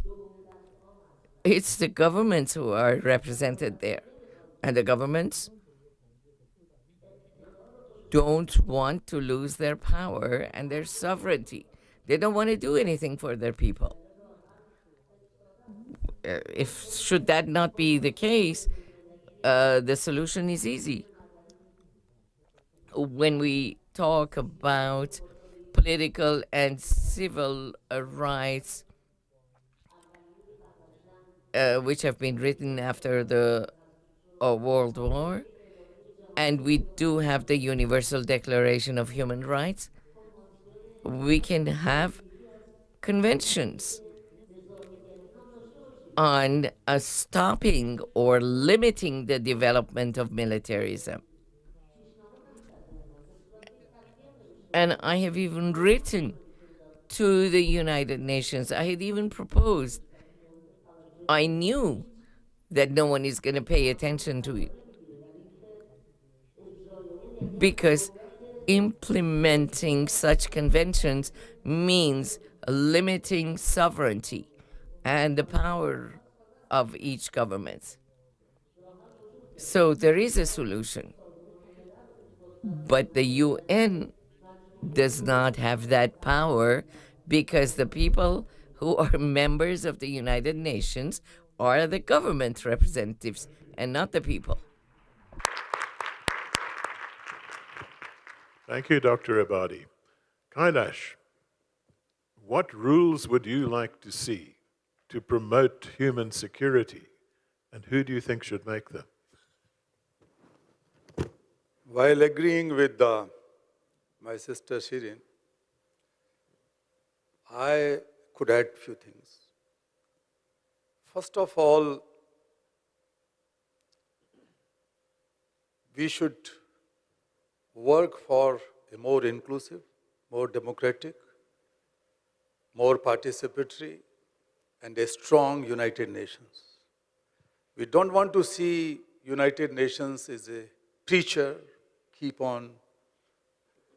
it's the governments who are represented there. And the governments don't want to lose their power and their sovereignty. They don't want to do anything for their people. Should that not be the case, the solution is easy. When we talk about political and civil rights, which have been written after the World War, and we do have the Universal Declaration of Human Rights, we can have conventions on stopping or limiting the development of militarism. And I have even written to the United Nations. I had even proposed. I knew that no one is going to pay attention to it, because implementing such conventions means limiting sovereignty and the power of each government. So there is a solution. But the UN does not have that power because the people who are members of the United Nations are the government representatives and not the people.
Thank you, Dr. Abadi. Kailash, what rules would you like to see to promote human security, and who do you think should make them?
While agreeing with my sister Shirin, I could add a few things. First of all, we should work for a more inclusive, more democratic, more participatory, and a strong United Nations. We don't want to see United Nations as a preacher, keep on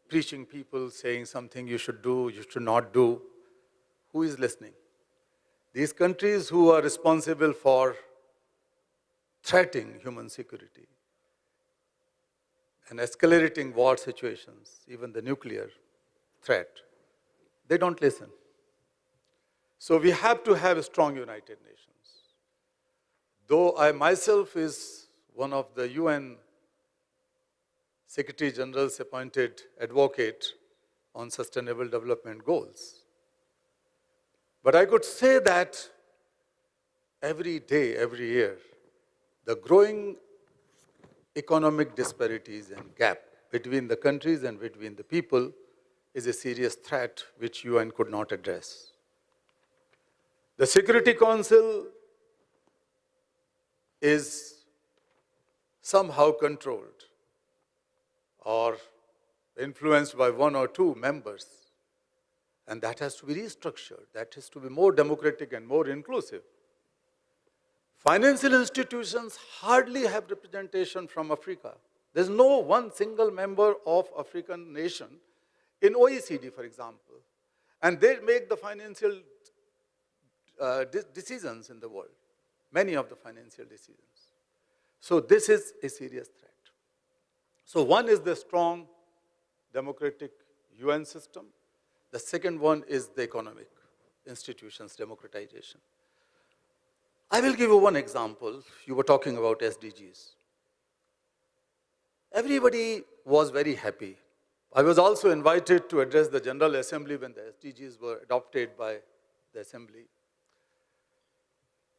preaching people, saying something you should do, you should not do. Who is listening? These countries who are responsible for threatening human security and escalating war situations, even the nuclear threat, they don't listen. So we have to have a strong United Nations. Though I myself is one of the UN Secretary General's appointed advocate on Sustainable Development Goals. But I could say that every day, every year, the growing economic disparities and gap between the countries and between the people is a serious threat which UN could not address. The Security Council is somehow controlled or influenced by one or two members, and that has to be restructured. That has to be more democratic and more inclusive. Financial institutions hardly have representation from Africa. There's no one single member of African nation in OECD, for example, and they make the financial decisions in the world, many of the financial decisions. So this is a serious threat. So one is the strong democratic UN system. The second one is the economic institutions democratization. I will give you one example. You were talking about SDGs. Everybody was very happy. I was also invited to address the General Assembly when the SDGs were adopted by the Assembly.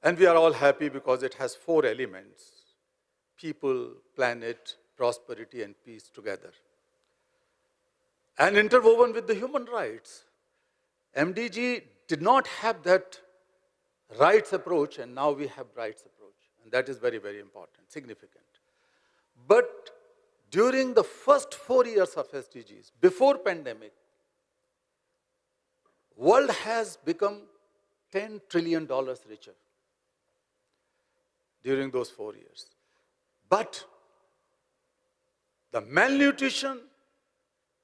And we are all happy because it has 4 elements: people, planet, prosperity, and peace together. And interwoven with the human rights. MDG did not have that rights approach, and now we have rights approach. And that is very, very important, significant. But during the first 4 years of SDGs, before pandemic, world has become $10 trillion richer during those 4 years. But the malnutrition,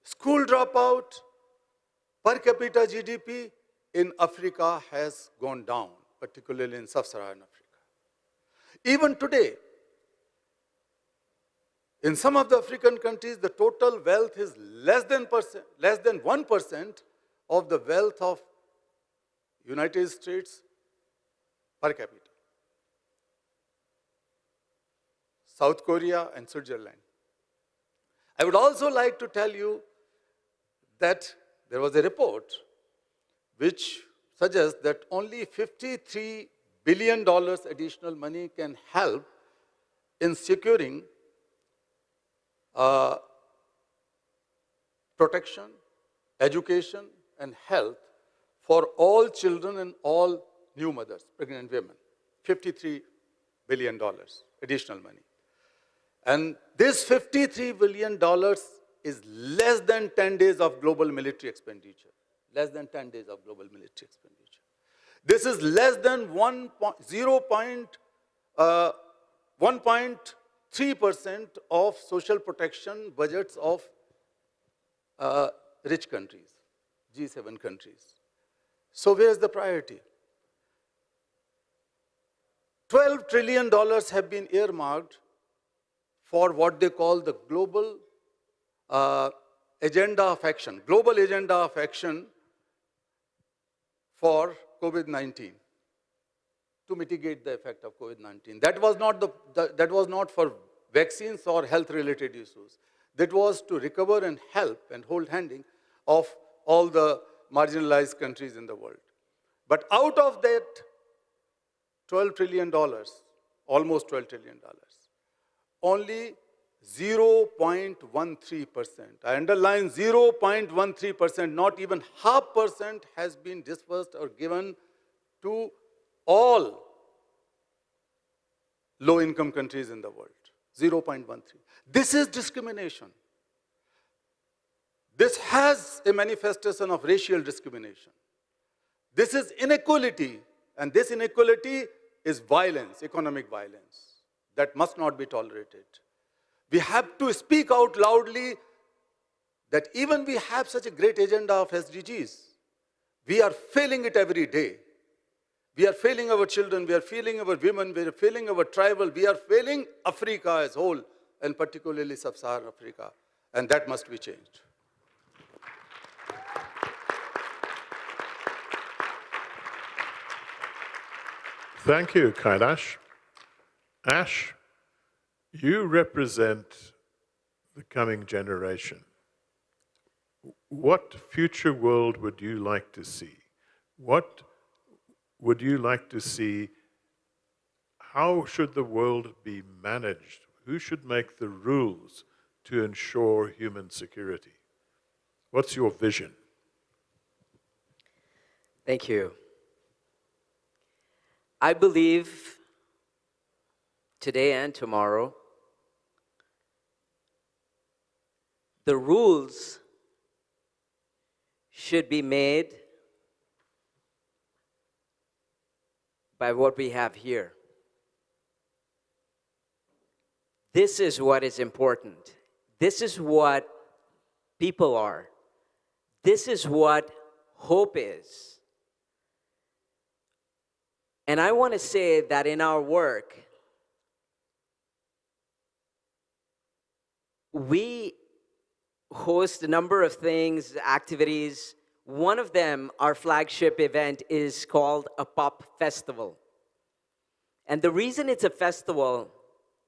school dropout, per capita GDP in Africa has gone down, particularly in sub-Saharan Africa. Even today, in some of the African countries, the total wealth is less than 1% of the wealth of United States per capita. South Korea and Switzerland. I would also like to tell you that there was a report which suggests that only $53 billion additional money can help in securing protection, education, and health for all children and all new mothers, pregnant women. $53 billion additional money. And this $53 billion is less than 10 days of global military expenditure. Less than 10 days of global military expenditure. This is less than 1.3% of social protection budgets of rich countries, G7 countries. So where's the priority? $12 trillion have been earmarked for what they call the global agenda of action, global agenda of action for COVID-19, to mitigate the effect of COVID-19. That was not for vaccines or health-related issues. That was to recover and help and hold handing of all the marginalized countries in the world. But out of that $12 trillion, almost $12 trillion, only 0.13%. I underline 0.13%, not even 0.5% has been disbursed or given to all low-income countries in the world. 0.13. This is discrimination. This has a manifestation of racial discrimination. This is inequality, and this inequality is violence, economic violence, that must not be tolerated. We have to speak out loudly that even we have such a great agenda of SDGs, we are failing it every day. We are failing our children, we are failing our women, we are failing our tribal, we are failing Africa as a whole, and particularly Sub-Saharan Africa, and that must be changed.
Thank you, Kailash. Ash, you represent the coming generation. What future world would you like to see? What would you like to see? How should the world be managed? Who should make the rules to ensure human security? What's your vision?
Thank you. I believe today and tomorrow, the rules should be made by what we have here. This is what is important. This is what people are. This is what hope is. And I want to say that in our work, we host a number of things, activities. One of them, our flagship event, is called a pop festival. And the reason it's a festival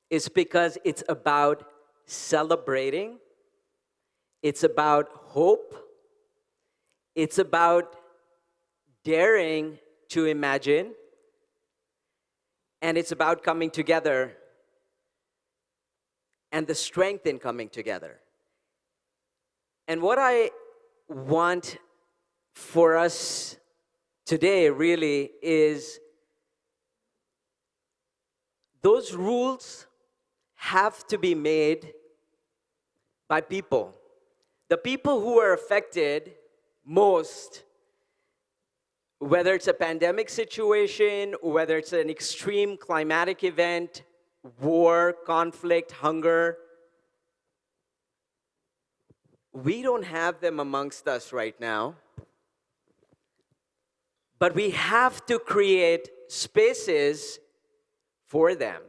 is because it's about celebrating, it's about hope, it's about daring to imagine, and it's about coming together and the strength in coming together. And what I want for us today really is those rules have to be made by people. The people who are affected most, whether it's a pandemic situation, whether it's an extreme climatic event, war, conflict, hunger, we don't have them amongst us right now. But we have to create spaces for them.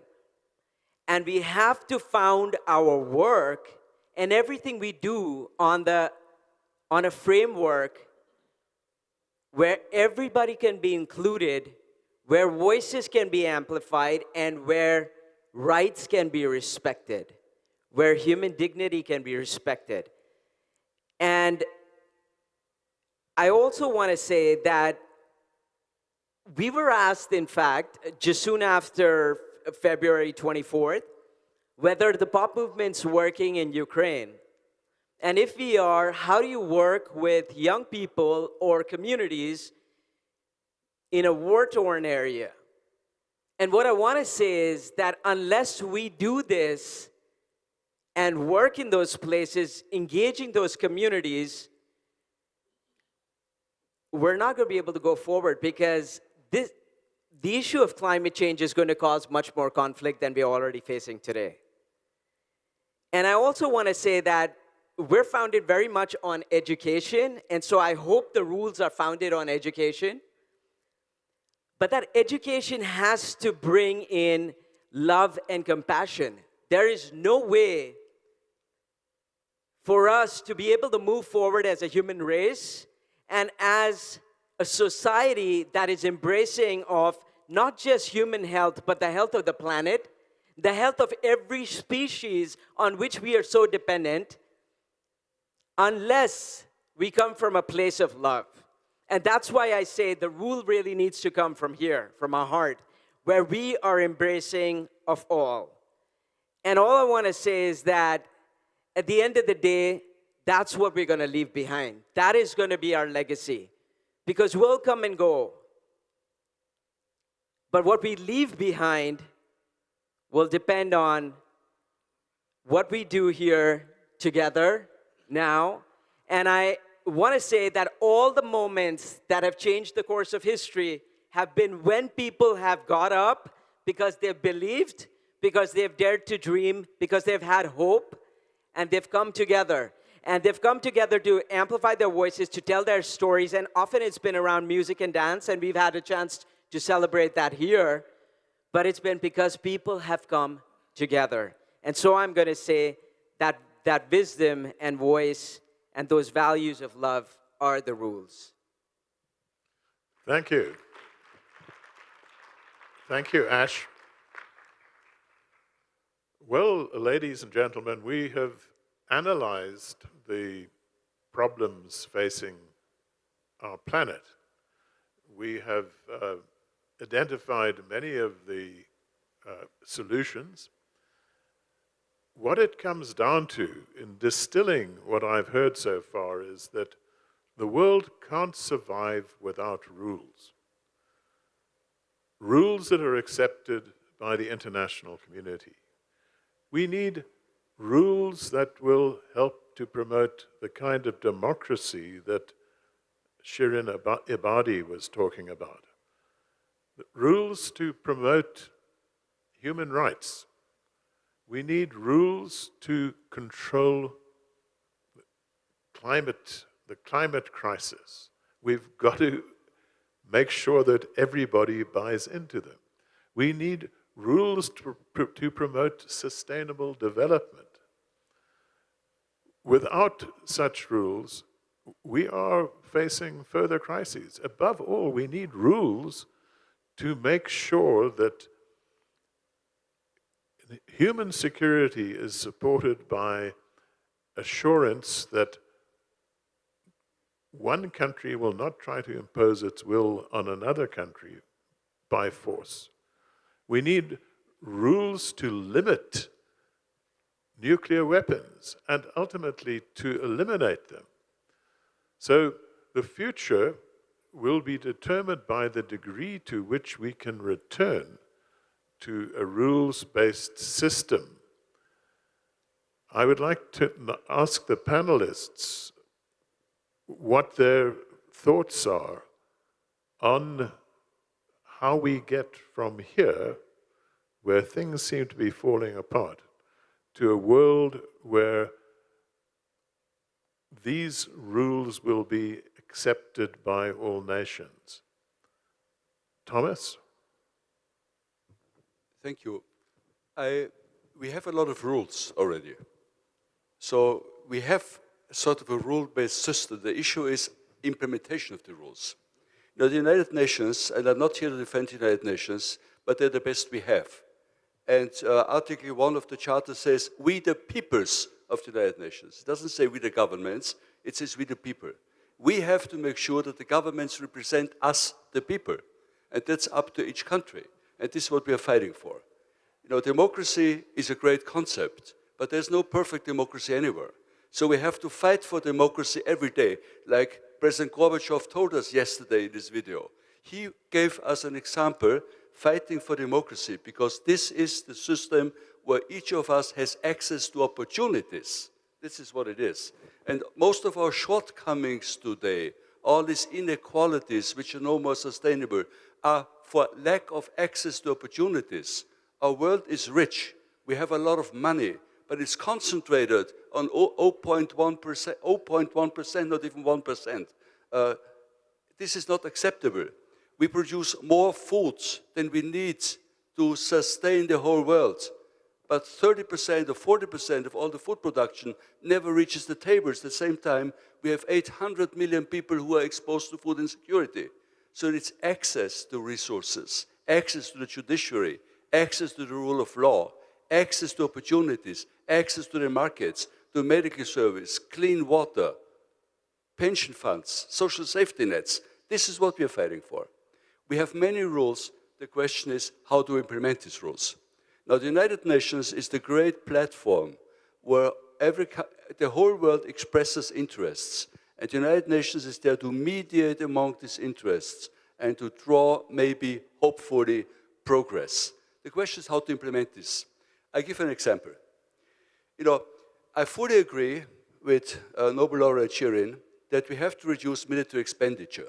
And we have to found our work and everything we do on a framework where everybody can be included, where voices can be amplified, and where rights can be respected, where human dignity can be respected. And I also want to say that we were asked, in fact, just soon after February 24th, whether the pop movement's working in Ukraine. And if we are, how do you work with young people or communities in a war-torn area? And what I want to say is that unless we do this and work in those places, engaging those communities, we're not going to be able to go forward, because the issue of climate change is going to cause much more conflict than we're already facing today. And I also want to say that we're founded very much on education, and so I hope the rules are founded on education. But that education has to bring in love and compassion. There is no way for us to be able to move forward as a human race and as a society that is embracing of not just human health, but the health of the planet, the health of every species on which we are so dependent, unless we come from a place of love. And that's why I say the rule really needs to come from here, from our heart, where we are embracing of all. And all I want to say is that at the end of the day, that's what we're going to leave behind. That is going to be our legacy. Because we'll come and go. But what we leave behind will depend on what we do here together now. And I want to say that all the moments that have changed the course of history have been when people have got up because they've believed, because they've dared to dream, because they've had hope, and they've come together. And they've come together to amplify their voices, to tell their stories, and often it's been around music and dance, and we've had a chance to celebrate that here, but it's been because people have come together. And so I'm going to say that that wisdom and voice and those values of love are the rules.
Thank you. Thank you, Ash. Well, ladies and gentlemen, we have analyzed the problems facing our planet. We have identified many of the solutions. What it comes down to in distilling what I've heard so far is that the world can't survive without rules. Rules that are accepted by the international community. We need rules that will help to promote the kind of democracy that Shirin Ebadi was talking about. Rules to promote human rights. We need rules to control the climate crisis. We've got to make sure that everybody buys into them. We need rules to promote sustainable development. Without such rules, we are facing further crises. Above all, we need rules to make sure that human security is supported by assurance that one country will not try to impose its will on another country by force. We need rules to limit nuclear weapons and ultimately to eliminate them. So the future will be determined by the degree to which we can return to a rules-based system. I would like to ask the panelists what their thoughts are on how we get from here, where things seem to be falling apart, to a world where these rules will be accepted by all nations. Thomas?
Thank you. We have a lot of rules already. So we have sort of a rule-based system. The issue is implementation of the rules. You know, the United Nations, and I'm not here to defend the United Nations, but they're the best we have. And Article 1 of the Charter says, we the peoples of the United Nations. It doesn't say we the governments, it says we the people. We have to make sure that the governments represent us, the people. And that's up to each country. And this is what we are fighting for. You know, democracy is a great concept, but there's no perfect democracy anywhere. So we have to fight for democracy every day, like President Gorbachev told us yesterday in this video. He gave us an example, fighting for democracy, because this is the system where each of us has access to opportunities. This is what it is. And most of our shortcomings today, all these inequalities which are no more sustainable, are for lack of access to opportunities. Our world is rich. We have a lot of money, but it's concentrated on 0.1%, 0.1%, not even 1%. This is not acceptable. We produce more food than we need to sustain the whole world. But 30% or 40% of all the food production never reaches the tables. At the same time, we have 800 million people who are exposed to food insecurity. So it's access to resources, access to the judiciary, access to the rule of law, access to opportunities, access to the markets, to medical service, clean water, pension funds, social safety nets. This is what we are fighting for. We have many rules. The question is how to implement these rules. Now, the United Nations is the great platform where the whole world expresses interests, and the United Nations is there to mediate among these interests and to draw, maybe, hopefully, progress. The question is how to implement this. I give an example. I fully agree with Nobel Laureate Shirin that we have to reduce military expenditure.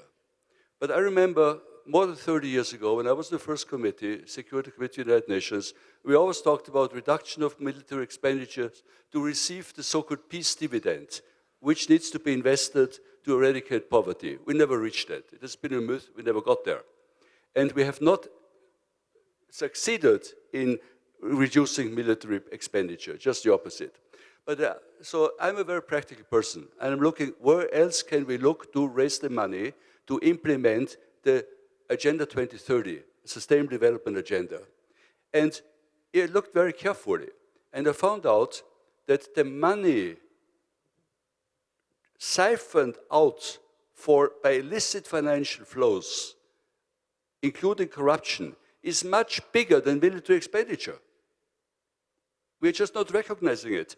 But I remember more than 30 years ago, when I was in the first committee, Security Committee of the United Nations, we always talked about reduction of military expenditures to receive the so-called peace dividend, which needs to be invested to eradicate poverty. We never reached that. It has been a myth. We never got there. And we have not succeeded in reducing military expenditure, just the opposite. But so I'm a very practical person, and I'm looking where else can we look to raise the money to implement the Agenda 2030, Sustainable Development Agenda. And I looked very carefully, and I found out that the money siphoned out by illicit financial flows, including corruption, is much bigger than military expenditure. We're just not recognizing it.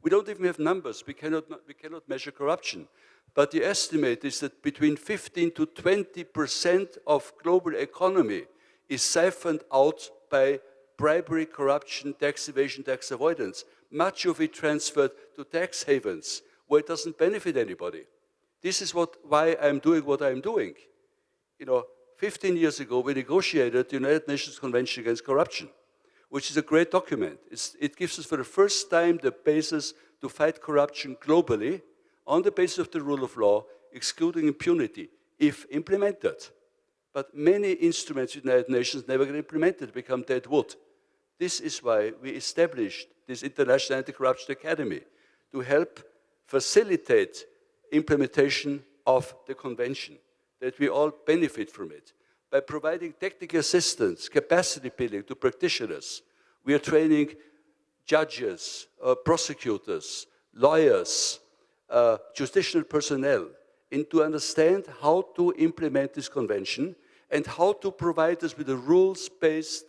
We don't even have numbers. We cannot measure corruption. But the estimate is that between 15 to 20% of global economy is siphoned out by bribery, corruption, tax evasion, tax avoidance. Much of it transferred to tax havens, where it doesn't benefit anybody. This is why I'm doing what I'm doing. 15 years ago, we negotiated the United Nations Convention Against Corruption, which is a great document. It gives us for the first time the basis to fight corruption globally on the basis of the rule of law, excluding impunity, if implemented. But many instruments of the United Nations never get implemented, become dead wood. This is why we established this International Anti-Corruption Academy, to help facilitate implementation of the convention, that we all benefit from it. By providing technical assistance, capacity building to practitioners, we are training judges, prosecutors, lawyers, judicial personnel, to understand how to implement this convention and how to provide us with a rules-based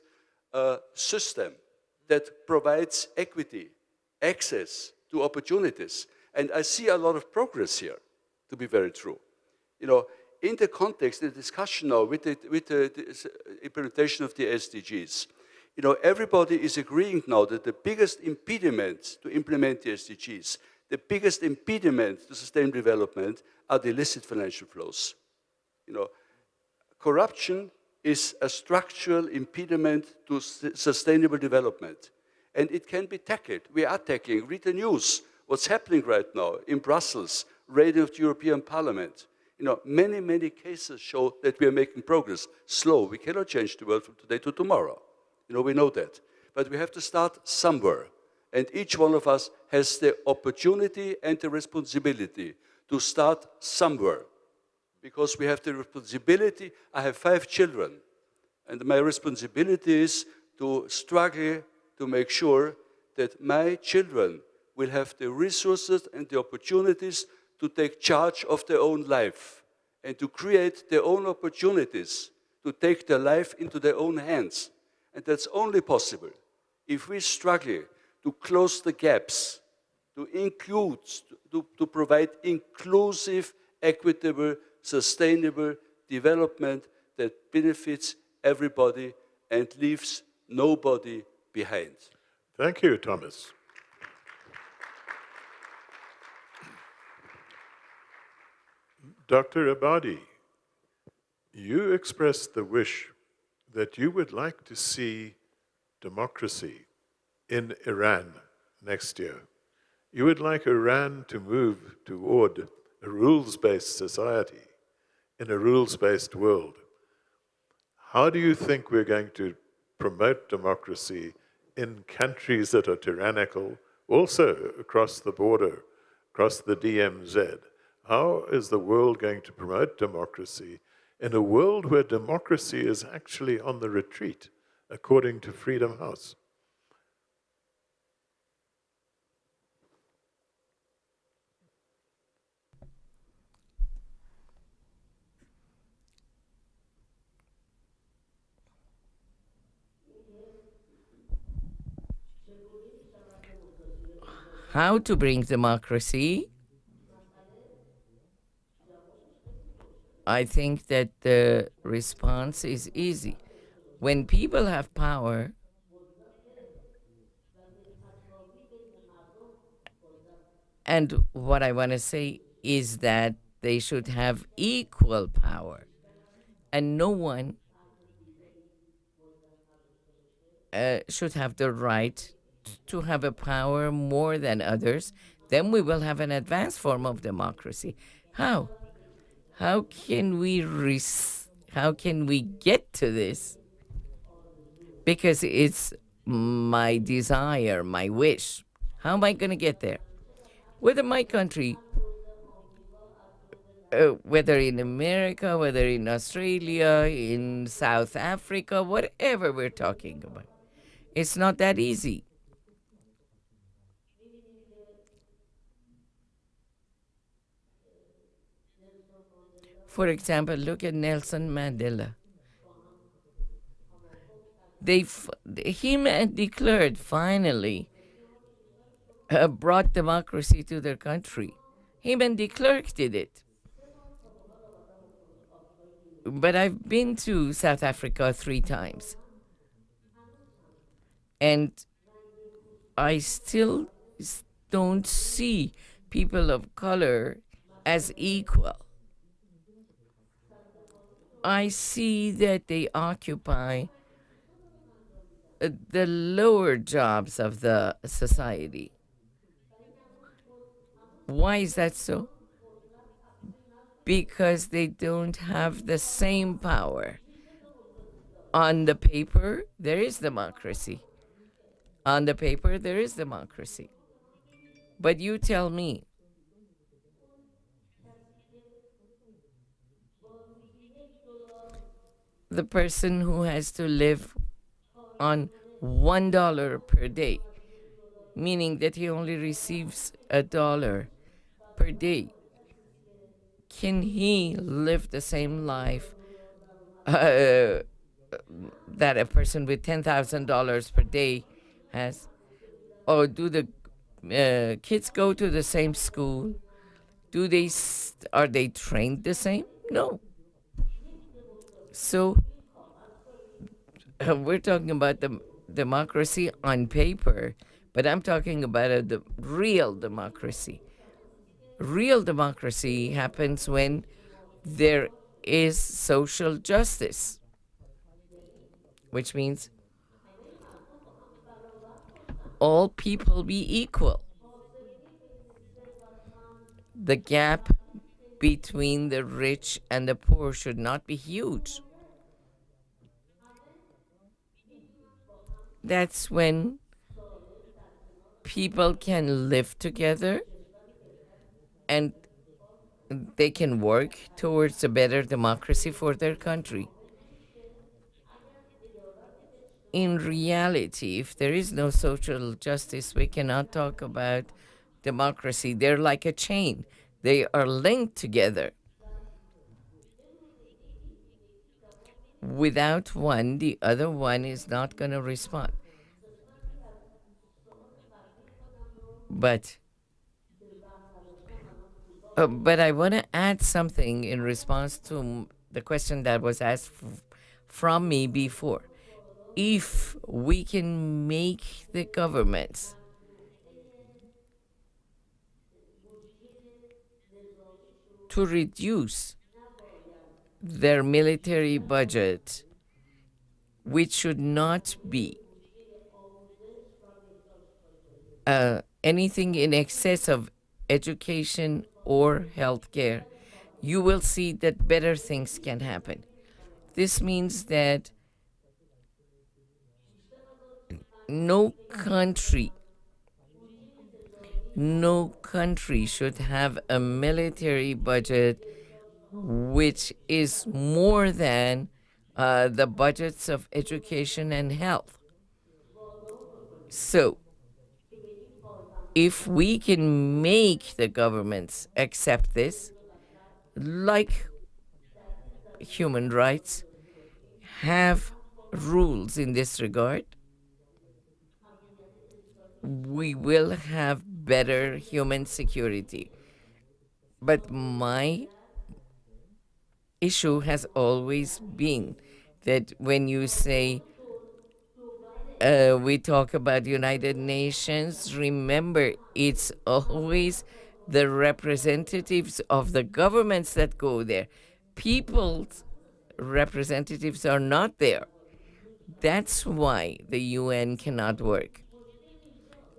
system that provides equity, access to opportunities. And I see a lot of progress here, to be very true. In the context, the discussion now with the implementation of the SDGs, everybody is agreeing now that the biggest impediment to implement the SDGs, the biggest impediment to sustainable development are the illicit financial flows. Corruption is a structural impediment to sustainable development, and it can be tackled. We are tackling. Read the news. What's happening right now in Brussels, raiding of the European Parliament. Many, many cases show that we are making progress. Slow. We cannot change the world from today to tomorrow. We know that. But we have to start somewhere. And each one of us has the opportunity and the responsibility to start somewhere. Because we have the responsibility. I have 5 children. And my responsibility is to struggle to make sure that my children will have the resources and the opportunities to take charge of their own life and to create their own opportunities to take their life into their own hands. And that's only possible if we struggle to close the gaps, to include, to provide inclusive, equitable, sustainable development that benefits everybody and leaves nobody behind.
Thank you, Thomas. Dr. Abadi, you expressed the wish that you would like to see democracy in Iran next year. You would like Iran to move toward a rules-based society in a rules-based world. How do you think we're going to promote democracy in countries that are tyrannical, also across the border, across the DMZ? How is the world going to promote democracy in a world where democracy is actually on the retreat, according to Freedom House?
How to bring democracy? I think that the response is easy. When people have power, and what I want to say is that they should have equal power, and no one should have the right to have a power more than others. Then we will have an advanced form of democracy. How? How can we get to this? Because it's my desire, my wish. How am I going to get there? Whether my country, whether in America, whether in Australia, in South Africa, whatever we're talking about, it's not that easy. For example, look at Nelson Mandela. Him and declared finally brought democracy to their country. Him and de Klerk did it. But I've been to South Africa 3 times. And I still don't see people of color as equal. I see that they occupy the lower jobs of the society. Why is that so? Because they don't have the same power. On the paper, there is democracy. On the paper, there is democracy. But you tell me, the person who has to live on $1 per day, meaning that he only receives $1 per day, can he live the same life that a person with $10,000 per day has? Or do the kids go to the same school? Are they trained the same? No. So we're talking about the democracy on paper, but I'm talking about the real democracy. Real democracy happens when there is social justice, which means all people be equal. The gap between the rich and the poor should not be huge. That's when people can live together and they can work towards a better democracy for their country. In reality, if there is no social justice, we cannot talk about democracy. They're like a chain. They are linked together. Without one, the other one is not going to respond. But I want to add something in response to the question that was asked from me before. If we can make the governments to reduce their military budget, which should not be anything in excess of education or healthcare, you will see that better things can happen. This means that no country should have a military budget which is more than the budgets of education and health. So, if we can make the governments accept this, like human rights, have rules in this regard, we will have better human security. But my issue has always been that when you say we talk about United Nations, remember it's always the representatives of the governments that go there. People's representatives are not there. That's why the UN cannot work.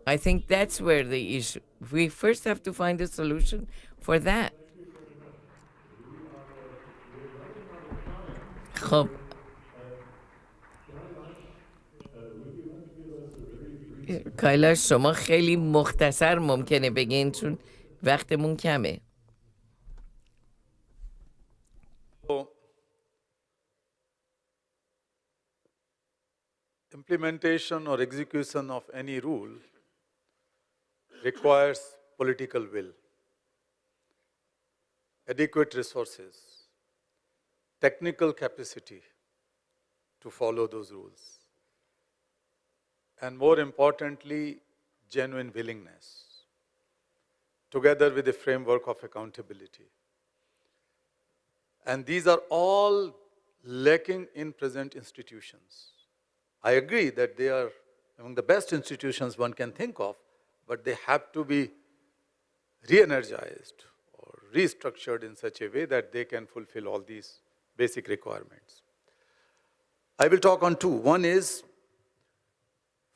I think that's where the issue. We first have to find a solution for that. خب کایلاش شما خیلی مختصر ممکنه بگین چون وقتمون کمه.
Implementation or execution of any rule requires political will, adequate resources, technical capacity to follow those rules, and more importantly, genuine willingness, together with a framework of accountability. And these are all lacking in present institutions. I agree that they are among the best institutions one can think of, but they have to be re-energized or restructured in such a way that they can fulfill all these basic requirements. I will talk on two. One is,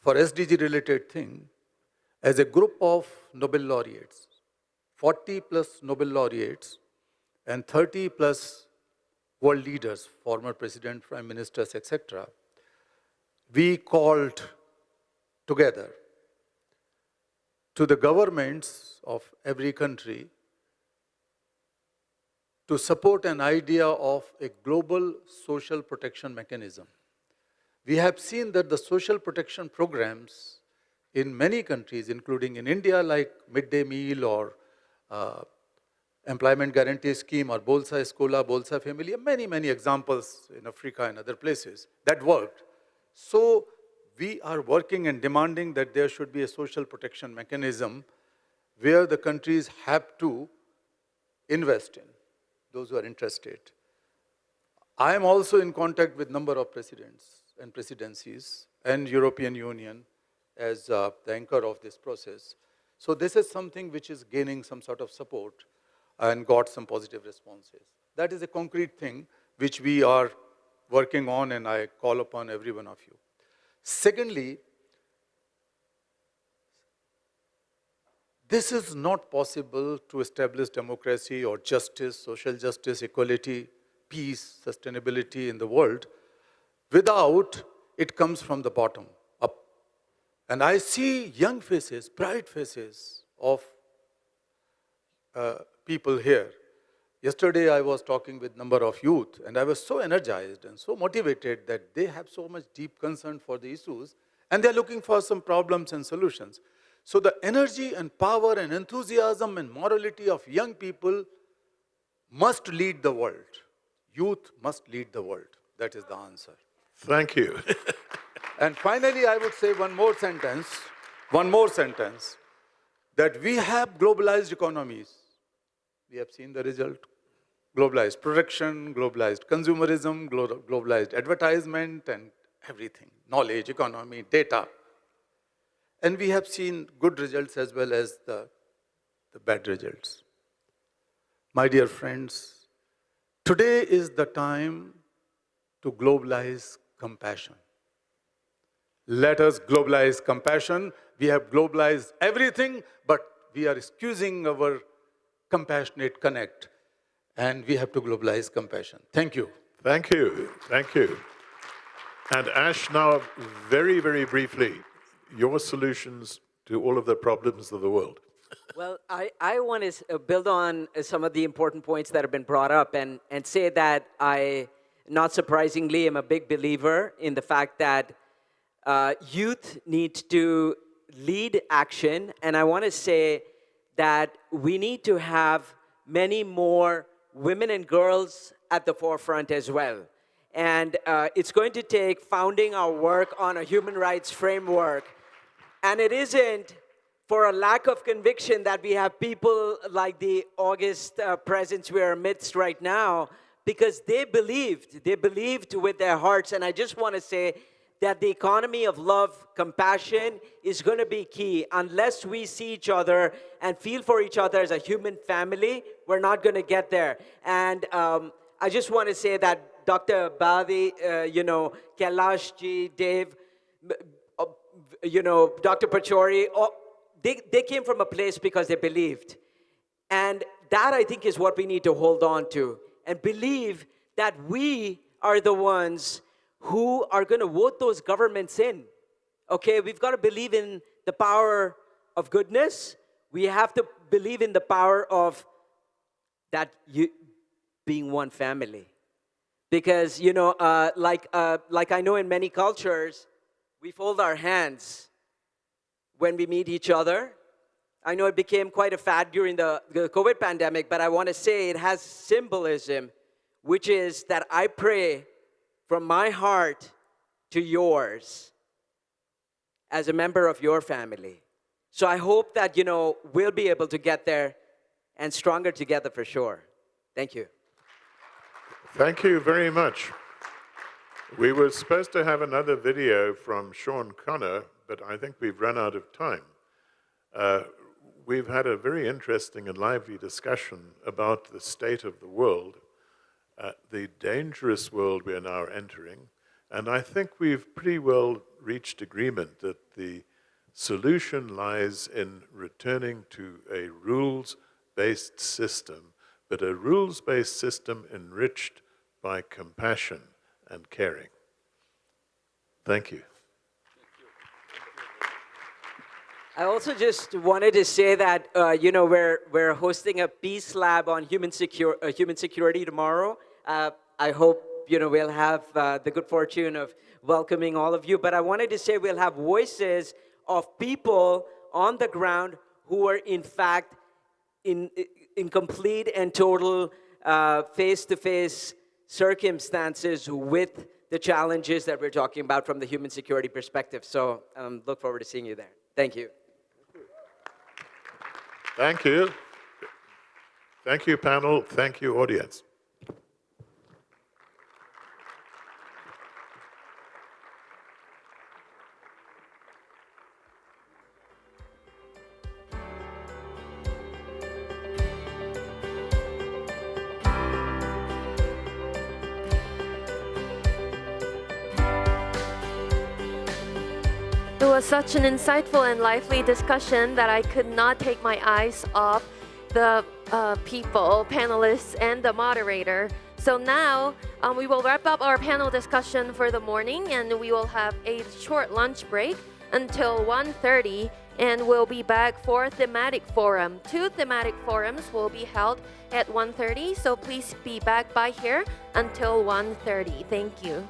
for SDG related thing, as a group of Nobel laureates, 40 plus Nobel laureates and 30 plus world leaders, former president, prime ministers, etc., we called together to the governments of every country to support an idea of a global social protection mechanism. We have seen that the social protection programs in many countries, including in India, like midday meal or employment guarantee scheme or Bolsa Escola, Bolsa Family, many examples in Africa and other places that worked. So we are working and demanding that there should be a social protection mechanism where the countries have to invest in, those who are interested. I am also in contact with a number of presidents and presidencies and European Union as the anchor of this process. So this is something which is gaining some sort of support and got some positive responses. That is a concrete thing which we are working on, and I call upon every one of you. Secondly, this is not possible to establish democracy or justice, social justice, equality, peace, sustainability in the world without it comes from the bottom up. And I see young faces, bright faces of people here. Yesterday I was talking with a number of youth, and I was so energized and so motivated that they have so much deep concern for the issues, and they're looking for some problems and solutions. So the energy and power and enthusiasm and morality of young people must lead the world. Youth must lead the world. That is the answer.
Thank you.
And finally, I would say one more sentence, that we have globalized economies. We have seen the result. Globalized production, globalized consumerism, globalized advertisement and everything. Knowledge, economy, data. And we have seen good results as well as the bad results. My dear friends, today is the time to globalize compassion. Let us globalize compassion. We have globalized everything, but we are excusing our compassionate connect, and we have to globalize compassion. Thank you.
Thank you. Thank you. And Ash, now very, very briefly, your solutions to all of the problems of the world.
Well, I want to build on some of the important points that have been brought up and say that I, not surprisingly, am a big believer in the fact that youth need to lead action, and I want to say that we need to have many more women and girls at the forefront as well. And it's going to take founding our work on a human rights framework. And it isn't for a lack of conviction that we have people like the august presence we are amidst right now, because they believed with their hearts. And I just want to say that the economy of love, compassion is going to be key. Unless we see each other and feel for each other as a human family, we're not going to get there. And I just want to say that Dr. Badi, Kailash ji, Dave, Dr. Pachori, they came from a place because they believed. And that, I think, is what we need to hold on to and believe that we are the ones who are going to vote those governments in. Okay, we've got to believe in the power of goodness. We have to believe in the power of that being one family. Because, like I know in many cultures, we fold our hands when we meet each other. I know it became quite a fad during the COVID pandemic, but I want to say it has symbolism, which is that I pray from my heart to yours as a member of your family. So I hope that, we'll be able to get there and stronger together for sure. Thank you.
Thank you very much. We were supposed to have another video from Sean Connor, but I think we've run out of time. We've had a very interesting and lively discussion about the state of the world, the dangerous world we are now entering, and I think we've pretty well reached agreement that the solution lies in returning to a rules-based system, but a rules-based system enriched by compassion and caring. Thank you.
I also just wanted to say that we're hosting a peace lab on human security tomorrow. I hope we'll have the good fortune of welcoming all of you. But I wanted to say we'll have voices of people on the ground who are in fact in complete and total face-to-face circumstances with the challenges that we're talking about from the human security perspective. So look forward to seeing you there. Thank you.
Thank you. Thank you, panel. Thank you, audience.
It was such an insightful and lively discussion that I could not take my eyes off the people, panelists, and the moderator. So now we will wrap up our panel discussion for the morning, and we will have a short lunch break until 1:30, and we'll be back for thematic forum. 2 thematic forums will be held at 1:30, so please be back by here until 1:30. Thank you.